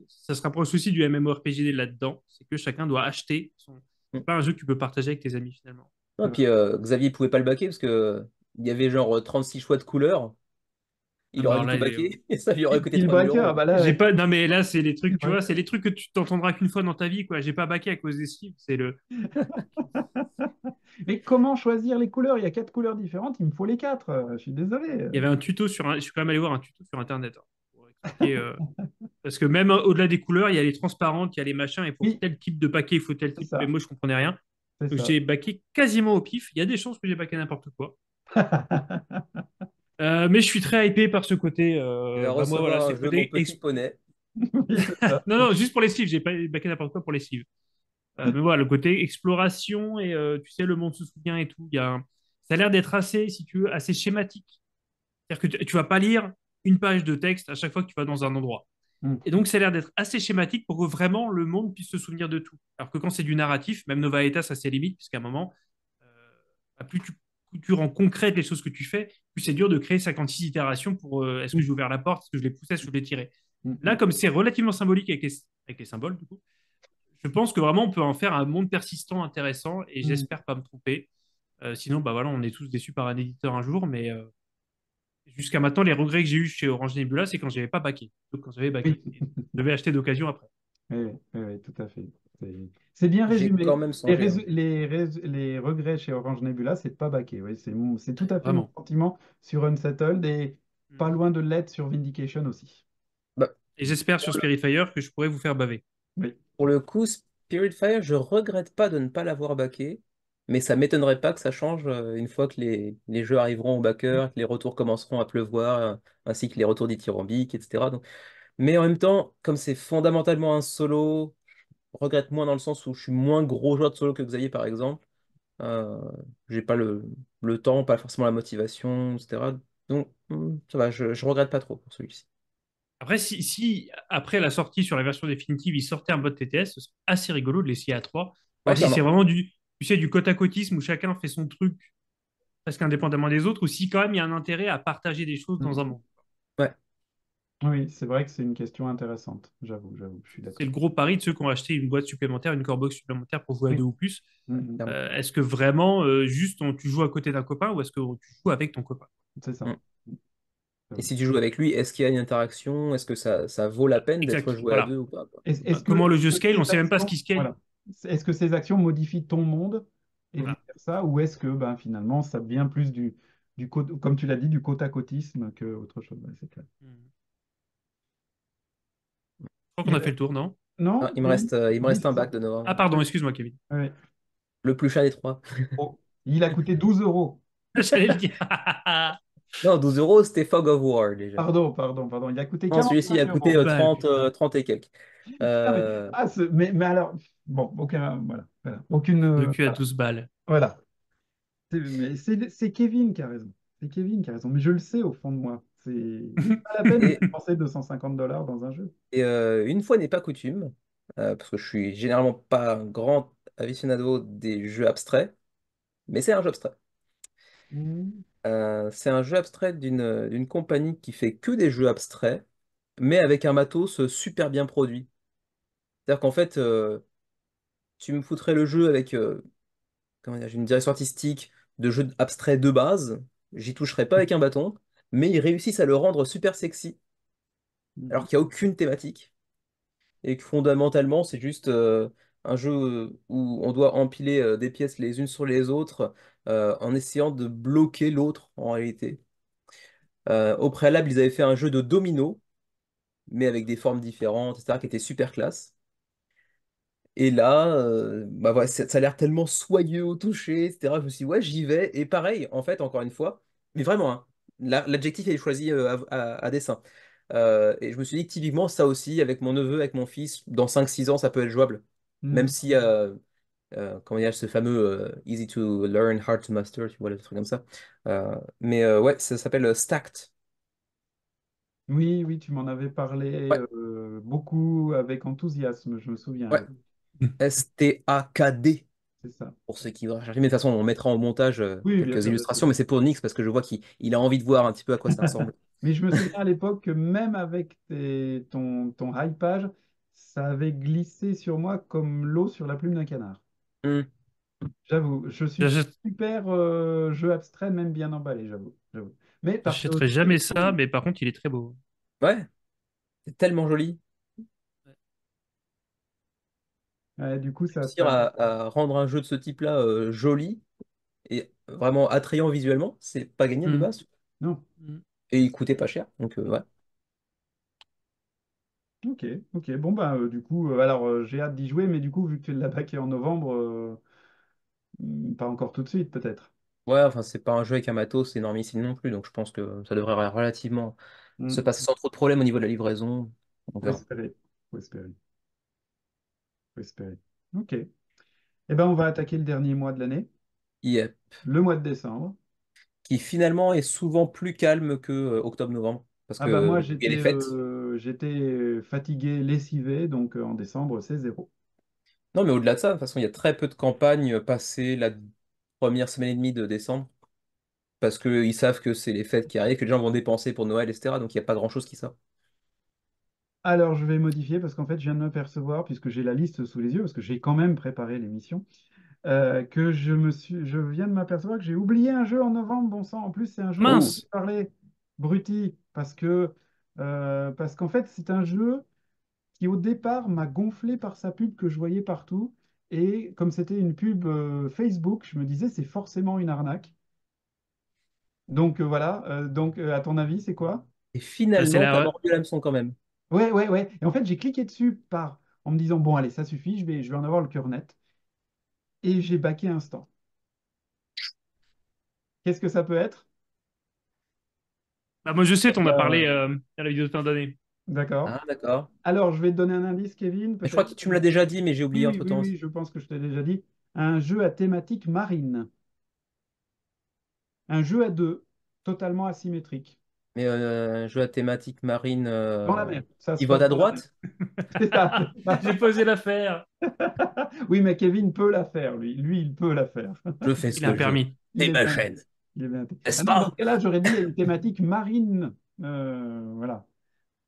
ça se rapproche aussi du MMORPG là-dedans, c'est que chacun doit acheter son. C'est Mm. pas un jeu que tu peux partager avec tes amis, finalement. Non, puis Xavier pouvait pas le baquer parce que il y avait genre 36 choix de couleurs. Ah Il bah aurait alors dû là, tout baquer et ça lui aurait coûté Deal 3000 breaker, ah euros. bah là, j'ai ouais. pas. Non mais là, c'est les Deal trucs, tu vois, c'est breaker. les trucs que tu t'entendras qu'une fois dans ta vie, quoi. J'ai pas baqué à cause des sleeves, c'est le. Mais comment choisir les couleurs? Il y a quatre couleurs différentes, il me faut les quatre. Je suis désolé. Il y avait un tuto sur je suis quand même allé voir un tuto sur Internet, hein, pour expliquer. Parce que même au-delà des couleurs, il y a les transparentes, il y a les machins, et pour Oui, tel type de paquet, il faut tel c'est type. Mais ça, moi, je comprenais rien. c'est Donc, ça. j'ai baqué quasiment au pif. Il y a des chances que j'ai baqué n'importe quoi. Mais je suis très hypé par ce côté. Tu vas Bah moi, voilà, recevoir c'est un le jeu Mon côté. Petit Poney. Oui, c'est ça. Non, non, juste pour les sleeves. J'ai pas baqué n'importe quoi pour les sleeves. Mais voilà, le côté exploration et tu sais, le monde se souvient et tout. Ça a l'air d'être assez, si tu veux, assez schématique. C'est-à-dire que tu vas pas lire une page de texte à chaque fois que tu vas dans un endroit. Et Mm. donc, ça a l'air d'être assez schématique pour que vraiment le monde puisse se souvenir de tout. Alors que quand c'est du narratif, même Nova Eta, ça a ses limites, puisqu'à un moment, euh, bah, plus tu rends concrètes les choses que tu fais, plus c'est dur de créer 56 itérations pour est-ce que j'ai ouvert la porte, est-ce que je l'ai poussé, est-ce que je l'ai tiré. Mm, Là, mm, comme c'est relativement symbolique avec les symboles, du coup, je pense que vraiment on peut en faire un monde persistant intéressant et mm. j'espère pas me tromper. Sinon, bah voilà, on est tous déçus par un éditeur un jour, mais jusqu'à maintenant, les regrets que j'ai eus chez Orange Nebula, c'est quand j'avais pas baqué. Donc, quand j'avais baqué. Oui, Et je devais acheter d'occasion après. oui, oui, oui, tout à fait. C'est bien J'ai quand résumé. même songé, hein. Les regrets chez Orange Nebula, c'est de pas baquer. Oui, c'est tout Ouais, à fait mon vraiment. sentiment sur Unsettled et Mm. pas loin de l'être sur Vindication aussi. Bah, Et j'espère sur Spiritfire que je pourrai vous faire baver. Oui. pour le coup, Spiritfire, je regrette pas de ne pas l'avoir baqué, mais ça m'étonnerait pas que ça change une fois que les jeux arriveront au backer, que les retours commenceront à pleuvoir, ainsi que les retours dithyrambiques, etc. Donc, mais en même temps, comme c'est fondamentalement un solo, je regrette moins dans le sens où je suis moins gros joueur de solo que Xavier, par exemple. Euh, j'ai pas le temps, pas forcément la motivation, etc. Donc, ça va, je regrette pas trop pour celui-ci. Après, si après la sortie sur la version définitive, il sortait un mode TTS, ce serait assez rigolo de l'essayer à trois. Ouais, Voir si c'est clairement. vraiment tu sais, du côte-à-côtisme où chacun fait son truc presque indépendamment des autres, ou si quand même il y a un intérêt à partager des choses dans un Mm. monde. Ouais. Oui, c'est vrai que c'est une question intéressante. J'avoue, je suis C'est d'accord. le gros pari de ceux qui ont acheté une boîte supplémentaire, une core box supplémentaire pour jouer à deux Oui. ou plus. Mm, Clairement. Est-ce que vraiment, juste tu joues à côté d'un copain ou est-ce que tu joues avec ton copain? c'est ça. Mm. Et si tu joues avec lui, est-ce qu'il y a une interaction? Est-ce que ça vaut la peine d'être Exact. joué à Voilà. deux ou pas, quoi? Comment le Est-ce jeu que scale? On ces sait même pas ce qui actions, scale. voilà, est-ce que ces actions modifient ton monde et Voilà. vice-versa, ou est-ce que ben, finalement ça devient plus comme tu l'as dit, du côte-à-côtisme que autre chose? Ouais, c'est clair. Hmm. Je crois Il qu'on a fait reste- le tour, non? Non, Kevin? Il me Oui, reste c'est un ça. bac de Nova. Ah, pardon, excuse-moi, Kevin. Ouais. Le plus cher des trois. Oh, il a coûté 12 euros. J'allais le dire. Non, 12 euros, c'était Fog of War déjà. Pardon. Il a coûté Non, celui-ci, il 45 a coûté euros. 12 balles. 30 et quelques. Ah, Euh, mais alors, bon, voilà. Aucune. Le cul à Voilà. 12 balles. Voilà. C'est Kevin qui a raison. C'est Kevin qui a raison. Mais je le sais au fond de moi. C'est pas la peine de et dépenser 250 $ dans un jeu. une fois n'est pas coutume, parce que je suis généralement pas un grand aficionado des jeux abstraits, mais c'est un jeu abstrait. Mhm. C'est un jeu abstrait d'une compagnie qui fait que des jeux abstraits, mais avec un matos super bien produit. C'est-à-dire qu'en fait, tu me foutrais le jeu avec comment dire, une direction artistique de jeu abstrait de base, j'y toucherais pas avec un bâton, mais ils réussissent à le rendre super sexy, alors Mhm. qu'il n'y a aucune thématique, et que fondamentalement, c'est juste un jeu où on doit empiler des pièces les unes sur les autres, en essayant de bloquer l'autre en réalité. Au préalable, ils avaient fait un jeu de domino, mais avec des formes différentes, etc., qui était super classe. Et là, bah ouais, ça a l'air tellement soyeux au toucher, etc. Je me suis dit, ouais, j'y vais. Et pareil, en fait, encore une fois, mais vraiment, hein, l'adjectif est choisi à dessein. Et je me suis dit que typiquement, ça aussi, avec mon neveu, avec mon fils, dans 5 6 ans, ça peut être jouable. Même Mhm. si, comment dire, ce fameux easy to learn, hard to master, tu vois, le truc comme ça. Mais ouais, ça s'appelle Stacked. Oui, oui, tu m'en avais parlé Ouais, beaucoup avec enthousiasme, je me souviens. ouais. Oui, STAKD. c'est ça. Pour ceux qui vont chercher. Mais de toute façon, on mettra au montage Oui, bien quelques sûr, bien sûr. illustrations, mais c'est pour Nix parce que je vois qu'il a envie de voir un petit peu à quoi ça ressemble. Mais je me souviens à l'époque que même avec ton hypage, ça avait glissé sur moi comme l'eau sur la plume d'un canard. Hmm. J'avoue, je suis J'achète- super jeu abstrait, même bien emballé, j'avoue, j'avoue. Mais parce que J'achèterai aussi, jamais ça, mais par contre, il est très beau. Ouais, c'est tellement joli. du coup, Réussir à rendre un jeu de ce type-là joli et vraiment attrayant visuellement, c'est pas gagné de Mm. base. non. Mm. Et il coûtait pas cher. Donc, ouais. Ok, ok. Bon, bah, du coup, alors j'ai hâte d'y jouer, mais du coup, vu que tu l'as baqué en novembre, pas encore tout de suite, peut-être. Ouais, enfin, c'est pas un jeu avec un matos, c'est énormissime non plus. Donc, je pense que ça devrait relativement se Hmm. passer sans trop de problèmes au niveau de la livraison. On Faut verra. espérer, faut espérer, faut espérer. Ok. Eh ben, on va attaquer le dernier mois de l'année, Yep. le mois de décembre. Qui finalement est souvent plus calme que octobre-novembre. Parce Ah bah que moi, il y a les fêtes. j'étais fatigué, lessivé, donc en décembre, c'est zéro. Non, mais au-delà de ça, de toute façon, il y a très peu de campagnes passées la première semaine et demie de décembre. Parce qu'ils savent que c'est les fêtes qui arrivent, que les gens vont dépenser pour Noël, etc. Donc il n'y a pas grand-chose qui sort. Alors, je vais modifier parce qu'en fait, je viens de m'apercevoir, puisque j'ai la liste sous les yeux, parce que j'ai quand même préparé l'émission, que je viens de m'apercevoir que j'ai oublié un jeu en novembre. Bon sang, en plus, c'est un jeu dont Oh! j'ai parlé, Bruti, parce qu'en fait, c'est un jeu qui, au départ, m'a gonflé par sa pub que je voyais partout. Et comme c'était une pub Facebook, je me disais, c'est forcément une arnaque. Donc voilà. Donc, à ton avis, c'est quoi? Et C'est finalement, t'as la... mordu l'hameçon quand même. Ouais, ouais, ouais. Et en fait, j'ai cliqué dessus en me disant, bon, allez, ça suffit, je vais en avoir le cœur net. Et j'ai baqué instant. Qu'est-ce que ça peut être? Bah, moi, je sais, t'en as parlé Euh, à la vidéo de fin d'année. d'accord. Ah, d'accord. Alors, je vais te donner un indice, Kevin, Mais je crois peut-être. que tu me l'as déjà dit, mais j'ai Oui, oublié oui, oui, entre-temps oui, aussi. je pense que je t'ai déjà dit. Un jeu à thématique marine. Un jeu à deux, totalement asymétrique. Mais un jeu à thématique marine Dans la mer. Ça se qui vote passe à dans la mer. droite, C'est ça, c'est ça. J'ai posé l'affaire. Oui, mais Kevin peut la faire, lui. Lui, il peut la faire. je fais ce Il a un que je veux. permis. Il C'est est ma bien. chaîne, Il est bien. Ah n'est-ce non, dans ce pas? cas-là, j'aurais dit une thématique marine. Voilà.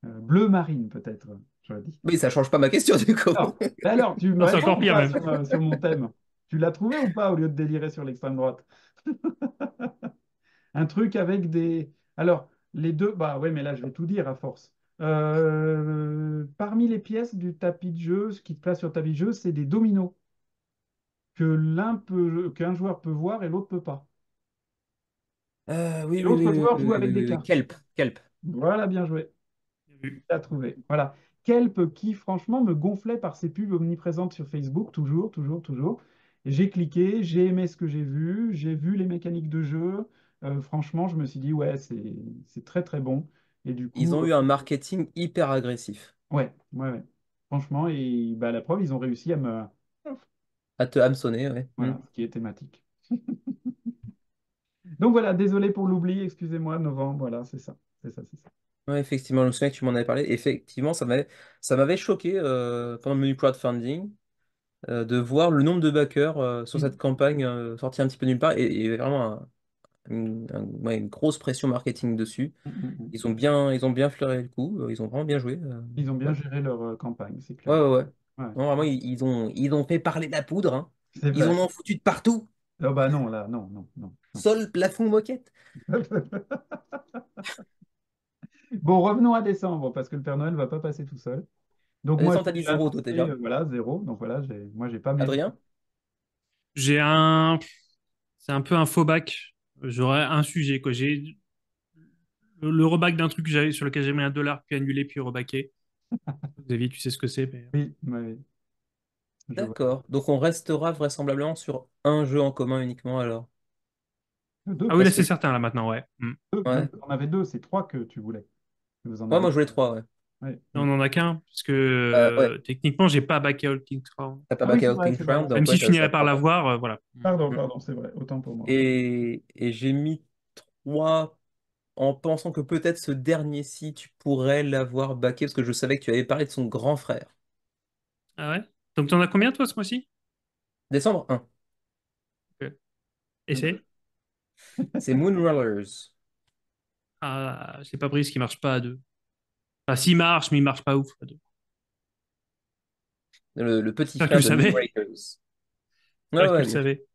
Bleu marine, peut-être, j'aurais dit. Oui, ça change pas ma question du coup. Alors, tu me Non, c'est réponds encore ou pire pas même. sur mon thème? Tu l'as trouvé ou pas au lieu de délirer sur l'extrême droite? Un truc avec des... Alors, les deux... Bah ouais, mais là, je vais tout dire à force. Parmi les pièces du tapis de jeu, ce qui te place sur le tapis de jeu, c'est des dominos qu'un joueur peut voir et l'autre peut pas. Et Oui, oui, l'autre oui, oui, joueur oui, joue oui, avec des oui, oui. cartes. Kelp, Kelp. Voilà, bien joué. Bien vu. T'as trouvé. Voilà. Kelp qui, franchement, me gonflait par ses pubs omniprésentes sur Facebook, toujours, toujours, toujours. Et j'ai cliqué, j'ai aimé ce que j'ai vu les mécaniques de jeu. Franchement, je me suis dit, ouais, c'est très, très bon. Et du Ils coup, ont eu un marketing hyper agressif. ouais, ouais, ouais. Franchement, et bah, la preuve, ils ont réussi à me... À te hameçonner, ouais. Hmm. Voilà, ce qui est thématique. Donc voilà, désolé pour l'oubli, excusez-moi, novembre, voilà, c'est ça. C'est ça, c'est ça. Ouais, effectivement, je me souviens que tu m'en avais parlé. Effectivement, ça m'avait choqué pendant le menu crowdfunding de voir le nombre de backers sur Mm, cette campagne sortie un petit peu nulle part et vraiment ouais, une grosse pression marketing dessus. mm, mm, mm. Ils ont bien flairé le coup, ils ont vraiment bien joué. Ils ont bien Ouais, géré leur campagne, c'est ouais, clair. ouais, ouais. Ouais, Non, vraiment, ils ont fait parler de la poudre, hein. c'est Ils en vrai. ont foutu de partout. Oh bah non, là, non, non, non, non. Sol, plafond, moquette. Bon, revenons à décembre, parce que le Père Noël ne va pas passer tout seul. Donc moi, je Descends, t'as dit l'ai zéro, toi, annoncé, déjà. voilà, zéro. Donc voilà, moi, j'ai pas mérité. Adrien? J'ai un... C'est un peu un faux bac. J'aurais un sujet, quoi. J'ai le rebac d'un truc sur lequel j'ai mis $1, puis annulé, puis rebaqué. Xavier, tu sais ce que c'est, mais... Oui, oui, je vois. D'accord. Donc on restera vraisemblablement sur un jeu en commun uniquement alors. Deux, Ah oui, là, Parce c'est que, certain, là, maintenant, ouais. même, ouais. on avait deux, c'est trois que tu voulais. Que vous en Ouais, avez. moi je voulais trois, ouais. Ouais, On ouais. n'en a qu'un, parce que Ouais. techniquement, j'ai pas backé All Kings Crown. T'as pas Ah oui, backé c'est Out vrai, King c'est vrai. Crown, Même donc si ouais, je ça finirais par fera pas. l'avoir, voilà. Pardon, Mm. pardon, c'est vrai. Autant pour moi. Et j'ai mis trois. en pensant que peut-être ce dernier-ci, tu pourrais l'avoir backé, parce que je savais que tu avais parlé de son grand frère. Ah ouais? Donc t'en as combien toi ce mois-ci? Décembre 1. Ok. Essaye. C'est Moonrollers. Ah, je l'ai pas pris ce qui marche pas à deux. Enfin, s'il marche, mais il marche pas ouf à deux. Le petit J'espère que tu frère le de savais. Moonrakers. Ouais, J'espère que tu ouais, le bien sûr. savais.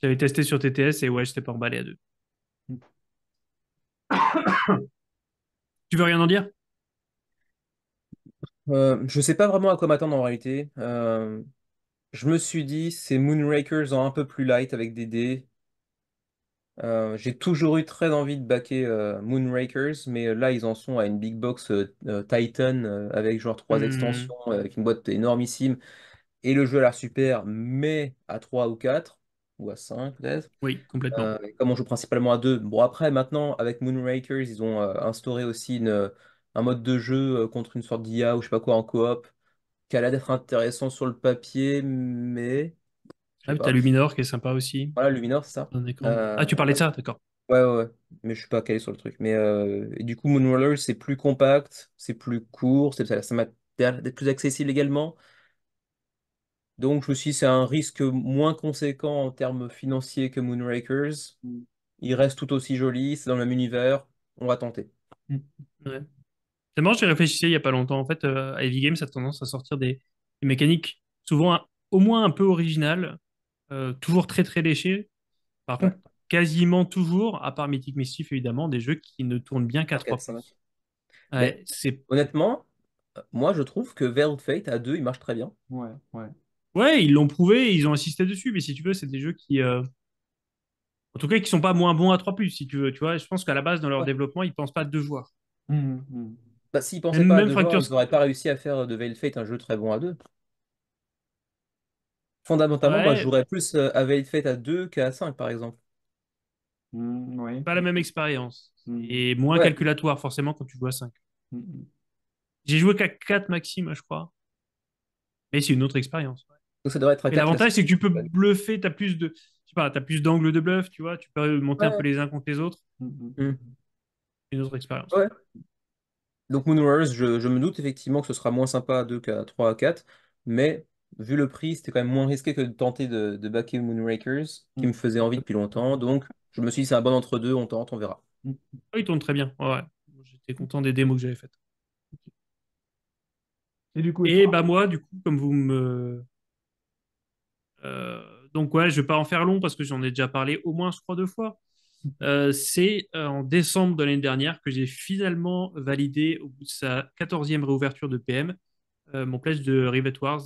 J'avais testé sur TTS et ouais, je t'ai pas emballé à deux. Tu veux rien en dire? Je sais pas vraiment à quoi m'attendre en réalité. Je me suis dit, c'est Moonrakers en un peu plus light avec des dés. J'ai toujours eu très envie de backer Moonrakers, mais là ils en sont à une big box Titan avec genre trois Hmm, extensions, avec une boîte énormissime. Et le jeu a l'air super, mais à 3 ou 4 ou à 5 peut-être. oui, complètement. Et comme on joue principalement à 2. Bon après maintenant avec Moonrakers, ils ont instauré aussi un mode de jeu contre une sorte d'IA ou je sais pas quoi en coop, qui a l'air d'être intéressant sur le papier, mais je Ah, sais mais t'as pas. Luminor qui est sympa aussi. Voilà, Luminor, c'est ça. Un écran. Euh, Ah, tu parlais de ça, d'accord. Ouais, ouais, ouais. Mais je suis pas calé sur le truc. Mais et du coup, Moonroller, c'est plus compact, c'est plus court, ça m'a l'air d'être plus accessible également. Donc, je me suis dit, c'est un risque moins conséquent en termes financiers que Moonrakers. Il reste tout aussi joli, c'est dans le même univers. On va tenter. Ouais. C'est marrant, j'y réfléchissais il y a pas longtemps. En fait, Heavy Games a tendance à sortir des mécaniques souvent au moins un peu originales, toujours très très léchées. Par Ouais. contre, quasiment toujours, à part Mythic Mischief évidemment, des jeux qui ne tournent bien qu'à 3, 4, 3 5. pouces. Mais Ouais, c'est honnêtement, moi, je trouve que Veiled Fate à 2 il marche très bien. Ouais, ouais. ouais, ils l'ont prouvé, ils ont insisté dessus, mais si tu veux, c'est des jeux qui, en tout cas, qui sont pas moins bons à 3 plus, si tu veux. Tu vois, je pense qu'à la base, dans leur Ouais. développement, ils pensent pas à deux joueurs. Mhm, mhm. Bah, s'ils pensaient Même, pas à même deux joueurs, Fracture. ils n'auraient pas réussi à faire de Veiled Fate un jeu très bon à 2. Fondamentalement, moi, je Ouais, jouerais plus à Veiled Fate à 2 qu'à 5, par exemple. Mhm, oui. pas la même expérience. Mhm, Et moins Ouais. calculatoire, forcément, quand tu joues à 5. mhm. J'ai joué qu'à 4 maximum, je crois. Mais c'est une autre expérience. Donc ça devrait être à Et 4 l'avantage, classiques. c'est que tu peux bluffer, t'as plus de, je sais pas, t'as plus d'angles de bluff, tu vois, tu peux monter un peu Ouais. les uns contre les autres. Mhm. Hmm. C'est une autre expérience. Ouais. Donc Moonwarriors, je me doute effectivement que ce sera moins sympa à 2 qu'à 3 à 4, mais vu le prix, c'était quand même moins risqué que de tenter de backer Moonrakers, qui me faisait envie depuis longtemps. Donc je me suis dit c'est un bon entre-deux, on tente, on verra. Mhm. Oh, il tourne très bien. Ouais, ouais. J'étais content des démos que j'avais faites. Et du coup, Et toi? bah moi, du coup, comme vous me... donc ouais, je vais pas en faire long parce que j'en ai déjà parlé au moins, je crois, deux fois. C'est en décembre de l'année dernière que j'ai finalement validé, au bout de sa 14e réouverture de PM, mon pledge de Rivet Wars,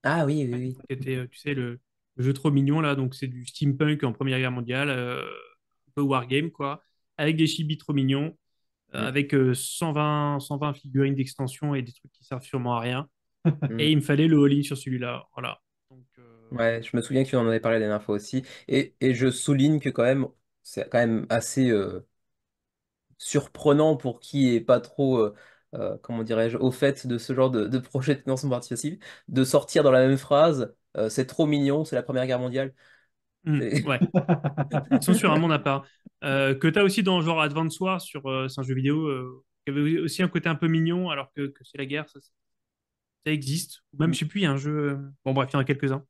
Ah oui, oui, oui. qui était, tu sais, le jeu trop mignon là. Donc c'est du steampunk en Première Guerre mondiale, un peu wargame quoi, avec des chibis trop mignons, Mm, avec 120 figurines d'extension et des trucs qui servent sûrement à rien. mm. Et il me fallait le all-in sur celui-là. Voilà. Donc, Ouais, je me souviens que tu en avais parlé la dernière fois aussi. Et je souligne que quand même, c'est quand même assez surprenant pour qui est pas trop, comment dirais-je, au fait de ce genre de projet de financement participatif, de sortir dans la même phrase, c'est trop mignon, c'est la Première Guerre mondiale. C'est- ouais. Ils sont sur un monde à part. Que tu as aussi dans genre Advance Wars, sur, c'est un jeu vidéo qui avait aussi un côté un peu mignon, alors que c'est la guerre, ça existe. Ou même, je sais plus, il y a un jeu. Bon, bref, il y en a quelques-uns.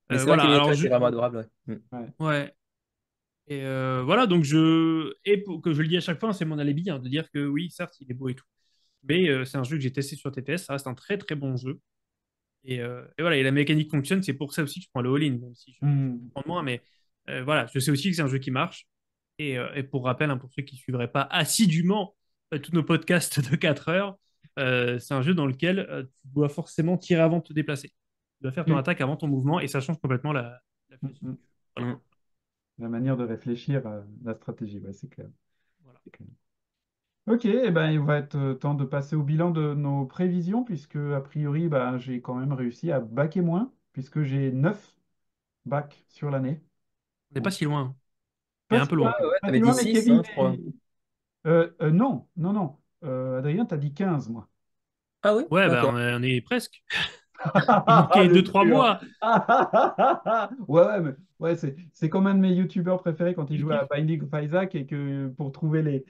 Mais c'est vrai que Voilà, les alors miniatures étaient vraiment adorables. Ouais. Mm. Ouais. ouais. Et voilà, donc je. Et pour que je le dis à chaque fois, c'est mon alibi hein, de dire que oui, certes, il est beau et tout. Mais c'est un jeu que j'ai testé sur TTS, ça reste un très très bon jeu. Et voilà, et la mécanique fonctionne, c'est pour ça aussi que je prends le all-in, même si je Mhm. prends moins, mais voilà, je sais aussi que c'est un jeu qui marche. Et pour rappel, hein, pour ceux qui ne suivraient pas assidûment tous nos podcasts de 4 heures, c'est un jeu dans lequel tu dois forcément tirer avant de te déplacer. Tu dois faire ton Oui. attaque avant ton mouvement et ça change complètement la philosophie Mhm. du jeu. Voilà. Mm. La manière de réfléchir à la stratégie, ouais, c'est clair. Voilà. C'est clair. Ok, eh ben, il va être temps de passer au bilan de nos prévisions, puisque a priori, ben, j'ai quand même réussi à baquer moins, puisque j'ai 9 bacs sur l'année. On n'est pas si loin, hein, mais Pas un si peu loin, loin quand même. Ouais, pas si t'avais dit loin, mais 6 Kevin hein, je crois. non, non, non. Adrien, t'as dit 15 moi. Ah oui, Ouais, bah d'accord. on est presque. Il manquait Le deux trois dur. moa. Ouais, ouais, mais ouais, c'est comme un de mes youtubeurs préférés quand il Il jouait à kiffe. Binding of Isaac et que pour trouver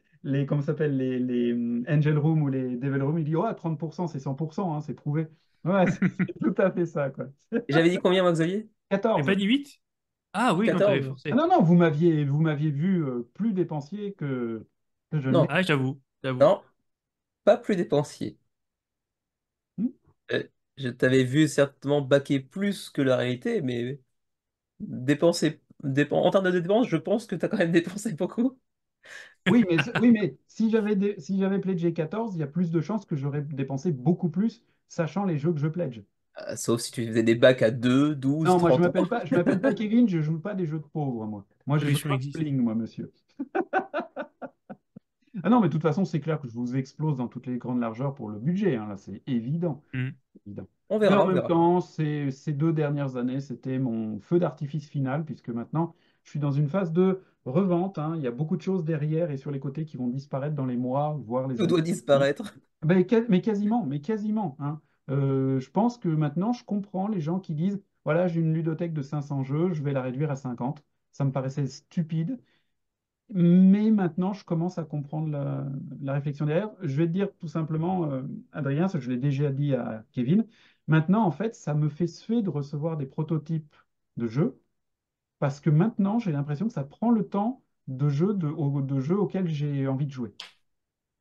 comment ça s'appelle, les Angel Room ou les Devil Room, il dit, ouais, 30%, c'est 100%, hein, c'est prouvé. Ouais, c'est tout à fait ça, quoi. Et j'avais dit combien, moi, Xavier? T'avais 14. pas dit 8? Ah oui, non, t'avais 14? Ah forcé. non, non, vous m'aviez vu plus dépensier que je ne Non, l'ai. Ah, j'avoue, j'avoue. non, pas plus dépensier. Hmm. Euh, je t'avais vu certainement baquer plus que la réalité, mais en termes de dépenses, je pense que tu as quand même dépensé beaucoup. Oui, mais si j'avais pledgé 14, il y a plus de chances que j'aurais dépensé beaucoup plus, sachant les jeux que je pledge. Sauf si tu faisais des bacs à 2, 12, Non, moi, 30 ans. je m'appelle pas Kevin, je joue pas des jeux de pauvres, moi. Moi, je joue Solution pas existe. bling, moi, monsieur. Ah non, mais de toute façon, c'est clair que je vous explose dans toutes les grandes largeurs pour le budget, hein, là, c'est évident. Hmm. Évident. On Mais en verra, on même verra. temps, ces 2 dernières années, c'était mon feu d'artifice final, puisque maintenant, je suis dans une phase de revente, hein. Il y a beaucoup de choses derrière et sur les côtés qui vont disparaître dans les mois, voire les Tout années doit qui viennent. disparaître. Mais quasiment, hein. Je pense que maintenant, je comprends les gens qui disent, voilà, j'ai une ludothèque de 500 jeux, je vais la réduire à 50. Ça me paraissait stupide. Mais maintenant, je commence à comprendre la réflexion derrière. Je vais te dire tout simplement, Adrien, ce que je l'ai déjà dit à Kevin. Maintenant, en fait, ça me fait suer de recevoir des prototypes de jeux parce que maintenant, j'ai l'impression que ça prend le temps de jeux auxquels j'ai envie de jouer.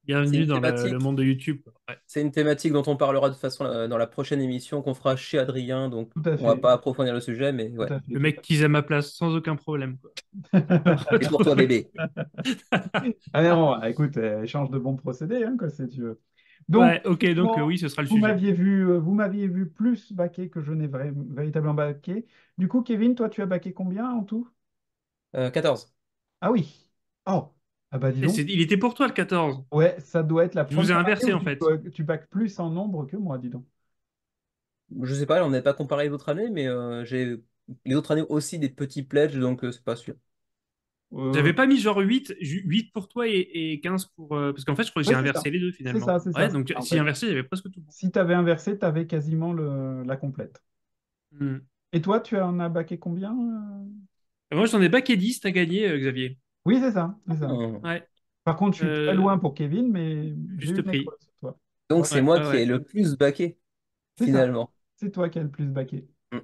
C'est Bienvenue une dans le thématique, monde de YouTube. Ouais. c'est une thématique dont on parlera de toute façon dans la prochaine émission qu'on fera chez Adrien, donc Tout à on va fait, pas approfondir le sujet, mais tout ouais. à fait, Le tout mec à qui à ma place sans aucun problème, quoi. fait. Et pour toi, bébé. Ah mais bon, écoute, échange de bons procédés, hein, quoi, si tu veux. Donc, Ouais, ok, donc effectivement, oui, ce sera le sujet. vous m'aviez vu plus baquer que je n'ai véritablement baqué. Du coup, Kevin, toi, tu as baqué combien en tout? 14. Ah oui. Oh, ah bah dis Et donc. il était pour toi le 14. Ouais, ça doit être la Je vous ai première année inversé où en fait. tu baques plus en nombre que moi, dis donc. Je sais pas, on n'a pas comparé les autres années, mais j'ai les autres années aussi des petits pledges, donc c'est pas sûr. Euh, J'avais pas mis genre 8 pour toi et 15 pour. Parce qu'en fait, je crois que j'ai ouais, c'est ça. inversé les deux C'est finalement. ça, c'est ça, Ouais, c'est donc ça, en si fait. inversé, j'avais presque tout bon. Si tu avais inversé, tu avais quasiment la complète. Hmm. Et toi, tu en as baqué combien? Et moi, j'en ai baqué 10, t'as gagné, Xavier. Oui, c'est ça, c'est ça. Hmm. Ouais, Par contre, je suis très euh, loin pour Kevin, mais j'ai eu juste le nez prix. creux sur toi. Donc Ouais, c'est Ouais, moi ouais, qui ai ouais. le plus baqué, c'est ça. finalement. C'est toi qui as le plus baqué. Hmm.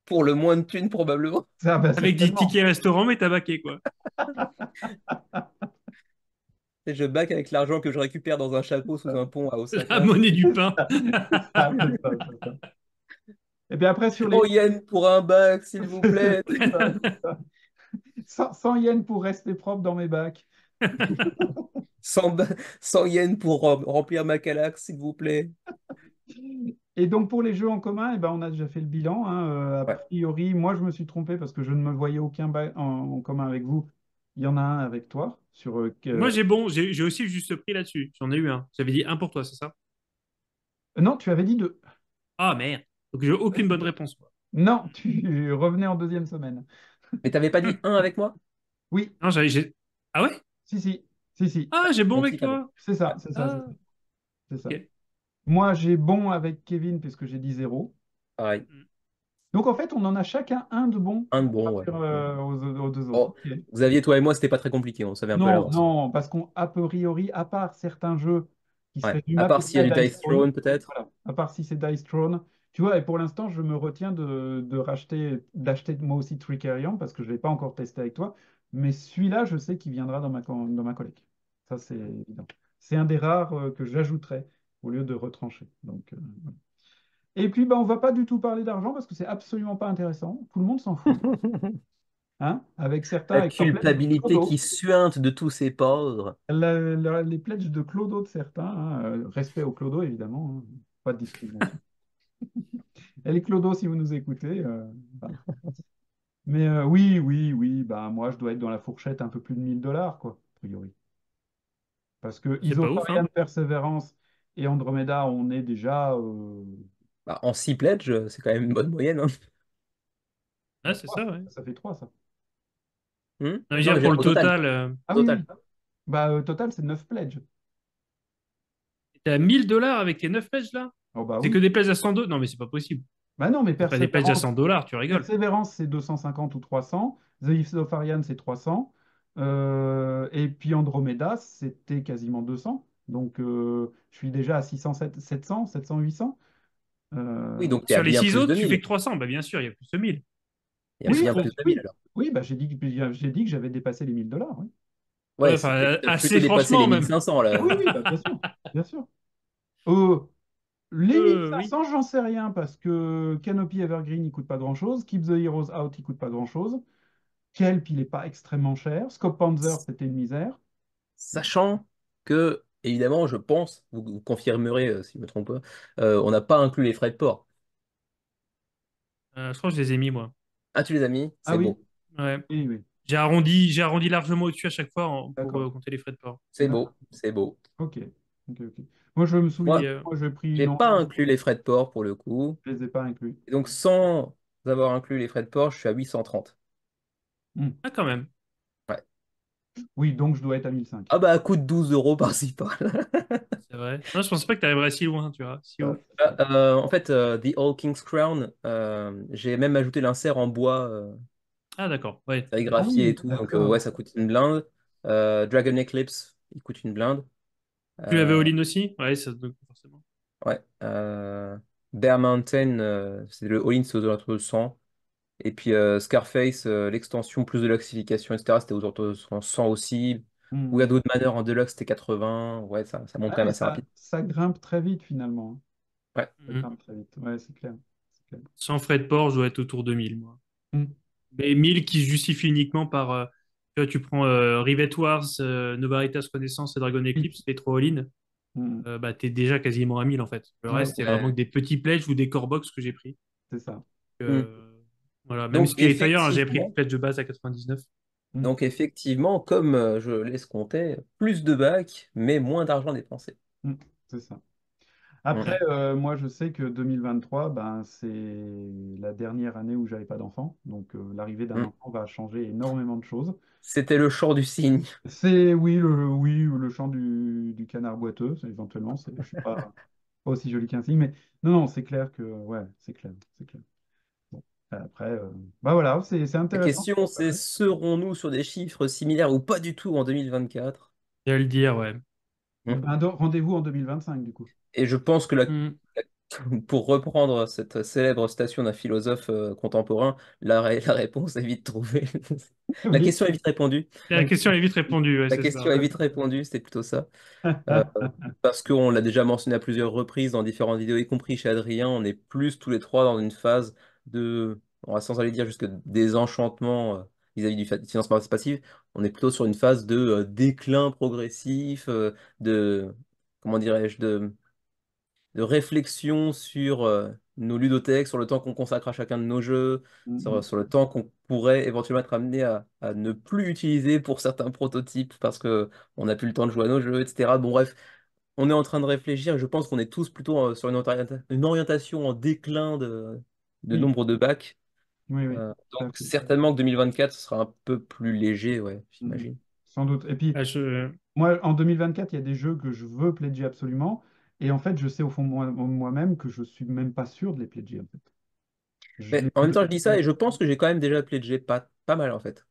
Pour le moins de thunes, probablement. Ça, bah, Avec des certainement. tickets restaurant, mais t'as baqué quoi. Et je back avec l'argent que je récupère dans un chapeau sous un pont à La Osaka. monnaie du pain. C'est ça, c'est ça, c'est ça. Et puis après, sur les... Oh, yen pour un bac, s'il vous plaît. C'est ça, c'est ça. 100 yens pour rester propre dans mes bacs. 100, 100 yens pour remplir ma calax, s'il vous plaît. Et donc pour les jeux en commun, eh ben, on a déjà fait le bilan, hein. A Ouais. priori, moi je me suis trompé parce que je ne me voyais aucun en commun avec vous. Il y en a un avec toi. Moi, j'ai bon, j'ai aussi le juste prix là-dessus. J'en ai eu un. J'avais dit un pour toi, c'est ça? Non, tu avais dit deux. Ah merde. Donc j'ai aucune bonne réponse, quoi. Non, tu revenais en deuxième semaine. Mais t'avais pas Hmm. dit un avec moi? Oui, Non, Ah ouais? si, si, si, si. Ah, j'ai bon Donc avec si, t'as bon. toi. C'est Ouais. ça, c'est ça, c'est Ah, ça. C'est ça. ok. Moi, j'ai bon avec Kevin puisque j'ai dit zéro. Pareil. Hmm. Donc en fait, on en a chacun un de bon Un de bon, ouais. aux deux autres. Oh, Ok. Xavier, toi et moi, c'était pas très compliqué, on savait un peu à Non, l'avance. non, parce qu'à priori, à part certains jeux qui se Ouais. À résument à part peu s'il y près a à du Dice Dice Throne, Throne, peut-être. voilà, à part si c'est Dice Throne, tu vois, et pour l'instant, je me retiens d'acheter moi aussi Tricerion parce que je ne l'ai pas encore testé avec toi, mais celui-là, je sais qu'il viendra dans ma collecte. Ça, c'est évident. C'est un des rares que j'ajouterais au lieu de retrancher. Donc, voilà. Et puis, bah, on va pas du tout parler d'argent parce que c'est absolument pas intéressant. Tout le monde s'en fout, hein, avec certains La avec leur pledge de culpabilité qui Clodo. suinte de tous ces pauvres. Les pledges de Clodo de certains, hein, respect au Clodo évidemment, hein, pas de discrimination. Et les Clodos, si vous nous écoutez, voilà. Mais oui, oui, oui, bah moi je dois être dans la fourchette un peu plus de 1000 $, quoi, a priori. Parce que C'est pas ouf, Isofarian hein? Perseverance et Andromeda, on est déjà Bah, en 6 pledges, c'est quand même une bonne moyenne, hein. Ah, c'est trois. ça, ouais. Ça fait 3 ça. Non, je veux Non, dire, mais pour le au total. total, Ah oui, Total. oui. Bah total, c'est 9 pledges. t'es à 1000 $ avec tes 9 pledges là? Oh bah C'est que oui. des pledges à 100 $. Non, mais c'est pas possible. Bah non, mais C'est pas des pledges à Persévérance, 100 $, tu rigoles. Persévérance, c'est 250 ou 300. The Gifts of Ariane, c'est 300. Et puis Andromeda, c'était quasiment 200. Donc, je suis déjà à 600, 700, 700, 800. Oui, Euh, donc tu es à Sur les bien 6 plus autres, de tu fais 1000. que 300. Bah, bien sûr, il y a plus de 1000. Il y a oui, bien bah, plus de 1000 oui, alors. oui, bah, j'ai dit que j'avais dépassé les 1000 $. Oui, Ouais, Ouais, enfin, tu as plutôt assez dépassé les franchement, mille même. cinq cents là. oui, oui, bah, bien sûr. Bien sûr. Euh, les Oui. 1500, j'en sais rien parce que Canopy Evergreen, il coûte pas grand-chose. Keep the Heroes Out, il coûte pas grand-chose. Kelp, il est pas extrêmement cher. Scope Panzer, c'était une misère. Sachant que, évidemment, je pense, vous confirmerez si je me trompe pas, on n'a pas inclus les frais de port. Je crois que je les ai mis, moi. Ah, tu les as mis? Ah C'est oui? beau. Ouais. Oui, oui. J'ai arrondi largement au-dessus à chaque fois pour D'accord. compter les frais de port. C'est D'accord. beau. C'est beau. Ok. Ok, ok. Moi, je me souviens, Puis, moi, j'ai pris, J'ai non, pas inclus les frais de port pour le coup. je les ai pas inclus. Et donc, sans avoir inclus les frais de port, je suis à 830. Hmm. ah, quand même. Ouais. Oui, donc je dois être à 1005. Ah bah, coûte 12 € par-ci par-là. C'est vrai. Non, je pensais pas que tu arriverais si loin, tu vois, si Ça, haut. c'est clair. En fait, The All King's Crown, j'ai même ajouté l'insert en bois Ah, d'accord. Ouais. Ah sérigraphié et oui, tout. Donc, ouais, d'accord. ça coûte une blinde. Dragon Eclipse, il coûte une blinde. Tu l'avais Euh, all-in aussi? Ouais, ça, donc, forcément. ouais. Bear Mountain, c'est le all-in, c'est aux alentours de 100. Et puis Scarface, l'extension plus de l'axification, etc., c'était aux alentours de 100 aussi. Hmm. Weird Manor en Deluxe, c'était 80. Ouais, ça monte Ah quand même oui, assez rapide. ça grimpe très vite finalement, hein. Ouais. Ça Mhm. grimpe très vite. Ouais, c'est clair. C'est clair. Sans frais de port, je dois être autour de 1000, moi. Hmm. Mais 1000 qui se justifie uniquement par. Tu vois, tu prends Rivet Wars, Novaritas Renaissance et Dragon Oui. Eclipse, les trois all-in. Hmm. T'es déjà quasiment à 1000 en fait. Le Ouais, reste, c'est vraiment Ouais. que des petits pledges ou des core box que j'ai pris. c'est ça. Hmm. Euh, voilà, même Donc Spiritfarer, hein, j'avais pris le effectivement, pledge de base à 99. Hmm. donc effectivement, comme je l'escomptais, plus de bacs, mais moins d'argent dépensé. Hmm. C'est ça. Hmm. Après, moi, je sais que 2023, ben, c'est la dernière année où j'avais pas d'enfant. Donc, l'arrivée d'un Hmm. enfant va changer énormément de choses. C'était le chant du cygne. C'est oui, le chant du canard boiteux, éventuellement. Je suis pas aussi joli qu'un cygne, mais non, non, c'est clair que, ouais, c'est clair, c'est clair. Bon, après, bah voilà, c'est La intéressant de question, c'est partager. serons-nous sur des chiffres similaires ou pas du tout en 2024? Et à le dire, ouais. Eh ben, rendez-vous en 2025, du coup. Et je pense que Hmm. pour reprendre cette célèbre citation d'un philosophe contemporain, la réponse est vite trouvée. La Oui. question est vite répondue. La question est vite répondue, ouais, La c'est question ça. est vite répondue, c'était plutôt ça. Euh, Parce qu'on l'a déjà mentionné à plusieurs reprises dans différentes vidéos, y compris chez Adrien, on est plus tous les trois dans une phase de, on va sans aller dire jusque désenchantement vis-à-vis du financement participatif, on est plutôt sur une phase de déclin progressif, de, comment dirais-je, de réflexion sur nos ludothèques, sur le temps qu'on consacre à chacun de nos jeux, Mhm. sur le temps qu'on pourrait éventuellement être amené à ne plus utiliser pour certains prototypes parce que on n'a plus le temps de jouer à nos jeux, etc. Bon, bref, on est en train de réfléchir et je pense qu'on est tous plutôt sur une orientation en déclin de Oui, nombre de bacs. oui, oui, tout à Donc fait. certainement que 2024 ce sera un peu plus léger, ouais, Mhm. j'imagine. Sans doute. Et puis, Ah, moi, en 2024, il y a des jeux que je veux pledger absolument. Et en fait, je sais au fond de moi-même que je suis même pas sûr de les pledger, en fait. Je Mais les en même temps, je pledge. dis ça et je pense que j'ai quand même déjà pledgé pas mal en fait.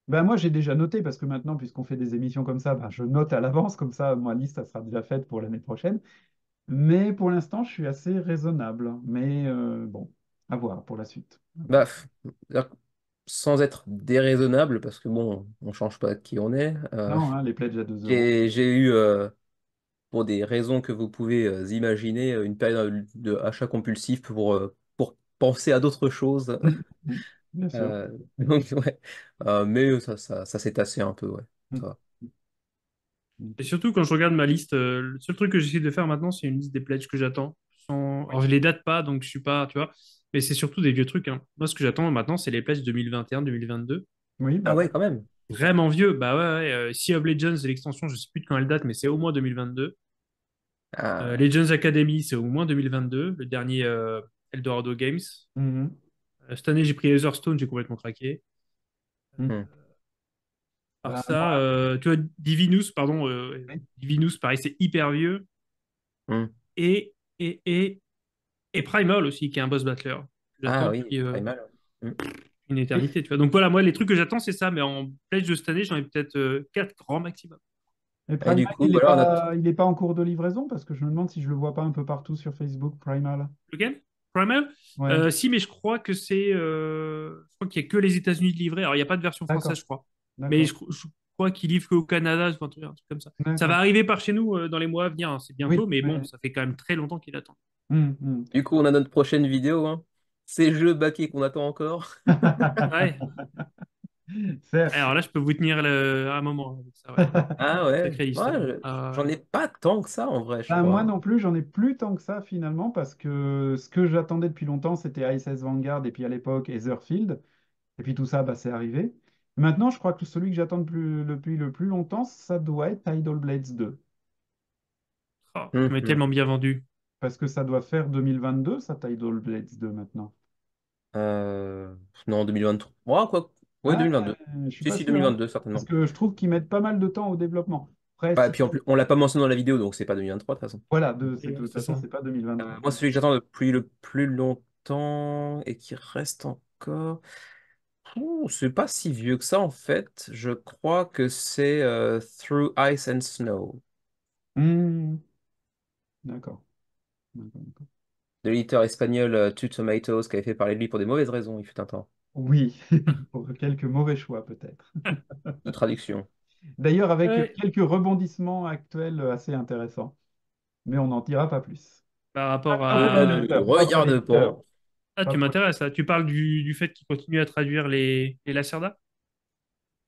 Ben, moi, j'ai déjà noté parce que maintenant, puisqu'on fait des émissions comme ça, ben, je note à l'avance, comme ça, ma liste, elle sera déjà faite pour l'année prochaine. Mais pour l'instant, je suis assez raisonnable. Mais bon, à voir pour la suite. À voir. Bah, sans être déraisonnable, parce que bon, on change pas de qui on est, Non, hein, les pledges à 2 euros. j'ai eu, pour des raisons que vous pouvez imaginer, une période de achat compulsif pour penser à d'autres choses. Mm. Bien sûr. Donc, ouais. Mais ça s'est tassé un peu, ouais. Ça Mm. va. Et surtout, quand je regarde ma liste, le seul truc que j'essaie de faire maintenant, c'est une liste des pledges que j'attends. Alors, je les date pas, donc je suis pas, tu vois. Mais c'est surtout des vieux trucs, hein. Moi, ce que j'attends maintenant, c'est les pledges 2021, 2022. Oui, Ah bah, ouais, quand même. Vraiment vieux. Bah ouais, ouais. Sea of Legends, l'extension, je sais plus de quand elle date, mais c'est au moins 2022. Ah, Legends Academy, c'est au moins 2022. Le dernier Eldorado Games. mhm. Cette année, j'ai pris Heatherstone, j'ai complètement craqué. Mm. hmm, Par Bah, ça, moi, tu vois, Divinus, pardon, oui. Divinus, pareil, c'est hyper vieux. hmm. Et Et, et, et Primal aussi, qui est un boss battler. Ah J'attends oui, depuis pas mal. Hmm. une Et, éternité, tu vois. Donc voilà, moi, les trucs que j'attends, c'est ça, mais en pledge de cette année, j'en ai peut-être 4 grands maximum. et Et Primal, du coup, voilà, il est pas en cours de livraison parce que je me demande si je le vois pas un peu partout sur Facebook, Primal. Lequel? Primal? Ouais, Si, mais je crois que je crois qu'il n'y a que les États-Unis de livrer. Alors, il n'y a pas de version française, d'accord, je crois. Mais d'accord, je crois qu'ils livrent qu'au Canada, enfin, un truc comme ça. Ça va d'accord. arriver par chez nous dans les mois à venir, hein. C'est bientôt, Oui, mais bon, ouais. ça fait quand même très longtemps qu'il attend. Hum. du coup, on a notre prochaine vidéo, hein. Ces jeux baquets qu'on attend encore. Ouais. Certes. Alors là, je peux vous tenir un moment avec ça, ouais. Ah ouais, Sacrée ouais, histoire. Ah j'en ouais. ai pas tant que ça en vrai, je Ben, moi crois. non plus, j'en ai plus tant que ça finalement parce que ce que j'attendais depuis longtemps, c'était ISS Vanguard et puis à l'époque Etherfield. Et puis tout ça, bah, c'est arrivé. Maintenant, je crois que celui que j'attends depuis le plus longtemps, ça doit être Tidal Blades 2. Oh, ça m'est Mhm. tellement bien vendu. Parce que ça doit faire 2022, ça, Tidal Blades 2 maintenant. Euh, non, 2023. Ouais, quoi. Ouais, Ah, 2022. je suis Si, pas si, sûr, hein. 2022, Parce certainement. que je trouve qu'ils mettent pas mal de temps au développement. Après, Ouais, et si puis en plus, on l'a pas mentionné dans la vidéo, donc c'est pas 2023 de toute façon. voilà, Et de ouais, toute c'est façon, ça. c'est pas 2023. Moi, celui que j'attends depuis le plus longtemps et qui reste encore. C'est pas si vieux que ça en fait. Je crois que c'est Through Ice and Snow Hmm, d'accord. D'accord. de l'éditeur espagnol Two Tomatoes qui avait fait parler de lui pour des mauvaises raisons, il fut un temps Oui, pour quelques mauvais choix peut-être. de traduction. D'ailleurs, avec Ouais. quelques rebondissements actuels assez intéressants. Mais on n'en dira pas plus. Par Pas, rapport pas pour Ah, ne à... l'éditeur, pas pour regarde l'éditeur. pas. Ah, Pas tu pour m'intéresses, l'éditeur. là. Tu parles du fait qu'il continue à traduire les Lacerda?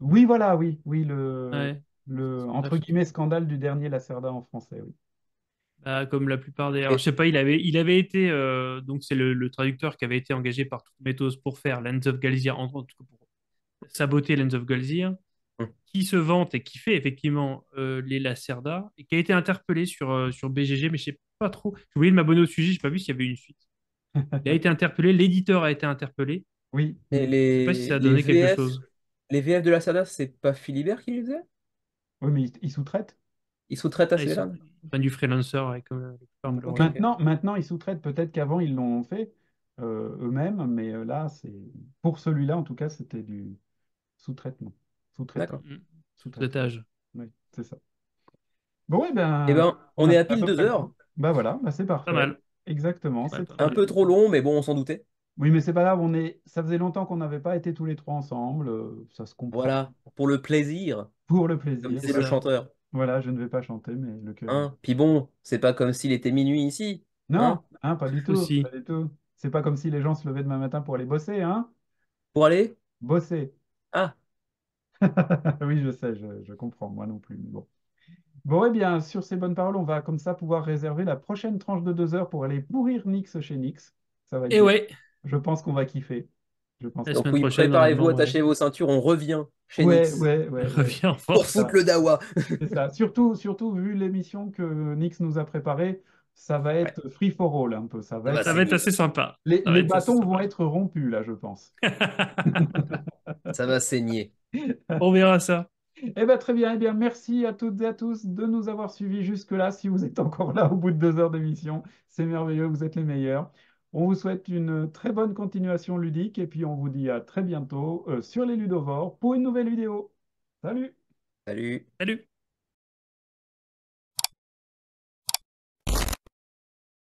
Oui, voilà, oui, oui, Ouais. entre Bref. guillemets scandale du dernier Lacerda en français, oui. Bah, comme la plupart des. Alors, je Et- sais pas, il avait été. Donc, c'est le traducteur qui avait été engagé par Méthode pour faire Lands of Galzir, en tout cas pour saboter Lands of Galzir, hum, qui se vante et qui fait effectivement les Lacerda, et qui a été interpellé sur BGG, mais je sais pas trop. J'ai oublié de m'abonner au sujet, j'ai pas vu s'il y avait une suite. Il a été interpellé, l'éditeur a été interpellé. Oui, Mais Je sais pas si ça a les donné quelque VF, chose. les VF de la Sada, c'est pas Philibert qui les faisait? oui, mais ils sous-traitent. Ils sous-traitent à Ah, celui-là? ils prennent du freelancer, ouais, comme la plupart, Ok, malheureusement. ok. Maintenant, ils sous-traitent. Peut-être qu'avant, ils l'ont fait eux-mêmes, mais là, pour celui-là, en tout cas, c'était du sous-traitement. Sous-traitant. D'accord. Sous-traitant. Sous-traitage. Oui, c'est ça. Bon, oui, Eh ben, ben, on on a est à fait à pile peu deux près le heures. tour. Ben voilà, ben c'est Pas parfait. mal. Exactement, Ouais, c'est pas très Un mal. bien. peu trop long, mais bon, on s'en doutait. Oui, mais c'est pas grave, ça faisait longtemps qu'on n'avait pas été tous les trois ensemble, ça se comprend. Voilà, pour le plaisir, Pour le comme plaisir, disait le voilà. chanteur. Voilà, je ne vais pas chanter, mais le cœur y est. Hein? Puis bon, c'est pas comme s'il était minuit ici. Non, Hein? hein, pas du tout, pas Aussi. du tout. C'est pas comme si les gens se levaient demain matin pour aller bosser, hein? Pour aller? Bosser. Ah, Oui, je sais, je comprends, moi non plus. Mais bon. Bon, eh bien, sur ces bonnes paroles, on va comme ça pouvoir réserver la prochaine tranche de 2 heures pour aller pourrir Nix chez Nix. Ça va être Et bien. ouais, Je pense qu'on va kiffer. Je pense la qu'on donc semaine oui, prochaine, préparez-vous, normalement, ouais. attachez vos ceintures, on revient chez ouais, Nyx ouais, On ouais, ouais. revient en C'est pour force. foutre ça. le dawa. C'est ça. Surtout, vu l'émission que Nix nous a préparée, ça va Ouais, être free for all un peu. ça va Ça va être saigner. assez sympa. Ça va Les être assez bâtons vont sympa. être rompus, là, je pense. Ça va saigner. On verra ça. Eh bien, très bien. Eh bien, merci à toutes et à tous de nous avoir suivis jusque-là. Si vous êtes encore là au bout de 2 heures d'émission, c'est merveilleux, vous êtes les meilleurs. On vous souhaite une très bonne continuation ludique et puis on vous dit à très bientôt sur les Ludovores pour une nouvelle vidéo. Salut! Salut. Salut!